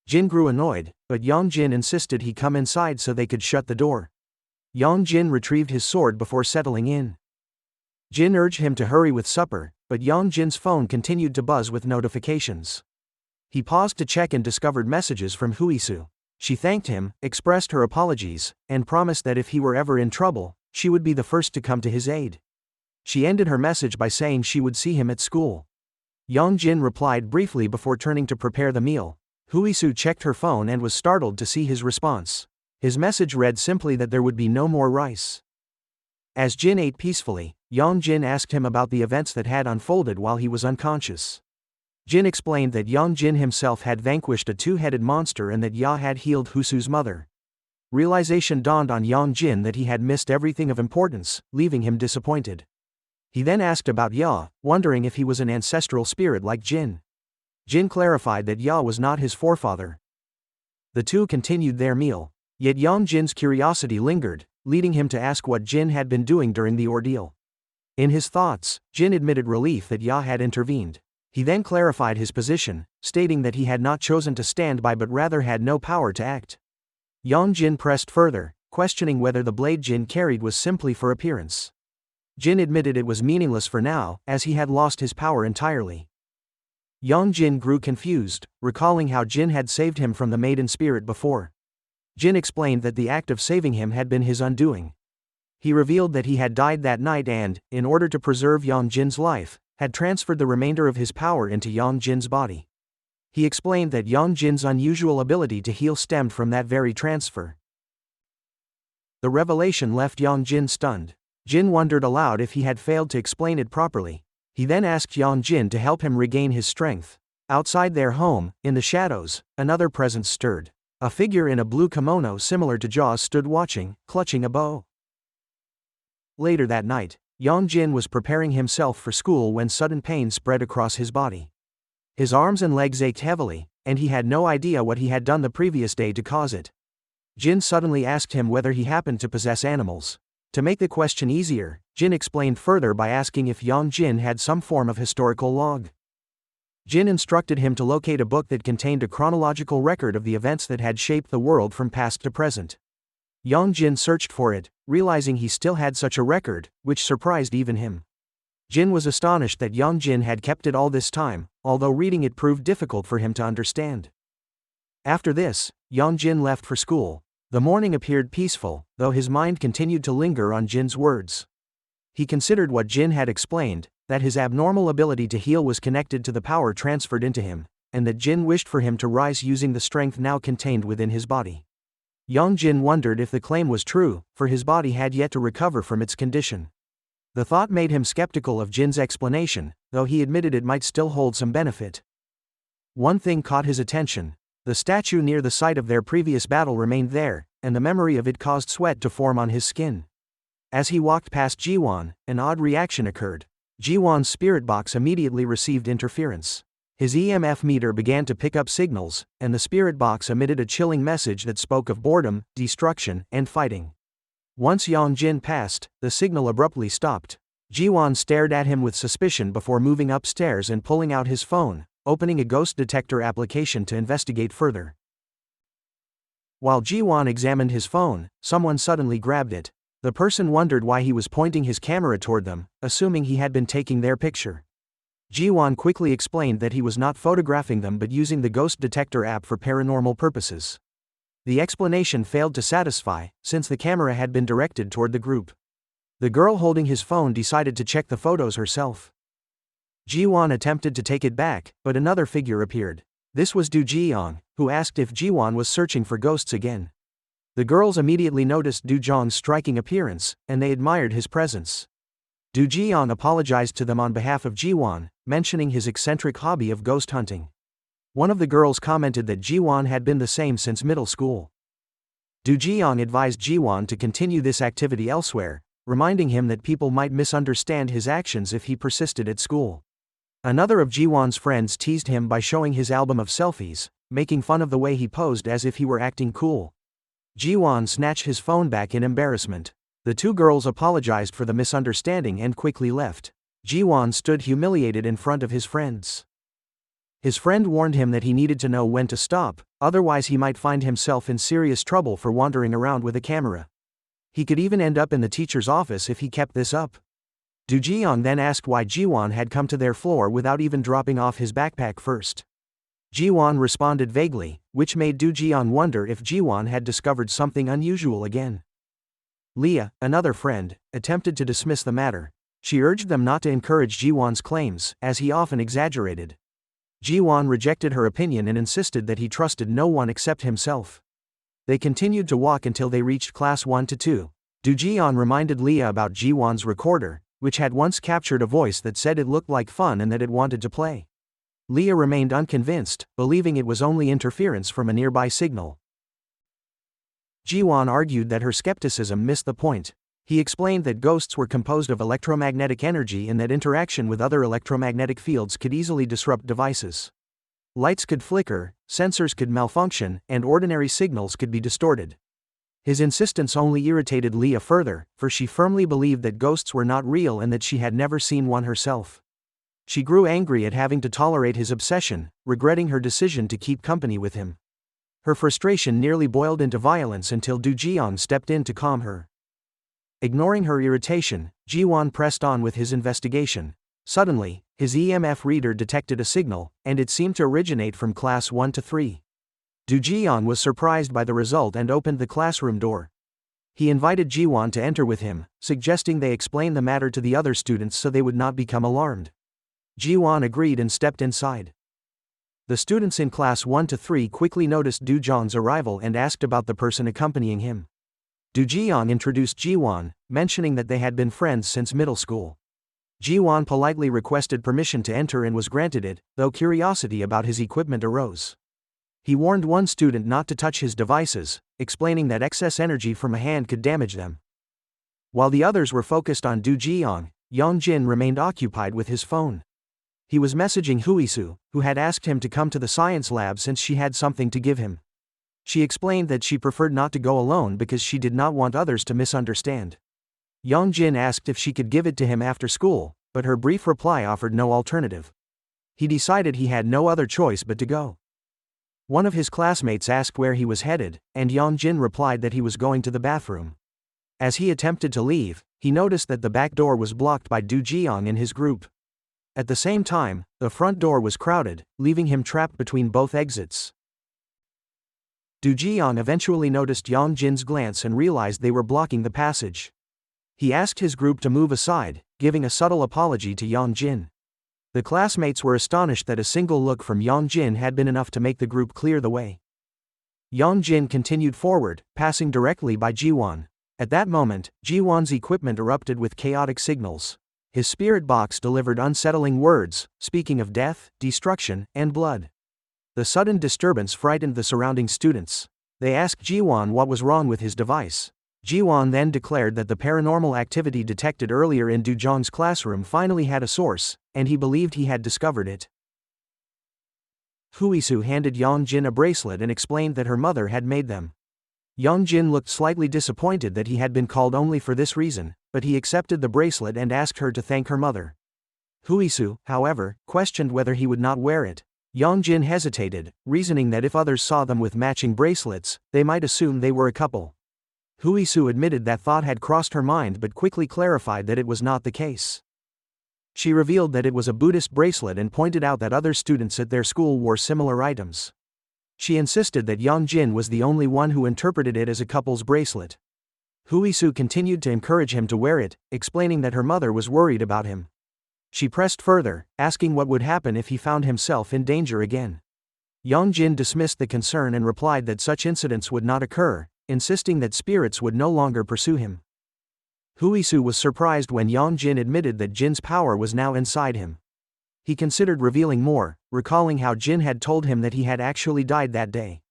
Jin grew annoyed, but Yong Jin insisted he come inside so they could shut the door. Yong Jin retrieved his sword before settling in. Jin urged him to hurry with supper, but Yong Jin's phone continued to buzz with notifications. He paused to check and discovered messages from Huisu. She thanked him, expressed her apologies, and promised that if he were ever in trouble, she would be the first to come to his aid. She ended her message by saying she would see him at school. Yong Jin replied briefly before turning to prepare the meal. Huisu checked her phone and was startled to see his response. His message read simply that there would be no more rice. As Jin ate peacefully, Yong Jin asked him about the events that had unfolded while he was unconscious. Jin explained that Yong Jin himself had vanquished a two-headed monster and that Ya had healed Huisu's mother. Realization dawned on Yong Jin that he had missed everything of importance, leaving him disappointed. He then asked about Ya, wondering if he was an ancestral spirit like Jin. Jin clarified that Ya was not his forefather. The two continued their meal, yet Yong Jin's curiosity lingered, leading him to ask what Jin had been doing during the ordeal. In his thoughts, Jin admitted relief that Ya had intervened. He then clarified his position, stating that he had not chosen to stand by but rather had no power to act. Yong Jin pressed further, questioning whether the blade Jin carried was simply for appearance. Jin admitted it was meaningless for now, as he had lost his power entirely. Yong Jin grew confused, recalling how Jin had saved him from the maiden spirit before. Jin explained that the act of saving him had been his undoing. He revealed that he had died that night and, in order to preserve Yong Jin's life, had transferred the remainder of his power into Yong Jin's body. He explained that Yong Jin's unusual ability to heal stemmed from that very transfer. The revelation left Yong Jin stunned. Jin wondered aloud if he had failed to explain it properly. He then asked Yong Jin to help him regain his strength. Outside their home, in the shadows, another presence stirred. A figure in a blue kimono similar to Jaws stood watching, clutching a bow. Later that night, Yong Jin was preparing himself for school when sudden pain spread across his body. His arms and legs ached heavily, and he had no idea what he had done the previous day to cause it. Jin suddenly asked him whether he happened to possess animals. To make the question easier, Jin explained further by asking if Yong Jin had some form of historical log. Jin instructed him to locate a book that contained a chronological record of the events that had shaped the world from past to present. Yong Jin searched for it, realizing he still had such a record, which surprised even him. Jin was astonished that Yong Jin had kept it all this time, although reading it proved difficult for him to understand. After this, Yong Jin left for school. The morning appeared peaceful, though his mind continued to linger on Jin's words. He considered what Jin had explained, that his abnormal ability to heal was connected to the power transferred into him, and that Jin wished for him to rise using the strength now contained within his body. Yong Jin wondered if the claim was true, for his body had yet to recover from its condition. The thought made him skeptical of Jin's explanation, though he admitted it might still hold some benefit. One thing caught his attention. The statue near the site of their previous battle remained there, and the memory of it caused sweat to form on his skin. As he walked past Jiwan, an odd reaction occurred. Jiwan's spirit box immediately received interference. His EMF meter began to pick up signals, and the spirit box emitted a chilling message that spoke of boredom, destruction, and fighting. Once Yong Jin passed, the signal abruptly stopped. Jiwan stared at him with suspicion before moving upstairs and pulling out his phone, opening a ghost detector application to investigate further. While Jiwan examined his phone, someone suddenly grabbed it. The person wondered why he was pointing his camera toward them, assuming he had been taking their picture. Jiwan quickly explained that he was not photographing them but using the ghost detector app for paranormal purposes. The explanation failed to satisfy, since the camera had been directed toward the group. The girl holding his phone decided to check the photos herself. Jiwan attempted to take it back, but another figure appeared. This was Du Jiang, who asked if Jiwan was searching for ghosts again. The girls immediately noticed Du Jiang's striking appearance, and they admired his presence. Du Jiang apologized to them on behalf of Jiwan, mentioning his eccentric hobby of ghost hunting. One of the girls commented that Jiwan had been the same since middle school. Du Jiang advised Jiwan to continue this activity elsewhere, reminding him that people might misunderstand his actions if he persisted at school. Another of Jiwan's friends teased him by showing his album of selfies, making fun of the way he posed as if he were acting cool. Jiwan snatched his phone back in embarrassment. The two girls apologized for the misunderstanding and quickly left. Jiwan stood humiliated in front of his friends. His friend warned him that he needed to know when to stop, otherwise he might find himself in serious trouble for wandering around with a camera. He could even end up in the teacher's office if he kept this up. Jiang then asked why Jiwan had come to their floor without even dropping off his backpack first. Jiwan responded vaguely, which made Jiang wonder if Jiwan had discovered something unusual again. Leah, another friend, attempted to dismiss the matter. She urged them not to encourage Jiwan's claims, as he often exaggerated. Jiwan rejected her opinion and insisted that he trusted no one except himself. They continued to walk until they reached class 1 to 2. Jian reminded Leah about Jiwan's recorder, which had once captured a voice that said it looked like fun and that it wanted to play. Leah remained unconvinced, believing it was only interference from a nearby signal. Jiwan argued that her skepticism missed the point. He explained that ghosts were composed of electromagnetic energy and that interaction with other electromagnetic fields could easily disrupt devices. Lights could flicker, sensors could malfunction, and ordinary signals could be distorted. His insistence only irritated Leah further, for she firmly believed that ghosts were not real and that she had never seen one herself. She grew angry at having to tolerate his obsession, regretting her decision to keep company with him. Her frustration nearly boiled into violence until Jiang stepped in to calm her. Ignoring her irritation, Jiwan pressed on with his investigation. Suddenly, his EMF reader detected a signal, and it seemed to originate from class 1 to 3. Jiang was surprised by the result and opened the classroom door. He invited Jiwan to enter with him, suggesting they explain the matter to the other students so they would not become alarmed. Jiwan agreed and stepped inside. The students in class 1 to 3 quickly noticed Jiang's arrival and asked about the person accompanying him. Jiang introduced Jiwan, mentioning that they had been friends since middle school. Jiwan politely requested permission to enter and was granted it, though curiosity about his equipment arose. He warned one student not to touch his devices, explaining that excess energy from a hand could damage them. While the others were focused on Jiang, Yong Jin remained occupied with his phone. He was messaging Huisu, who had asked him to come to the science lab since she had something to give him. She explained that she preferred not to go alone because she did not want others to misunderstand. Yong Jin asked if she could give it to him after school, but her brief reply offered no alternative. He decided he had no other choice but to go. One of his classmates asked where he was headed, and Yong Jin replied that he was going to the bathroom. As he attempted to leave, he noticed that the back door was blocked by Jiang and his group. At the same time, the front door was crowded, leaving him trapped between both exits. Jiang eventually noticed Yong Jin's glance and realized they were blocking the passage. He asked his group to move aside, giving a subtle apology to Yong Jin. The classmates were astonished that a single look from Yong Jin had been enough to make the group clear the way. Yong Jin continued forward, passing directly by Jiwan. At that moment, Jiwan's equipment erupted with chaotic signals. His spirit box delivered unsettling words, speaking of death, destruction, and blood. The sudden disturbance frightened the surrounding students. They asked Jiwan what was wrong with his device. Jiwan then declared that the paranormal activity detected earlier in Jiang's classroom finally had a source, and he believed he had discovered it. Huisu handed Yong Jin a bracelet and explained that her mother had made them. Yong Jin looked slightly disappointed that he had been called only for this reason, but he accepted the bracelet and asked her to thank her mother. Huisu, however, questioned whether he would not wear it. Yong Jin hesitated, reasoning that if others saw them with matching bracelets, they might assume they were a couple. Huisu admitted that thought had crossed her mind but quickly clarified that it was not the case. She revealed that it was a Buddhist bracelet and pointed out that other students at their school wore similar items. She insisted that Yong Jin was the only one who interpreted it as a couple's bracelet. Huisu continued to encourage him to wear it, explaining that her mother was worried about him. She pressed further, asking what would happen if he found himself in danger again. Yong Jin dismissed the concern and replied that such incidents would not occur, insisting that spirits would no longer pursue him. Huisu was surprised when Yong Jin admitted that Jin's power was now inside him. He considered revealing more, recalling how Jin had told him that he had actually died that day.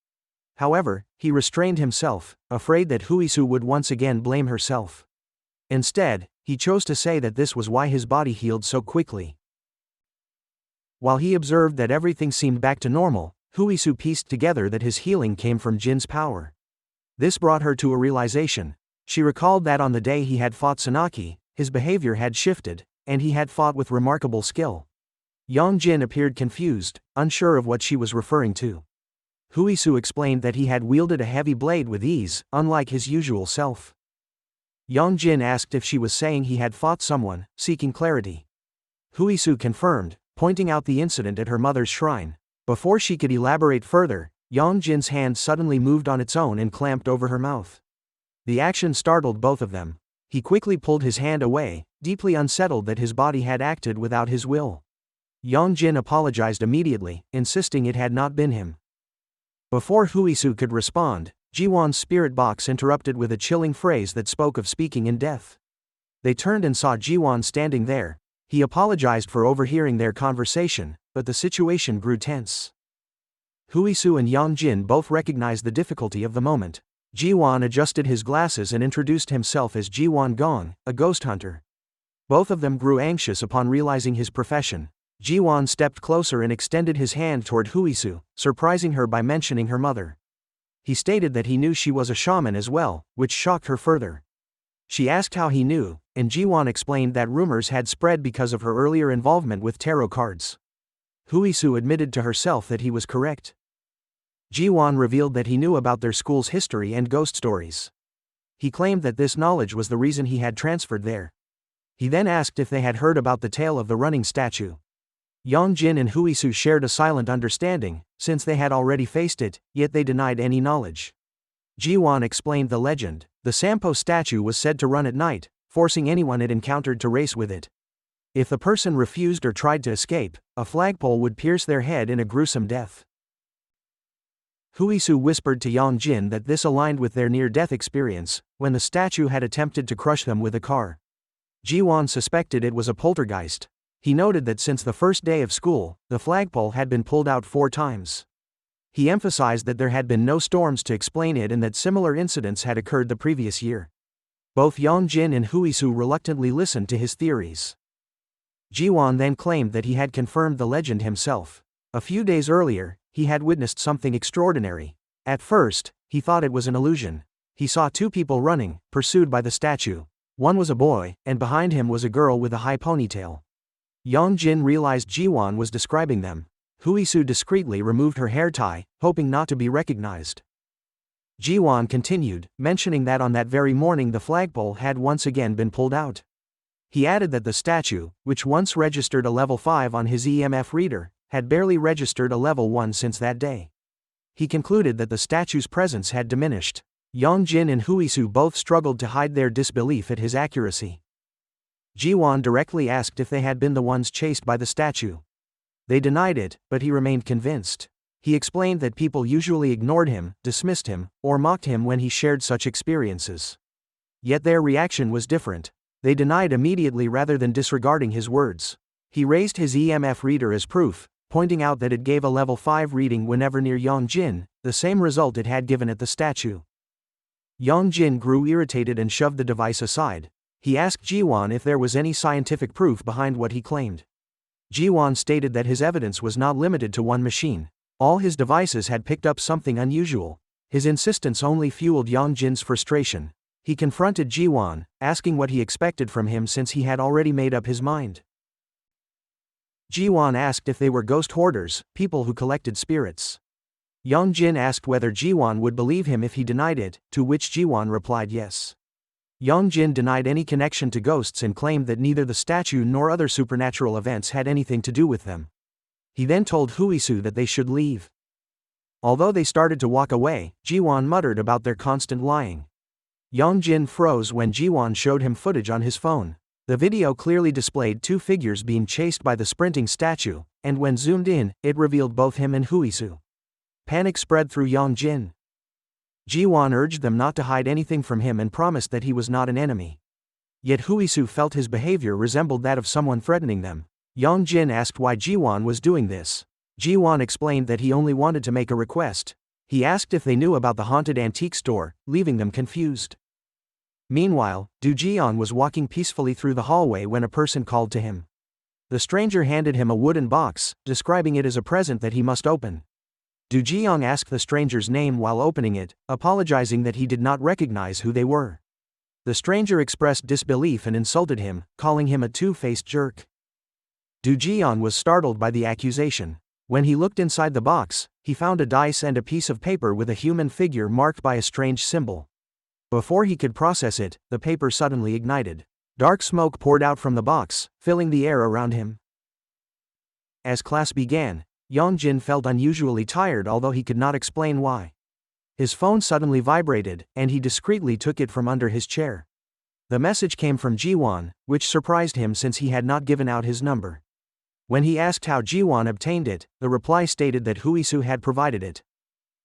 However, he restrained himself, afraid that Huisu would once again blame herself. Instead, he chose to say that this was why his body healed so quickly. While he observed that everything seemed back to normal, Huisu pieced together that his healing came from Jin's power. This brought her to a realization. She recalled that on the day he had fought Sonaki, his behavior had shifted, and he had fought with remarkable skill. Yong Jin appeared confused, unsure of what she was referring to. Huisu explained that he had wielded a heavy blade with ease, unlike his usual self. Yong Jin asked if she was saying he had fought someone, seeking clarity. Huisu confirmed, pointing out the incident at her mother's shrine. Before she could elaborate further, Yong Jin's hand suddenly moved on its own and clamped over her mouth. The action startled both of them. He quickly pulled his hand away, deeply unsettled that his body had acted without his will. Yong Jin apologized immediately, insisting it had not been him. Before Huisu could respond, Jiwan's spirit box interrupted with a chilling phrase that spoke of speaking in death. They turned and saw Jiwan standing there. He apologized for overhearing their conversation, but the situation grew tense. Huisu and Yong Jin both recognized the difficulty of the moment. Jiwan adjusted his glasses and introduced himself as Jiwan Gong, a ghost hunter. Both of them grew anxious upon realizing his profession. Jiwan stepped closer and extended his hand toward Huisu, surprising her by mentioning her mother. He stated that he knew she was a shaman as well, which shocked her further. She asked how he knew, and Jiwan explained that rumors had spread because of her earlier involvement with tarot cards. Huisu admitted to herself that he was correct. Jiwan revealed that he knew about their school's history and ghost stories. He claimed that this knowledge was the reason he had transferred there. He then asked if they had heard about the tale of the running statue. Yong Jin and Huisu shared a silent understanding, since they had already faced it, yet they denied any knowledge. Jiwan explained the legend. The Sampo statue was said to run at night, forcing anyone it encountered to race with it. If the person refused or tried to escape, a flagpole would pierce their head in a gruesome death. Huisu whispered to Yong Jin that this aligned with their near-death experience, when the statue had attempted to crush them with a car. Jiwan suspected it was a poltergeist. He noted that since the first day of school, the flagpole had been pulled out 4 times. He emphasized that there had been no storms to explain it and that similar incidents had occurred the previous year. Both Yong Jin and Huisu reluctantly listened to his theories. Jiwan then claimed that he had confirmed the legend himself. A few days earlier, he had witnessed something extraordinary. At first, he thought it was an illusion. He saw 2 people running, pursued by the statue. One was a boy, and behind him was a girl with a high ponytail. Yong Jin realized Jiwan was describing them. Huisu discreetly removed her hair tie, hoping not to be recognized. Jiwan continued, mentioning that on that very morning the flagpole had once again been pulled out. He added that the statue, which once registered a level 5 on his EMF reader, had barely registered a level 1 since that day. He concluded that the statue's presence had diminished. Yong Jin and Huisu both struggled to hide their disbelief at his accuracy. Jiwan directly asked if they had been the ones chased by the statue. They denied it, but he remained convinced. He explained that people usually ignored him, dismissed him, or mocked him when he shared such experiences. Yet their reaction was different. They denied immediately rather than disregarding his words. He raised his EMF reader as proof, pointing out that it gave a level 5 reading whenever near Yong Jin, the same result it had given at the statue. Yong Jin grew irritated and shoved the device aside. He asked Jiwan if there was any scientific proof behind what he claimed. Jiwan stated that his evidence was not limited to one machine. All his devices had picked up something unusual. His insistence only fueled Yong Jin's frustration. He confronted Jiwan, asking what he expected from him since he had already made up his mind. Jiwan asked if they were ghost hoarders, people who collected spirits. Yong Jin asked whether Jiwan would believe him if he denied it, to which Jiwan replied yes. Yong Jin denied any connection to ghosts and claimed that neither the statue nor other supernatural events had anything to do with them. He then told Huisu that they should leave. Although they started to walk away, Jiwan muttered about their constant lying. Yong Jin froze when Jiwan showed him footage on his phone. The video clearly displayed 2 figures being chased by the sprinting statue, and when zoomed in, it revealed both him and Huisu. Panic spread through Yong Jin. Jiwan urged them not to hide anything from him and promised that he was not an enemy. Yet Huisu felt his behavior resembled that of someone threatening them. Yong Jin asked why Jiwan was doing this. Jiwan explained that he only wanted to make a request. He asked if they knew about the haunted antique store, leaving them confused. Meanwhile, Jiang was walking peacefully through the hallway when a person called to him. The stranger handed him a wooden box, describing it as a present that he must open. Jiang asked the stranger's name while opening it, apologizing that he did not recognize who they were. The stranger expressed disbelief and insulted him, calling him a two-faced jerk. Jiang was startled by the accusation. When he looked inside the box, he found a dice and a piece of paper with a human figure marked by a strange symbol. Before he could process it, the paper suddenly ignited. Dark smoke poured out from the box, filling the air around him. As class began, Yong Jin felt unusually tired, although he could not explain why. His phone suddenly vibrated, and he discreetly took it from under his chair. The message came from Jiwan, which surprised him since he had not given out his number. When he asked how Jiwan obtained it, the reply stated that Huisu had provided it.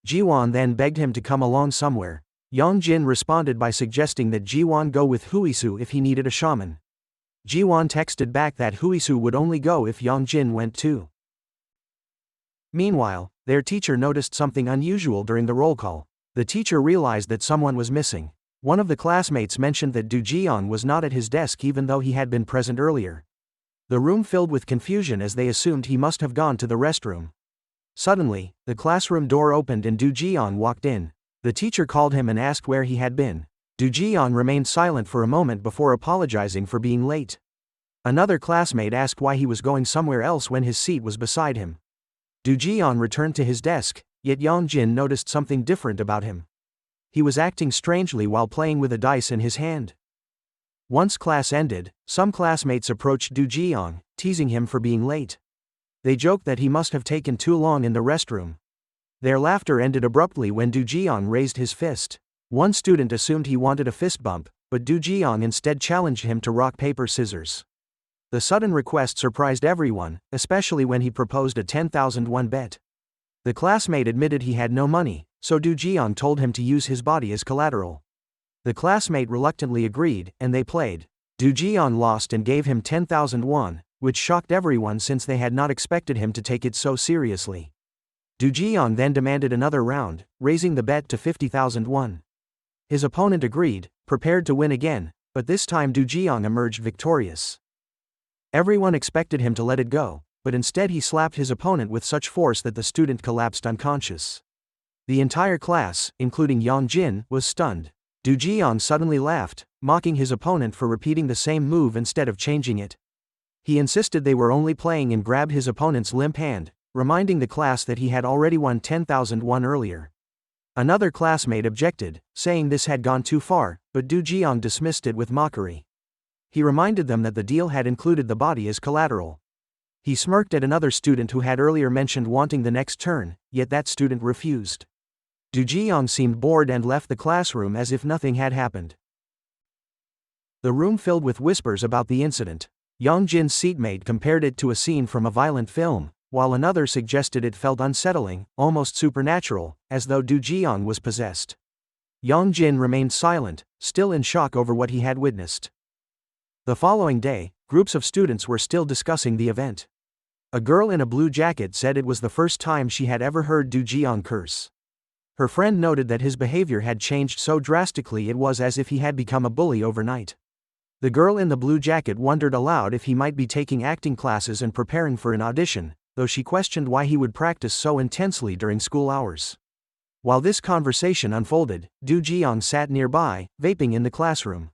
Jiwan then begged him to come along somewhere. Yong Jin responded by suggesting that Jiwan go with Huisu if he needed a shaman. Jiwan texted back that Huisu would only go if Yong Jin went too. Meanwhile, their teacher noticed something unusual during the roll call. The teacher realized that someone was missing. One of the classmates mentioned that Jiang was not at his desk even though he had been present earlier. The room filled with confusion as they assumed he must have gone to the restroom. Suddenly, the classroom door opened and Jiang walked in. The teacher called him and asked where he had been. Jiang remained silent for a moment before apologizing for being late. Another classmate asked why he was going somewhere else when his seat was beside him. Jiang returned to his desk, yet Yong Jin noticed something different about him. He was acting strangely while playing with a dice in his hand. Once class ended, some classmates approached Jiang, teasing him for being late. They joked that he must have taken too long in the restroom. Their laughter ended abruptly when Jiang raised his fist. One student assumed he wanted a fist bump, but Jiang instead challenged him to rock paper scissors. The sudden request surprised everyone, especially when he proposed a 10,000 won bet. The classmate admitted he had no money, so Jiang told him to use his body as collateral. The classmate reluctantly agreed, and they played. Jiang lost and gave him 10,000 won, which shocked everyone since they had not expected him to take it so seriously. Jiang then demanded another round, raising the bet to 50,000 won. His opponent agreed, prepared to win again, but this time Jiang emerged victorious. Everyone expected him to let it go, but instead he slapped his opponent with such force that the student collapsed unconscious. The entire class, including Yong Jin, was stunned. Jiang suddenly laughed, mocking his opponent for repeating the same move instead of changing it. He insisted they were only playing and grabbed his opponent's limp hand, reminding the class that he had already won 10,000 won earlier. Another classmate objected, saying this had gone too far, but Jiang dismissed it with mockery. He reminded them that the deal had included the body as collateral. He smirked at another student who had earlier mentioned wanting the next turn, yet that student refused. Jiang seemed bored and left the classroom as if nothing had happened. The room filled with whispers about the incident. Yong Jin's seatmate compared it to a scene from a violent film, while another suggested it felt unsettling, almost supernatural, as though Jiang was possessed. Yong Jin remained silent, still in shock over what he had witnessed. The following day, groups of students were still discussing the event. A girl in a blue jacket said it was the first time she had ever heard Jiang curse. Her friend noted that his behavior had changed so drastically it was as if he had become a bully overnight. The girl in the blue jacket wondered aloud if he might be taking acting classes and preparing for an audition, though she questioned why he would practice so intensely during school hours. While this conversation unfolded, Jiang sat nearby, vaping in the classroom.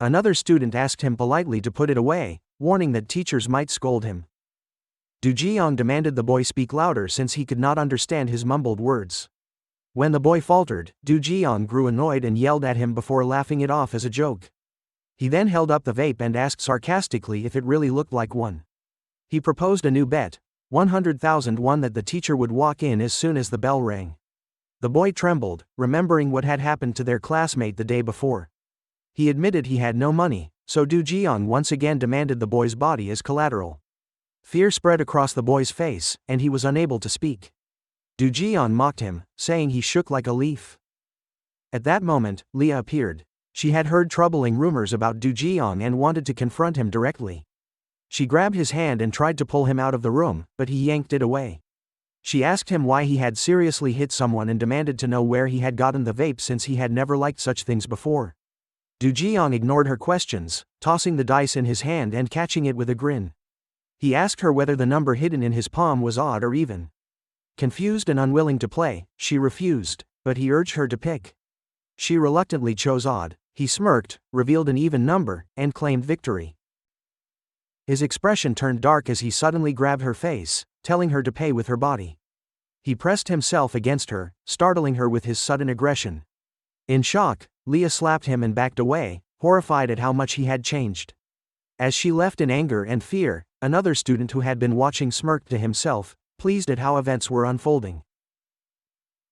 Another student asked him politely to put it away, warning that teachers might scold him. Jiang demanded the boy speak louder since he could not understand his mumbled words. When the boy faltered, Jiang grew annoyed and yelled at him before laughing it off as a joke. He then held up the vape and asked sarcastically if it really looked like one. He proposed a new bet, 100,000 won, that the teacher would walk in as soon as the bell rang. The boy trembled, remembering what had happened to their classmate the day before. He admitted he had no money, so Jiang once again demanded the boy's body as collateral. Fear spread across the boy's face, and he was unable to speak. Jiang mocked him, saying he shook like a leaf. At that moment, Leah appeared. She had heard troubling rumors about Jiang and wanted to confront him directly. She grabbed his hand and tried to pull him out of the room, but he yanked it away. She asked him why he had seriously hit someone and demanded to know where he had gotten the vape since he had never liked such things before. Jiang ignored her questions, tossing the dice in his hand and catching it with a grin. He asked her whether the number hidden in his palm was odd or even. Confused and unwilling to play, she refused, but he urged her to pick. She reluctantly chose odd. He smirked, revealed an even number, and claimed victory. His expression turned dark as he suddenly grabbed her face, telling her to pay with her body. He pressed himself against her, startling her with his sudden aggression. In shock, Leah slapped him and backed away, horrified at how much he had changed. As she left in anger and fear, another student who had been watching smirked to himself, pleased at how events were unfolding.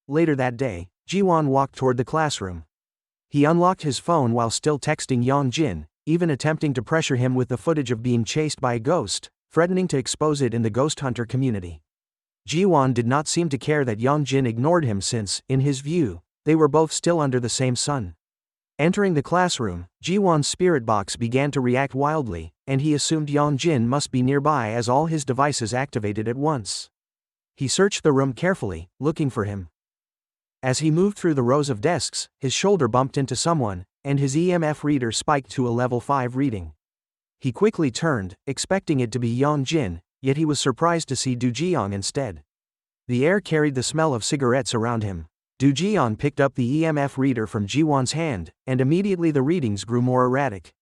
Later that day, Jiwan walked toward the classroom. He unlocked his phone while still texting Yong Jin, even attempting to pressure him with the footage of being chased by a ghost, threatening to expose it in the ghost hunter community. Jiwan did not seem to care that Yong Jin ignored him since, in his view, they were both still under the same sun. Entering the classroom, Jiwan's spirit box began to react wildly, and he assumed Yong Jin must be nearby as all his devices activated at once. He searched the room carefully, looking for him. As he moved through the rows of desks, his shoulder bumped into someone, and his EMF reader spiked to a level 5 reading. He quickly turned, expecting it to be Yong Jin, yet he was surprised to see Du Jiang instead. The air carried the smell of cigarettes around him. Du Jiang picked up the EMF reader from Jiwan's hand, and immediately the readings grew more erratic.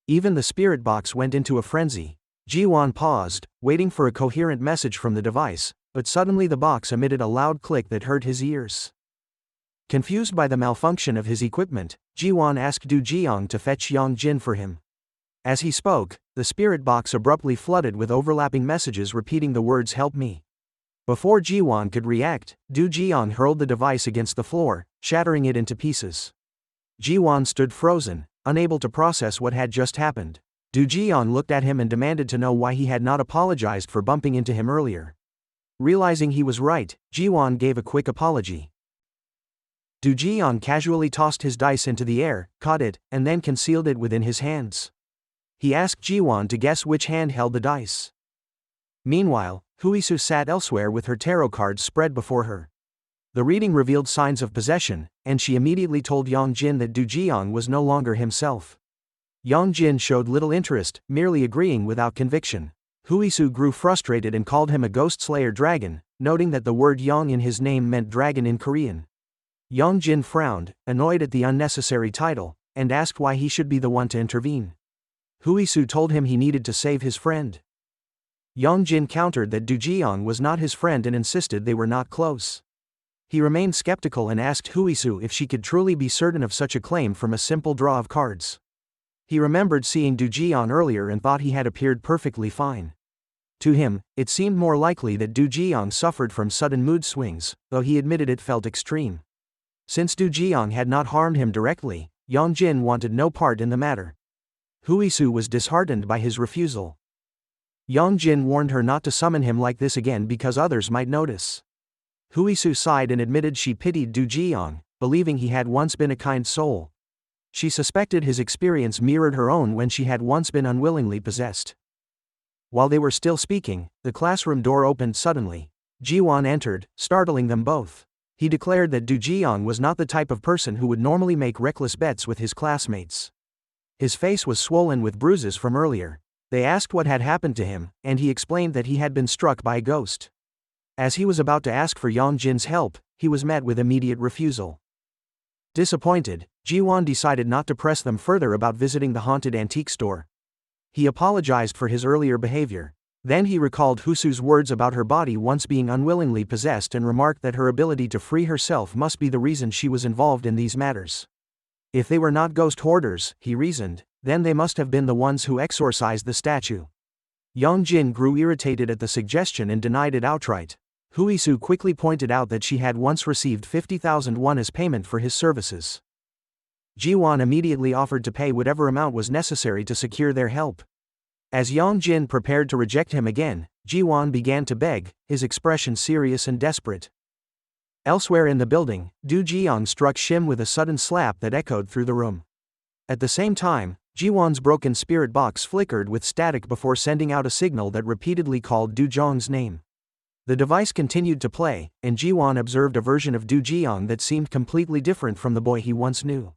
Even the spirit box went into a frenzy. Jiwan paused, waiting for a coherent message from the device, but suddenly the box emitted a loud click that hurt his ears. Confused by the malfunction of his equipment, Jiwan asked Du Jiang to fetch Yong Jin for him. As he spoke, the spirit box abruptly flooded with overlapping messages repeating the words "help me." Before Jiwan could react, Du Jiang hurled the device against the floor, shattering it into pieces. Jiwan stood frozen, unable to process what had just happened. Du Jiang looked at him and demanded to know why he had not apologized for bumping into him earlier. Realizing he was right, Jiwan gave a quick apology. Du Jiang casually tossed his dice into the air, caught it, and then concealed it within his hands. He asked Jiwan to guess which hand held the dice. Meanwhile, Huisu sat elsewhere with her tarot cards spread before her. The reading revealed signs of possession, and she immediately told Yong Jin that Du Jiang was no longer himself. Yong Jin showed little interest, merely agreeing without conviction. Huisu grew frustrated and called him a ghost slayer dragon, noting that the word Yong in his name meant dragon in Korean. Yong Jin frowned, annoyed at the unnecessary title, and asked why he should be the one to intervene. Huisu told him he needed to save his friend. Yong Jin countered that Du Jiang was not his friend and insisted they were not close. He remained skeptical and asked Huisu if she could truly be certain of such a claim from a simple draw of cards. He remembered seeing Du Jiang earlier and thought he had appeared perfectly fine. To him, it seemed more likely that Du Jiang suffered from sudden mood swings, though he admitted it felt extreme. Since Du Jiang had not harmed him directly, Yong Jin wanted no part in the matter. Huisu was disheartened by his refusal. Yong Jin warned her not to summon him like this again because others might notice. Huisu sighed and admitted she pitied Du Jiang, believing he had once been a kind soul. She suspected his experience mirrored her own when she had once been unwillingly possessed. While they were still speaking, the classroom door opened suddenly. Jiwan entered, startling them both. He declared that Du Jiang was not the type of person who would normally make reckless bets with his classmates. His face was swollen with bruises from earlier. They asked what had happened to him, and he explained that he had been struck by a ghost. As he was about to ask for Yong Jin's help, he was met with immediate refusal. Disappointed, Jiwan decided not to press them further about visiting the haunted antique store. He apologized for his earlier behavior. Then he recalled Huisu's words about her body once being unwillingly possessed and remarked that her ability to free herself must be the reason she was involved in these matters. If they were not ghost hoarders, he reasoned, then they must have been the ones who exorcised the statue. Yong Jin grew irritated at the suggestion and denied it outright. Huisu quickly pointed out that she had once received 50,000 won as payment for his services. Jiwan immediately offered to pay whatever amount was necessary to secure their help. As Yong Jin prepared to reject him again, Jiwan began to beg, his expression serious and desperate. Elsewhere in the building, Du Jiang struck Shim with a sudden slap that echoed through the room. At the same time, Jiwan's broken spirit box flickered with static before sending out a signal that repeatedly called Du Jiang's name. The device continued to play, and Jiwan observed a version of Du Jiang that seemed completely different from the boy he once knew.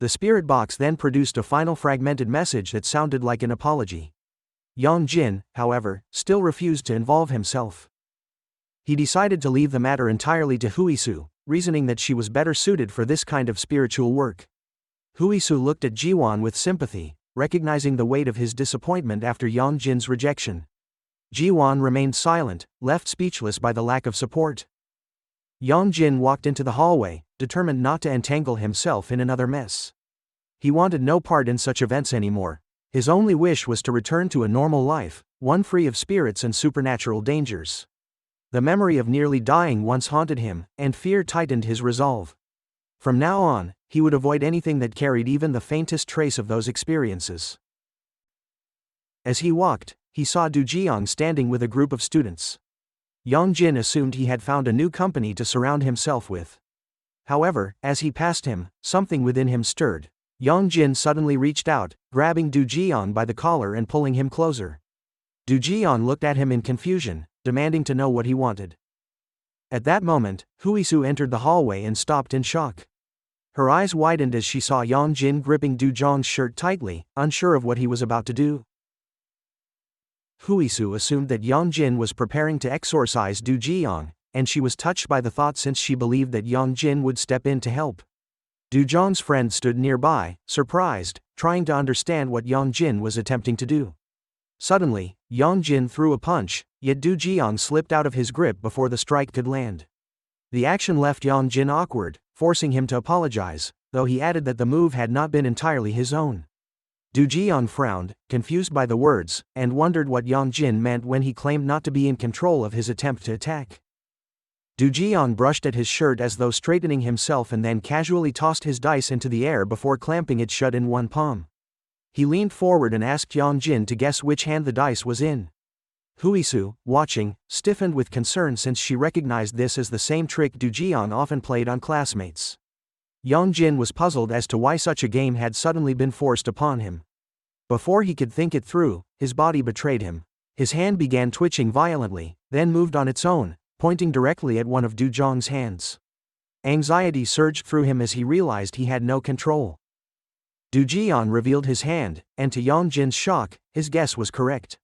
The spirit box then produced a final fragmented message that sounded like an apology. Yong Jin, however, still refused to involve himself. He decided to leave the matter entirely to Huisu, reasoning that she was better suited for this kind of spiritual work. Huisu looked at Jiwan with sympathy, recognizing the weight of his disappointment after Yong Jin's rejection. Jiwan remained silent, left speechless by the lack of support. Yong Jin walked into the hallway, determined not to entangle himself in another mess. He wanted no part in such events anymore. His only wish was to return to a normal life, one free of spirits and supernatural dangers. The memory of nearly dying once haunted him, and fear tightened his resolve. From now on, he would avoid anything that carried even the faintest trace of those experiences. As he walked, he saw Jiang standing with a group of students. Yong Jin assumed he had found a new company to surround himself with. However, as he passed him, something within him stirred. Yong Jin suddenly reached out, grabbing Jiang by the collar and pulling him closer. Jiang looked at him in confusion, demanding to know what he wanted. At that moment, Huisu entered the hallway and stopped in shock. Her eyes widened as she saw Yong Jin gripping Jiang's shirt tightly, unsure of what he was about to do. Huisu assumed that Yong Jin was preparing to exorcise Jiang, and she was touched by the thought since she believed that Yong Jin would step in to help. Jiang's friend stood nearby, surprised, trying to understand what Yong Jin was attempting to do. Suddenly, Yong Jin threw a punch, yet Jiang slipped out of his grip before the strike could land. The action left Yong Jin awkward, forcing him to apologize, though he added that the move had not been entirely his own. Jiang frowned, confused by the words, and wondered what Yong Jin meant when he claimed not to be in control of his attempt to attack. Jiang brushed at his shirt as though straightening himself and then casually tossed his dice into the air before clamping it shut in one palm. He leaned forward and asked Yong Jin to guess which hand the dice was in. Huisu, watching, stiffened with concern since she recognized this as the same trick Jiang often played on classmates. Yong Jin was puzzled as to why such a game had suddenly been forced upon him. Before he could think it through, his body betrayed him. His hand began twitching violently, then moved on its own, pointing directly at one of Jiang's hands. Anxiety surged through him as he realized he had no control. Jiang revealed his hand, and to Yong Jin's shock, his guess was correct.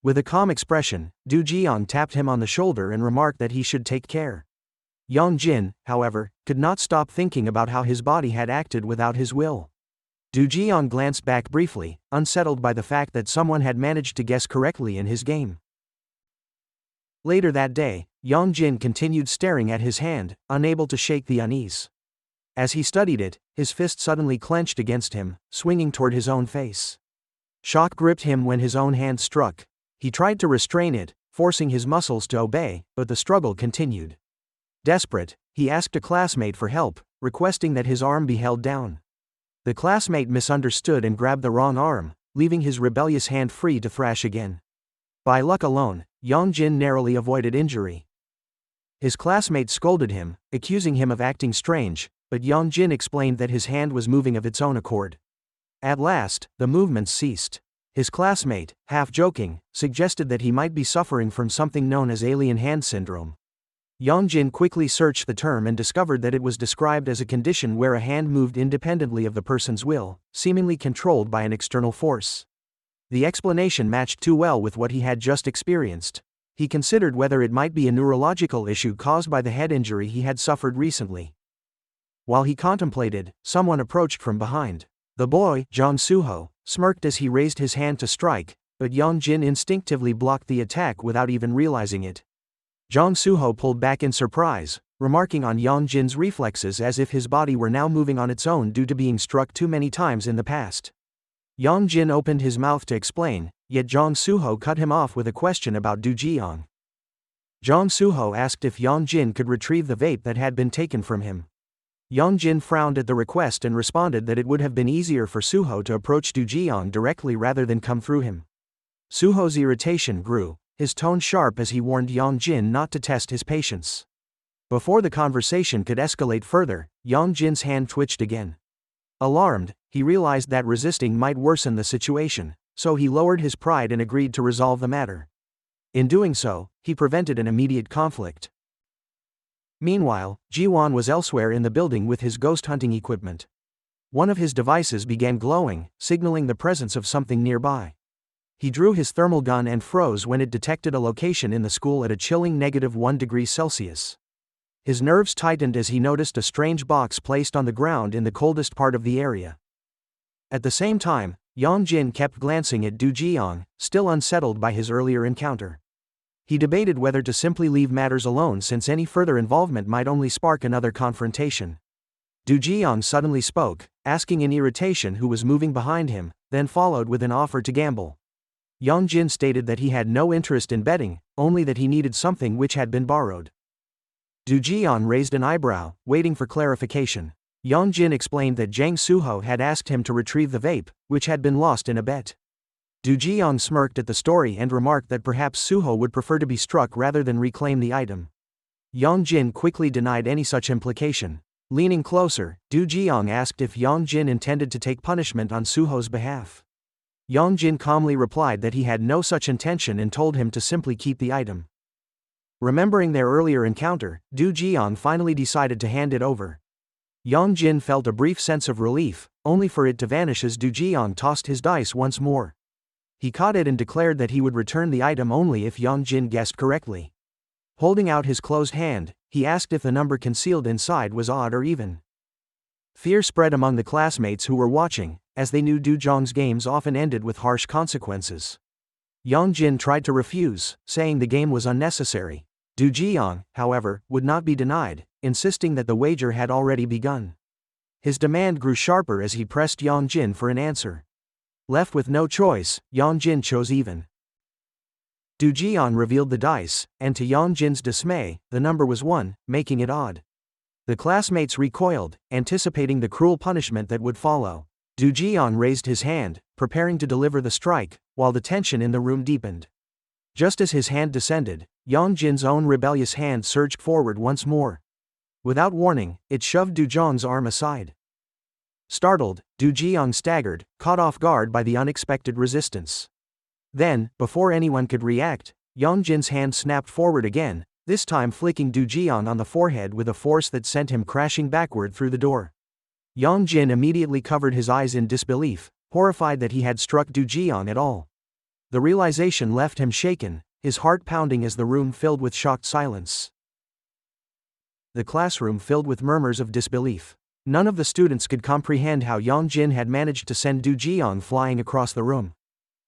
With a calm expression, Jiang tapped him on the shoulder and remarked that he should take care. Yong Jin, however, could not stop thinking about how his body had acted without his will. Jiang glanced back briefly, unsettled by the fact that someone had managed to guess correctly in his game. Later that day, Yong Jin continued staring at his hand, unable to shake the unease. As he studied it, his fist suddenly clenched against him, swinging toward his own face. Shock gripped him when his own hand struck. He tried to restrain it, forcing his muscles to obey, but the struggle continued. Desperate, he asked a classmate for help, requesting that his arm be held down. The classmate misunderstood and grabbed the wrong arm, leaving his rebellious hand free to thrash again. By luck alone, Yong Jin narrowly avoided injury. His classmate scolded him, accusing him of acting strange, but Yong Jin explained that his hand was moving of its own accord. At last, the movements ceased. His classmate, half joking, suggested that he might be suffering from something known as alien hand syndrome. Yong Jin quickly searched the term and discovered that it was described as a condition where a hand moved independently of the person's will, seemingly controlled by an external force. The explanation matched too well with what he had just experienced. He considered whether it might be a neurological issue caused by the head injury he had suffered recently. While he contemplated, someone approached from behind. The boy, Jang Suho, smirked as he raised his hand to strike, but Yong Jin instinctively blocked the attack without even realizing it. Jang Suho pulled back in surprise, remarking on Yong Jin's reflexes as if his body were now moving on its own due to being struck too many times in the past. Yong Jin opened his mouth to explain, yet Jang Suho cut him off with a question about Jiang. Jang Suho asked if Yong Jin could retrieve the vape that had been taken from him. Yong Jin frowned at the request and responded that it would have been easier for Suho to approach Jiang directly rather than come through him. Suho's irritation grew, his tone sharp as he warned Yong Jin not to test his patience. Before the conversation could escalate further, Yong Jin's hand twitched again. Alarmed, he realized that resisting might worsen the situation, so he lowered his pride and agreed to resolve the matter. In doing so, he prevented an immediate conflict. Meanwhile, Jiwan was elsewhere in the building with his ghost hunting equipment. One of his devices began glowing, signaling the presence of something nearby. He drew his thermal gun and froze when it detected a location in the school at a chilling -1 degree Celsius. His nerves tightened as he noticed a strange box placed on the ground in the coldest part of the area. At the same time, Yong Jin kept glancing at Du Jiang, still unsettled by his earlier encounter. He debated whether to simply leave matters alone since any further involvement might only spark another confrontation. Du Jiang suddenly spoke, asking in irritation who was moving behind him, then followed with an offer to gamble. Yong Jin stated that he had no interest in betting, only that he needed something which had been borrowed. Du Jiang raised an eyebrow, waiting for clarification. Yong Jin explained that Jiang Suho had asked him to retrieve the vape, which had been lost in a bet. Du Jiang smirked at the story and remarked that perhaps Suho would prefer to be struck rather than reclaim the item. Yong Jin quickly denied any such implication. Leaning closer, Du Jiang asked if Yong Jin intended to take punishment on Suho's behalf. Yong Jin calmly replied that he had no such intention and told him to simply keep the item. Remembering their earlier encounter, Du Jiang finally decided to hand it over. Yong Jin felt a brief sense of relief, only for it to vanish as Du Jiang tossed his dice once more. He caught it and declared that he would return the item only if Yong Jin guessed correctly. Holding out his closed hand, he asked if the number concealed inside was odd or even. Fear spread among the classmates who were watching, as they knew Du Jiang's games often ended with harsh consequences. Yong Jin tried to refuse, saying the game was unnecessary. Du Jiang, however, would not be denied, insisting that the wager had already begun. His demand grew sharper as he pressed Yong Jin for an answer. Left with no choice, Yong Jin chose even. Du Jiang revealed the dice, and to Yong Jin's dismay, the number was 1, making it odd. The classmates recoiled, anticipating the cruel punishment that would follow. Du Jiang raised his hand, preparing to deliver the strike, while the tension in the room deepened. Just as his hand descended, Yong Jin's own rebellious hand surged forward once more. Without warning, it shoved Du Jiang's arm aside. Startled, Du Jiang staggered, caught off guard by the unexpected resistance. Then, before anyone could react, Yong Jin's hand snapped forward again, this time flicking Du Jiang on the forehead with a force that sent him crashing backward through the door. Yong Jin immediately covered his eyes in disbelief, horrified that he had struck Du Jiang at all. The realization left him shaken, his heart pounding as the room filled with shocked silence. The classroom filled with murmurs of disbelief. None of the students could comprehend how Yong Jin had managed to send Du Jiang flying across the room.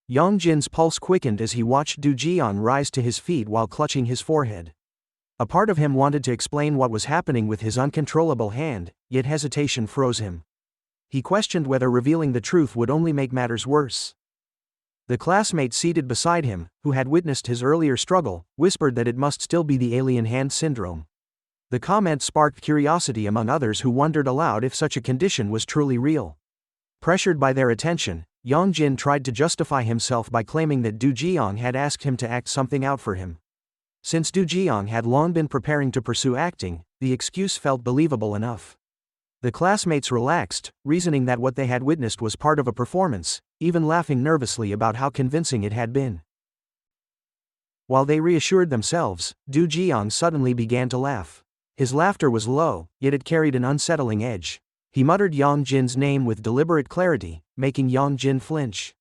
Yong Jin's pulse quickened as he watched Du Jiang rise to his feet while clutching his forehead. A part of him wanted to explain what was happening with his uncontrollable hand, yet hesitation froze him. He questioned whether revealing the truth would only make matters worse. The classmate seated beside him, who had witnessed his earlier struggle, whispered that it must still be the alien hand syndrome. The comment sparked curiosity among others who wondered aloud if such a condition was truly real. Pressured by their attention, Yong Jin tried to justify himself by claiming that Du Jiang had asked him to act something out for him. Since Du Jiang had long been preparing to pursue acting, the excuse felt believable enough. The classmates relaxed, reasoning that what they had witnessed was part of a performance, even laughing nervously about how convincing it had been. While they reassured themselves, Du Jiang suddenly began to laugh. His laughter was low, yet it carried an unsettling edge. He muttered Yong Jin's name with deliberate clarity, making Yong Jin flinch.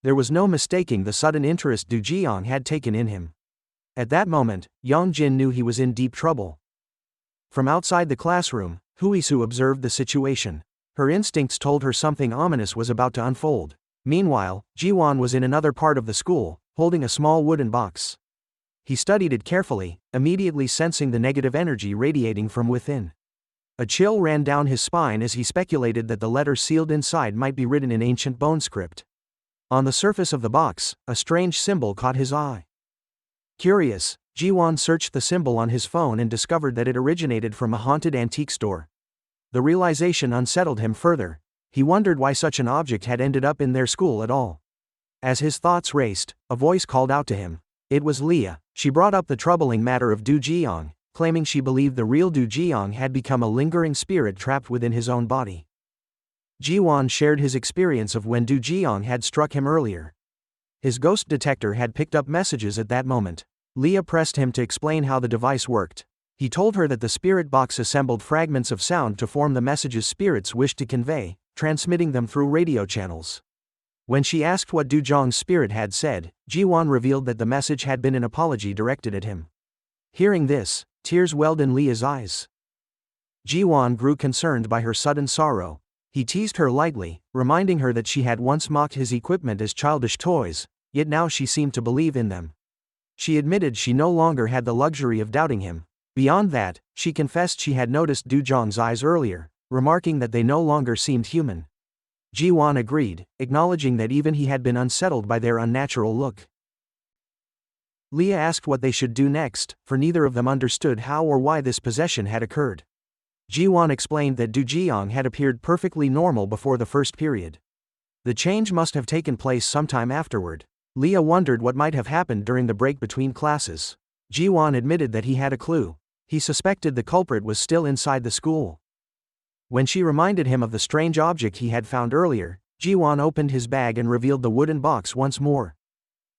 There was no mistaking the sudden interest Du Jiang had taken in him. At that moment, Yong Jin knew he was in deep trouble. From outside the classroom, Huisu observed the situation. Her instincts told her something ominous was about to unfold. Meanwhile, Jiwan was in another part of the school, holding a small wooden box. He studied it carefully, immediately sensing the negative energy radiating from within. A chill ran down his spine as he speculated that the letter sealed inside might be written in ancient bone script. On the surface of the box, a strange symbol caught his eye. Curious, Jiwan searched the symbol on his phone and discovered that it originated from a haunted antique store. The realization unsettled him further. He wondered why such an object had ended up in their school at all. As his thoughts raced, a voice called out to him. It was Leah. She brought up the troubling matter of Du Jiang, claiming she believed the real Du Jiang had become a lingering spirit trapped within his own body. Jiwan shared his experience of when Du Jiang had struck him earlier. His ghost detector had picked up messages at that moment. Leah pressed him to explain how the device worked. He told her that the spirit box assembled fragments of sound to form the messages spirits wished to convey, transmitting them through radio channels. When she asked what Jiang's spirit had said, Jiwan revealed that the message had been an apology directed at him. Hearing this, tears welled in Leah's eyes. Jiwan grew concerned by her sudden sorrow. He teased her lightly, reminding her that she had once mocked his equipment as childish toys, yet now she seemed to believe in them. She admitted she no longer had the luxury of doubting him. Beyond that, she confessed she had noticed Jiang's eyes earlier, remarking that they no longer seemed human. Jiwan agreed, acknowledging that even he had been unsettled by their unnatural look. Leah asked what they should do next, for neither of them understood how or why this possession had occurred. Jiwan explained that Jiang had appeared perfectly normal before the first period. The change must have taken place sometime afterward. Leah wondered what might have happened during the break between classes. Jiwan admitted that he had a clue. He suspected the culprit was still inside the school. When she reminded him of the strange object he had found earlier, Jiwan opened his bag and revealed the wooden box once more.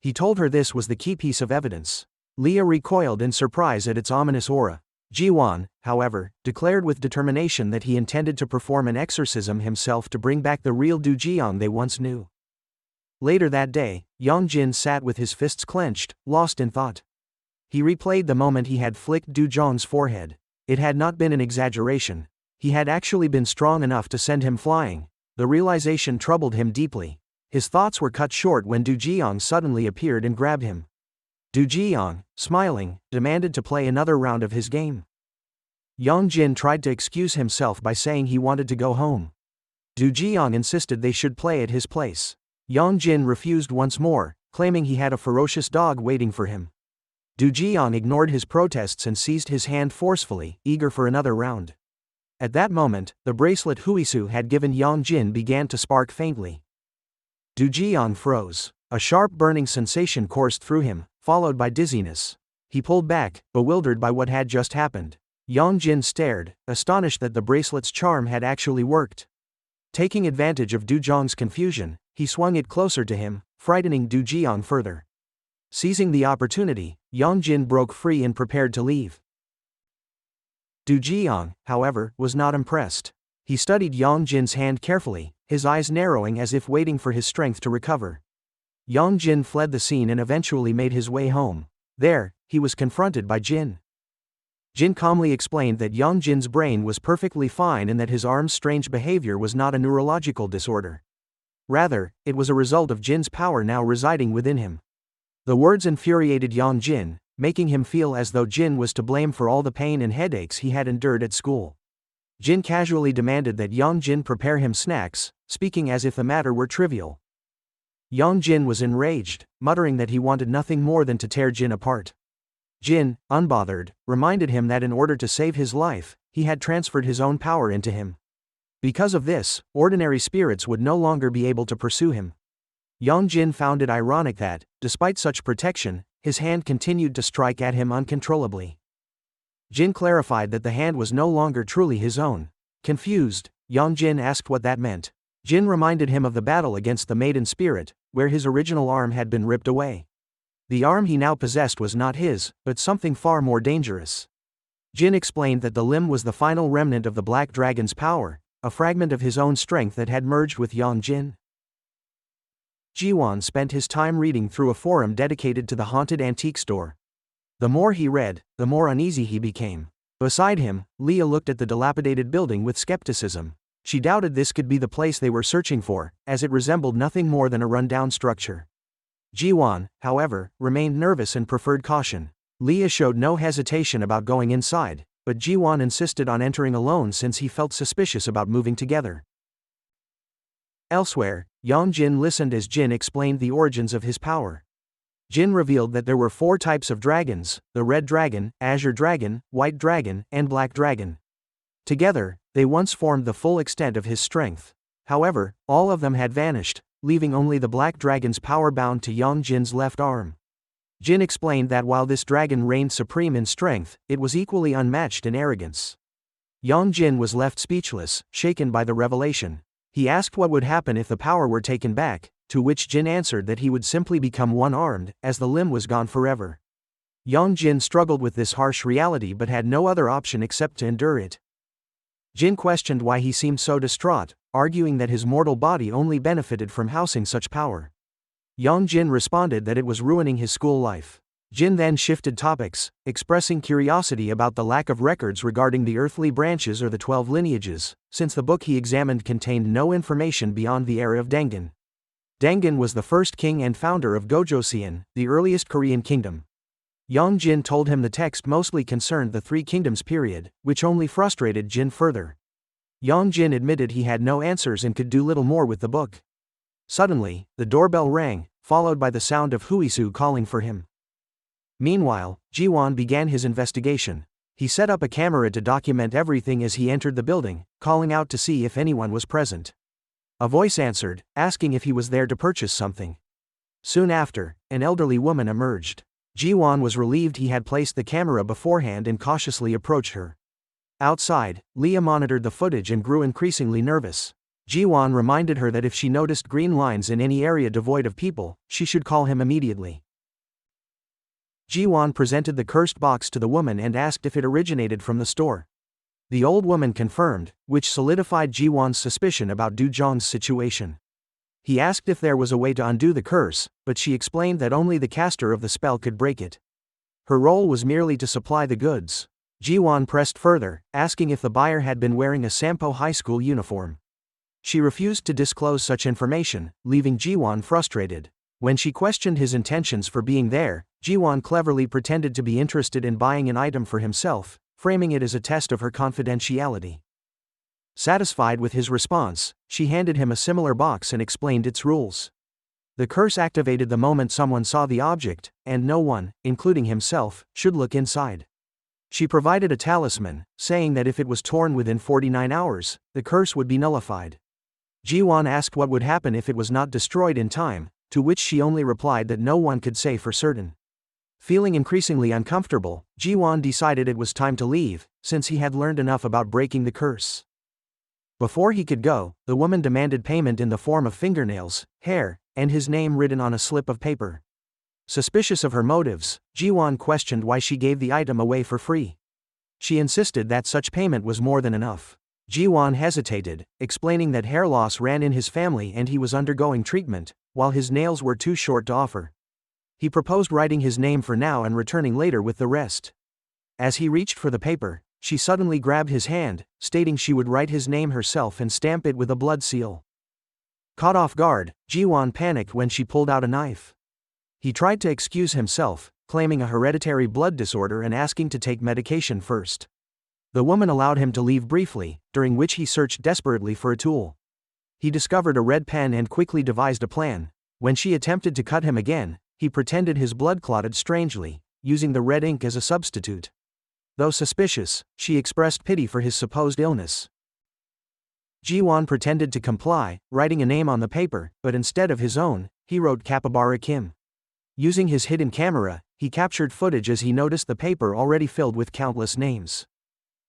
He told her this was the key piece of evidence. Leah recoiled in surprise at its ominous aura. Jiwan, however, declared with determination that he intended to perform an exorcism himself to bring back the real Jiang they once knew. Later that day, Yong Jin sat with his fists clenched, lost in thought. He replayed the moment he had flicked Jiang's forehead. It had not been an exaggeration. He had actually been strong enough to send him flying. The realization troubled him deeply. His thoughts were cut short when Jiang suddenly appeared and grabbed him. Jiang, smiling, demanded to play another round of his game. Yong Jin tried to excuse himself by saying he wanted to go home. Jiang insisted they should play at his place. Yong Jin refused once more, claiming he had a ferocious dog waiting for him. Jiang ignored his protests and seized his hand forcefully, eager for another round. At that moment, the bracelet Huisu had given Yong Jin began to spark faintly. Jiang froze. A sharp burning sensation coursed through him, followed by dizziness. He pulled back, bewildered by what had just happened. Yong Jin stared, astonished that the bracelet's charm had actually worked. Taking advantage of Jiang's confusion, he swung it closer to him, frightening Jiang further. Seizing the opportunity, Yong Jin broke free and prepared to leave. Jiang, however, was not impressed. He studied Yong Jin's hand carefully, his eyes narrowing as if waiting for his strength to recover. Yong Jin fled the scene and eventually made his way home. There, he was confronted by Jin. Jin calmly explained that Yong Jin's brain was perfectly fine and that his arm's strange behavior was not a neurological disorder. Rather, it was a result of Jin's power now residing within him. The words infuriated Yong Jin, making him feel as though Jin was to blame for all the pain and headaches he had endured at school. Jin casually demanded that Yong Jin prepare him snacks, speaking as if the matter were trivial. Yong Jin was enraged, muttering that he wanted nothing more than to tear Jin apart. Jin, unbothered, reminded him that in order to save his life, he had transferred his own power into him. Because of this, ordinary spirits would no longer be able to pursue him. Yong Jin found it ironic that, despite such protection, his hand continued to strike at him uncontrollably. Jin clarified that the hand was no longer truly his own. Confused, Yong Jin asked what that meant. Jin reminded him of the battle against the maiden spirit, where his original arm had been ripped away. The arm he now possessed was not his, but something far more dangerous. Jin explained that the limb was the final remnant of the Black Dragon's power, a fragment of his own strength that had merged with Yong Jin. Jiwan spent his time reading through a forum dedicated to the haunted antique store. The more he read, the more uneasy he became. Beside him, Leah looked at the dilapidated building with skepticism. She doubted this could be the place they were searching for, as it resembled nothing more than a run-down structure. Jiwan, however, remained nervous and preferred caution. Leah showed no hesitation about going inside, but Jiwan insisted on entering alone since he felt suspicious about moving together. Elsewhere, Yong Jin listened as Jin explained the origins of his power. Jin revealed that there were 4 types of dragons: the red dragon, azure dragon, white dragon, and black dragon. Together, they once formed the full extent of his strength. However, all of them had vanished, leaving only the black dragon's power bound to Yong Jin's left arm. Jin explained that while this dragon reigned supreme in strength, it was equally unmatched in arrogance. Yong Jin was left speechless, shaken by the revelation. He asked what would happen if the power were taken back, to which Jin answered that he would simply become one-armed, as the limb was gone forever. Yong Jin struggled with this harsh reality but had no other option except to endure it. Jin questioned why he seemed so distraught, arguing that his mortal body only benefited from housing such power. Yong Jin responded that it was ruining his school life. Jin then shifted topics, expressing curiosity about the lack of records regarding the earthly branches or the 12 lineages, since the book he examined contained no information beyond the era of Dengen. Dengen was the first king and founder of Gojoseon, the earliest Korean kingdom. Yong Jin told him the text mostly concerned the Three Kingdoms period, which only frustrated Jin further. Yong Jin admitted he had no answers and could do little more with the book. Suddenly, the doorbell rang, followed by the sound of Huisu calling for him. Meanwhile, Jiwan began his investigation. He set up a camera to document everything as he entered the building, calling out to see if anyone was present. A voice answered, asking if he was there to purchase something. Soon after, an elderly woman emerged. Jiwan was relieved he had placed the camera beforehand and cautiously approached her. Outside, Leah monitored the footage and grew increasingly nervous. Jiwan reminded her that if she noticed green lines in any area devoid of people, she should call him immediately. Jiwan presented the cursed box to the woman and asked if it originated from the store. The old woman confirmed, which solidified Jiwan's suspicion about Du Zhong's situation. He asked if there was a way to undo the curse, but she explained that only the caster of the spell could break it. Her role was merely to supply the goods. Jiwan pressed further, asking if the buyer had been wearing a Sampo high school uniform. She refused to disclose such information, leaving Jiwan frustrated. When she questioned his intentions for being there, Jiwan cleverly pretended to be interested in buying an item for himself, framing it as a test of her confidentiality. Satisfied with his response, she handed him a similar box and explained its rules. The curse activated the moment someone saw the object, and no one, including himself, should look inside. She provided a talisman, saying that if it was torn within 49 hours, the curse would be nullified. Jiwan asked what would happen if it was not destroyed in time, to which she only replied that no one could say for certain. Feeling increasingly uncomfortable, Jiwan decided it was time to leave, since he had learned enough about breaking the curse. Before he could go, the woman demanded payment in the form of fingernails, hair, and his name written on a slip of paper. Suspicious of her motives, Jiwan questioned why she gave the item away for free. She insisted that such payment was more than enough. Jiwan hesitated, explaining that hair loss ran in his family and he was undergoing treatment, while his nails were too short to offer. He proposed writing his name for now and returning later with the rest. As he reached for the paper, she suddenly grabbed his hand, stating she would write his name herself and stamp it with a blood seal. Caught off guard, Jiwan panicked when she pulled out a knife. He tried to excuse himself, claiming a hereditary blood disorder and asking to take medication first. The woman allowed him to leave briefly, during which he searched desperately for a tool. He discovered a red pen and quickly devised a plan. When she attempted to cut him again, he pretended his blood clotted strangely, using the red ink as a substitute. Though suspicious, she expressed pity for his supposed illness. Jiwan pretended to comply, writing a name on the paper, but instead of his own, he wrote Capybara Kim. Using his hidden camera, he captured footage as he noticed the paper already filled with countless names.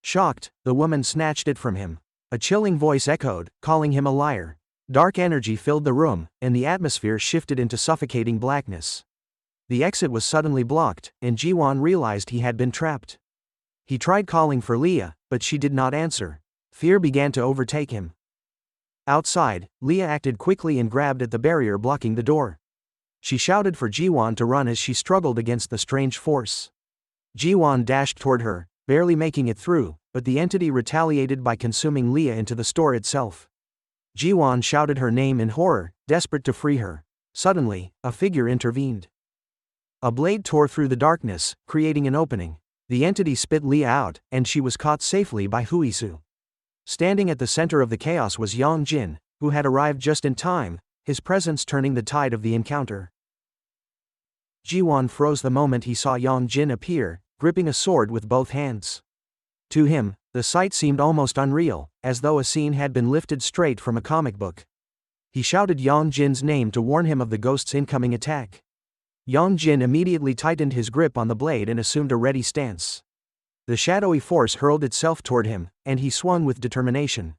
Shocked, the woman snatched it from him. A chilling voice echoed, calling him a liar. Dark energy filled the room, and the atmosphere shifted into suffocating blackness. The exit was suddenly blocked, and Jiwan realized he had been trapped. He tried calling for Leah, but she did not answer. Fear began to overtake him. Outside, Leah acted quickly and grabbed at the barrier blocking the door. She shouted for Jiwan to run as she struggled against the strange force. Jiwan dashed toward her, barely making it through, but the entity retaliated by consuming Leah into the store itself. Jiwan shouted her name in horror, desperate to free her. Suddenly, a figure intervened. A blade tore through the darkness, creating an opening. The entity spit Leah out, and she was caught safely by Huisu. Standing at the center of the chaos was Yong Jin, who had arrived just in time, his presence turning the tide of the encounter. Jiwan froze the moment he saw Yong Jin appear, gripping a sword with both hands. To him, the sight seemed almost unreal, as though a scene had been lifted straight from a comic book. He shouted Yong Jin's name to warn him of the ghost's incoming attack. Yong Jin immediately tightened his grip on the blade and assumed a ready stance. The shadowy force hurled itself toward him, and he swung with determination.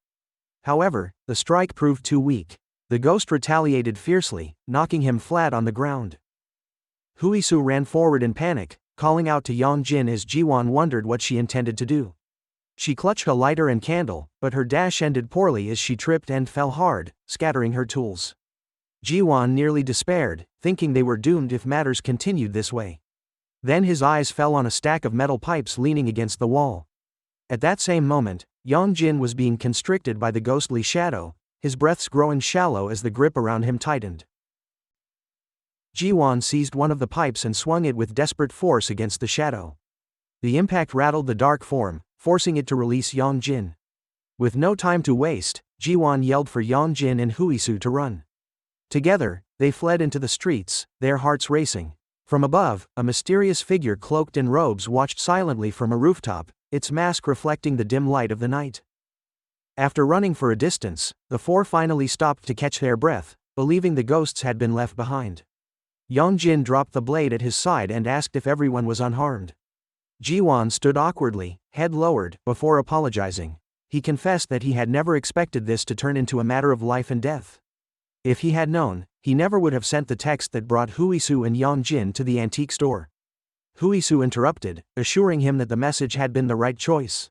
However, the strike proved too weak. The ghost retaliated fiercely, knocking him flat on the ground. Huisu ran forward in panic, calling out to Yong Jin as Jiwan wondered what she intended to do. She clutched a lighter and candle, but her dash ended poorly as she tripped and fell hard, scattering her tools. Jiwan nearly despaired, thinking they were doomed if matters continued this way. Then his eyes fell on a stack of metal pipes leaning against the wall. At that same moment, Yong Jin was being constricted by the ghostly shadow, his breaths growing shallow as the grip around him tightened. Jiwan seized one of the pipes and swung it with desperate force against the shadow. The impact rattled the dark form, forcing it to release Yong Jin. With no time to waste, Jiwan yelled for Yong Jin and Huisu to run. Together, they fled into the streets, their hearts racing. From above, a mysterious figure cloaked in robes watched silently from a rooftop, its mask reflecting the dim light of the night. After running for a distance, the four finally stopped to catch their breath, believing the ghosts had been left behind. Yong Jin dropped the blade at his side and asked if everyone was unharmed. Jiwan stood awkwardly, head lowered, before apologizing. He confessed that he had never expected this to turn into a matter of life and death. If he had known, he never would have sent the text that brought Huisu and Yong Jin to the antique store. Huisu interrupted, assuring him that the message had been the right choice.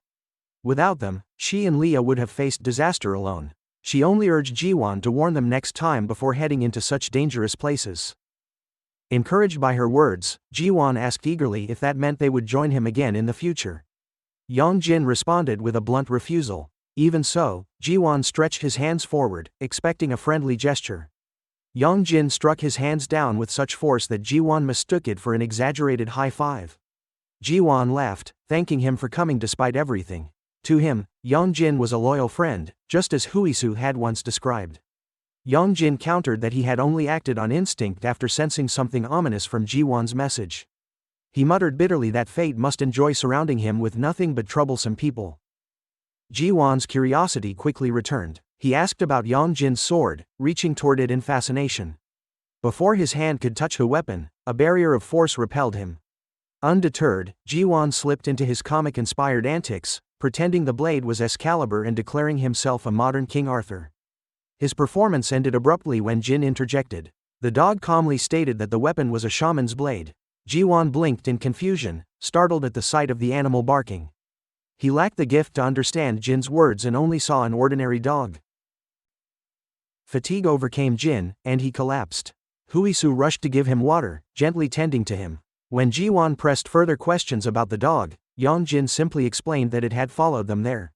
Without them, she and Leah would have faced disaster alone. She only urged Jiwan to warn them next time before heading into such dangerous places. Encouraged by her words, Jiwan asked eagerly if that meant they would join him again in the future. Yong Jin responded with a blunt refusal. Even so, Jiwan stretched his hands forward, expecting a friendly gesture. Yong Jin struck his hands down with such force that Jiwan mistook it for an exaggerated high five. Jiwan laughed, thanking him for coming despite everything. To him, Yong Jin was a loyal friend, just as Huisu had once described. Yong Jin countered that he had only acted on instinct after sensing something ominous from Jiwan's message. He muttered bitterly that fate must enjoy surrounding him with nothing but troublesome people. Jiwan's curiosity quickly returned. He asked about Yong Jin's sword, reaching toward it in fascination. Before his hand could touch the weapon, a barrier of force repelled him. Undeterred, Jiwan slipped into his comic-inspired antics, pretending the blade was Excalibur and declaring himself a modern King Arthur. His performance ended abruptly when Jin interjected. The dog calmly stated that the weapon was a shaman's blade. Jiwan blinked in confusion, startled at the sight of the animal barking. He lacked the gift to understand Jin's words and only saw an ordinary dog. Fatigue overcame Jin, and he collapsed. Huisu rushed to give him water, gently tending to him. When Jiwan pressed further questions about the dog, Yong Jin simply explained that it had followed them there.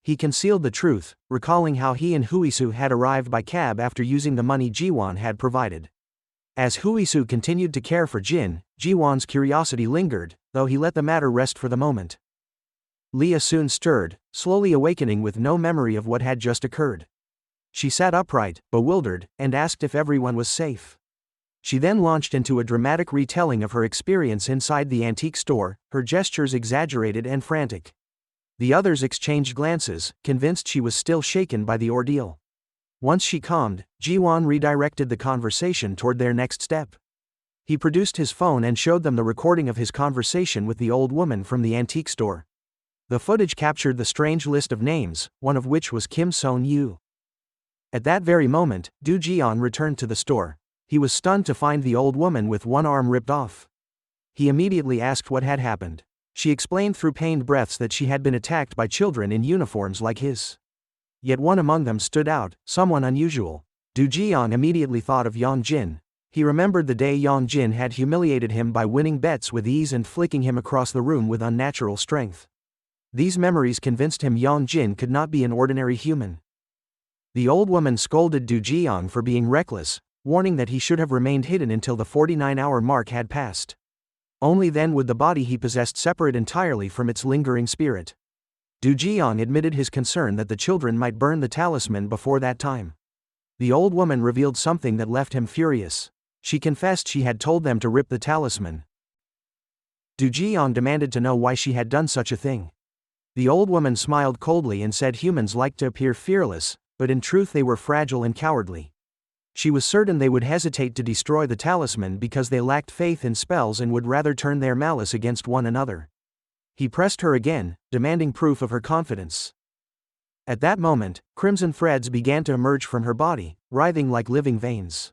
He concealed the truth, recalling how he and Huisu had arrived by cab after using the money Jiwan had provided. As Huisu continued to care for Jin, Jiwan's curiosity lingered, though he let the matter rest for the moment. Leah soon stirred, slowly awakening with no memory of what had just occurred. She sat upright, bewildered, and asked if everyone was safe. She then launched into a dramatic retelling of her experience inside the antique store, her gestures exaggerated and frantic. The others exchanged glances, convinced she was still shaken by the ordeal. Once she calmed, Jiwan redirected the conversation toward their next step. He produced his phone and showed them the recording of his conversation with the old woman from the antique store. The footage captured the strange list of names, one of which was Kim Son-yu. At that very moment, Du Jian returned to the store. He was stunned to find the old woman with one arm ripped off. He immediately asked what had happened. She explained through pained breaths that she had been attacked by children in uniforms like his. Yet one among them stood out, someone unusual. Du Jian immediately thought of Yong Jin. He remembered the day Yong Jin had humiliated him by winning bets with ease and flicking him across the room with unnatural strength. These memories convinced him Yong Jin could not be an ordinary human. The old woman scolded Du Jiang for being reckless, warning that he should have remained hidden until the 49-hour mark had passed. Only then would the body he possessed separate entirely from its lingering spirit. Du Jiang admitted his concern that the children might burn the talisman before that time. The old woman revealed something that left him furious. She confessed she had told them to rip the talisman. Du Jiang demanded to know why she had done such a thing. The old woman smiled coldly and said humans liked to appear fearless, but in truth they were fragile and cowardly. She was certain they would hesitate to destroy the talisman because they lacked faith in spells and would rather turn their malice against one another. He pressed her again, demanding proof of her confidence. At that moment, crimson threads began to emerge from her body, writhing like living veins.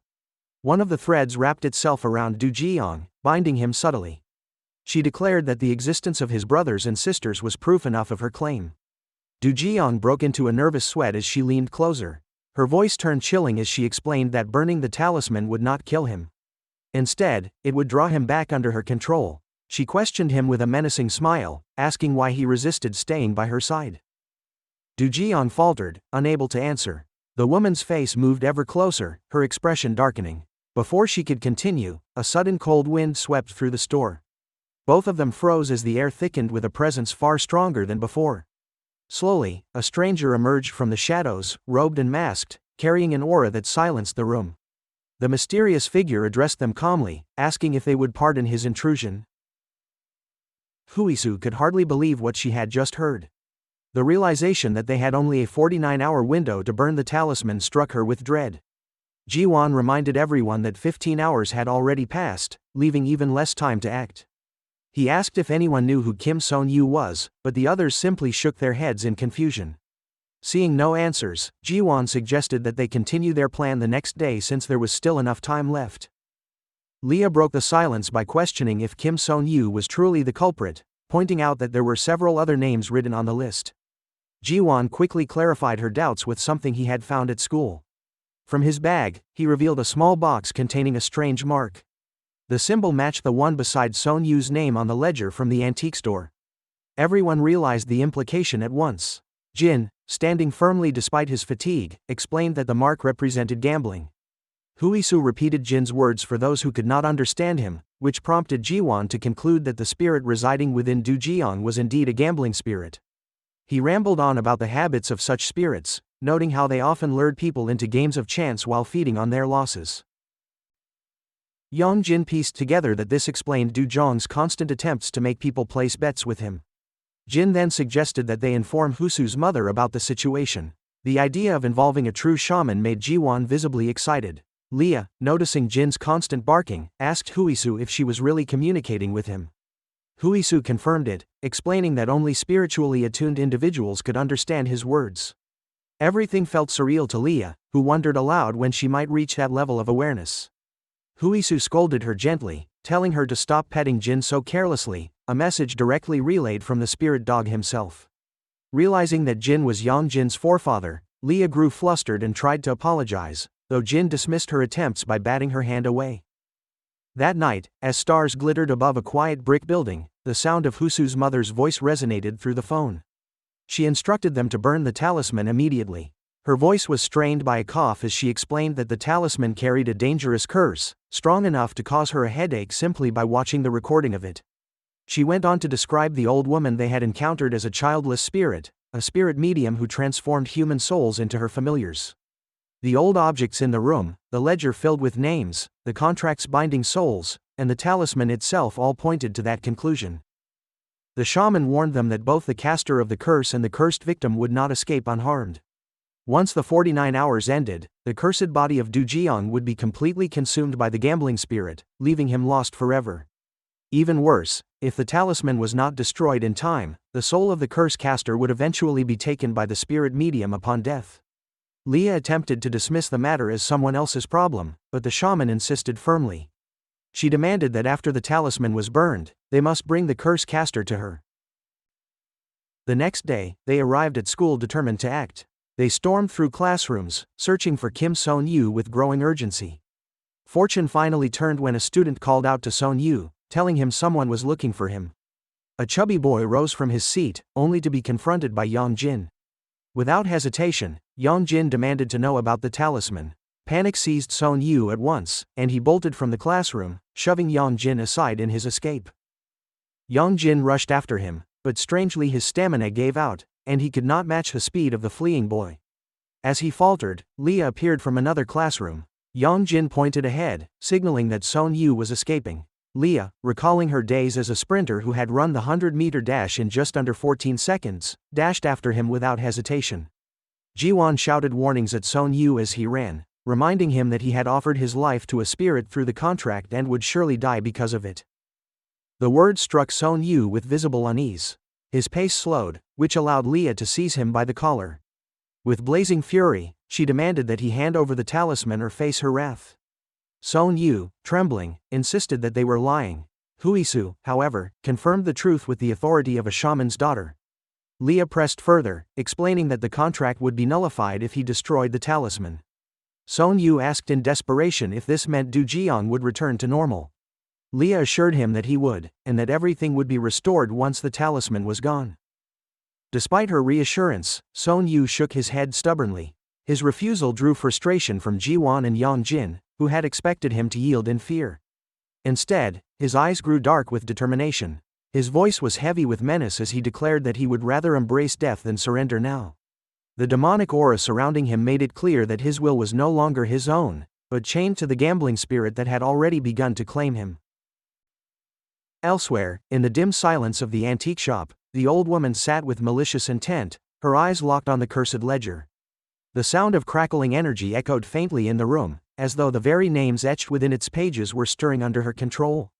One of the threads wrapped itself around Du Jiang, binding him subtly. She declared that the existence of his brothers and sisters was proof enough of her claim. Jiang broke into a nervous sweat as she leaned closer. Her voice turned chilling as she explained that burning the talisman would not kill him. Instead, it would draw him back under her control. She questioned him with a menacing smile, asking why he resisted staying by her side. Jiang faltered, unable to answer. The woman's face moved ever closer, her expression darkening. Before she could continue, a sudden cold wind swept through the store. Both of them froze as the air thickened with a presence far stronger than before. Slowly, a stranger emerged from the shadows, robed and masked, carrying an aura that silenced the room. The mysterious figure addressed them calmly, asking if they would pardon his intrusion. Huisu could hardly believe what she had just heard. The realization that they had only a 49-hour window to burn the talisman struck her with dread. Jiwan reminded everyone that 15 hours had already passed, leaving even less time to act. He asked if anyone knew who Kim Son-yu was, but the others simply shook their heads in confusion. Seeing no answers, Jiwan suggested that they continue their plan the next day since there was still enough time left. Leah broke the silence by questioning if Kim Son-yu was truly the culprit, pointing out that there were several other names written on the list. Jiwan quickly clarified her doubts with something he had found at school. From his bag, he revealed a small box containing a strange mark. The symbol matched the one beside Son-yu's name on the ledger from the antique store. Everyone realized the implication at once. Jin, standing firmly despite his fatigue, explained that the mark represented gambling. Huisu repeated Jin's words for those who could not understand him, which prompted Jiwan to conclude that the spirit residing within Jiang was indeed a gambling spirit. He rambled on about the habits of such spirits, noting how they often lured people into games of chance while feeding on their losses. Yong Jin pieced together that this explained Jiang's constant attempts to make people place bets with him. Jin then suggested that they inform Huisu's mother about the situation. The idea of involving a true shaman made Jiwan visibly excited. Leah, noticing Jin's constant barking, asked Huisu if she was really communicating with him. Huisu confirmed it, explaining that only spiritually attuned individuals could understand his words. Everything felt surreal to Leah, who wondered aloud when she might reach that level of awareness. Huisu scolded her gently, telling her to stop petting Jin so carelessly, a message directly relayed from the spirit dog himself. Realizing that Jin was Yong Jin's forefather, Leah grew flustered and tried to apologize, though Jin dismissed her attempts by batting her hand away. That night, as stars glittered above a quiet brick building, the sound of Huisu's mother's voice resonated through the phone. She instructed them to burn the talisman immediately. Her voice was strained by a cough as she explained that the talisman carried a dangerous curse, strong enough to cause her a headache simply by watching the recording of it. She went on to describe the old woman they had encountered as a childless spirit, a spirit medium who transformed human souls into her familiars. The old objects in the room, the ledger filled with names, the contracts binding souls, and the talisman itself all pointed to that conclusion. The shaman warned them that both the caster of the curse and the cursed victim would not escape unharmed. Once the 49 hours ended, the cursed body of Jiang would be completely consumed by the gambling spirit, leaving him lost forever. Even worse, if the talisman was not destroyed in time, the soul of the curse caster would eventually be taken by the spirit medium upon death. Leah attempted to dismiss the matter as someone else's problem, but the shaman insisted firmly. She demanded that after the talisman was burned, they must bring the curse caster to her. The next day, they arrived at school determined to act. They stormed through classrooms, searching for Kim Son-yu with growing urgency. Fortune finally turned when a student called out to Son-yu, telling him someone was looking for him. A chubby boy rose from his seat, only to be confronted by Yong Jin. Without hesitation, Yong Jin demanded to know about the talisman. Panic seized Son-yu at once, and he bolted from the classroom, shoving Yong Jin aside in his escape. Yong Jin rushed after him, but strangely his stamina gave out, and he could not match the speed of the fleeing boy. As he faltered, Leah appeared from another classroom. Yong Jin pointed ahead, signaling that Son-yu was escaping. Leah, recalling her days as a sprinter who had run the 100-meter dash in just under 14 seconds, dashed after him without hesitation. Jiwan shouted warnings at Son-yu as he ran, reminding him that he had offered his life to a spirit through the contract and would surely die because of it. The word struck Son-yu with visible unease. His pace slowed, which allowed Leah to seize him by the collar. With blazing fury, she demanded that he hand over the talisman or face her wrath. Son-yu, trembling, insisted that they were lying. Huisu, however, confirmed the truth with the authority of a shaman's daughter. Leah pressed further, explaining that the contract would be nullified if he destroyed the talisman. Son Yu asked in desperation if this meant Jiang would return to normal. Leah assured him that he would, and that everything would be restored once the talisman was gone. Despite her reassurance, Son Yu shook his head stubbornly. His refusal drew frustration from Jiwan and Yong Jin, who had expected him to yield in fear. Instead, his eyes grew dark with determination. His voice was heavy with menace as he declared that he would rather embrace death than surrender now. The demonic aura surrounding him made it clear that his will was no longer his own, but chained to the gambling spirit that had already begun to claim him. Elsewhere, in the dim silence of the antique shop, the old woman sat with malicious intent, her eyes locked on the cursed ledger. The sound of crackling energy echoed faintly in the room, as though the very names etched within its pages were stirring under her control.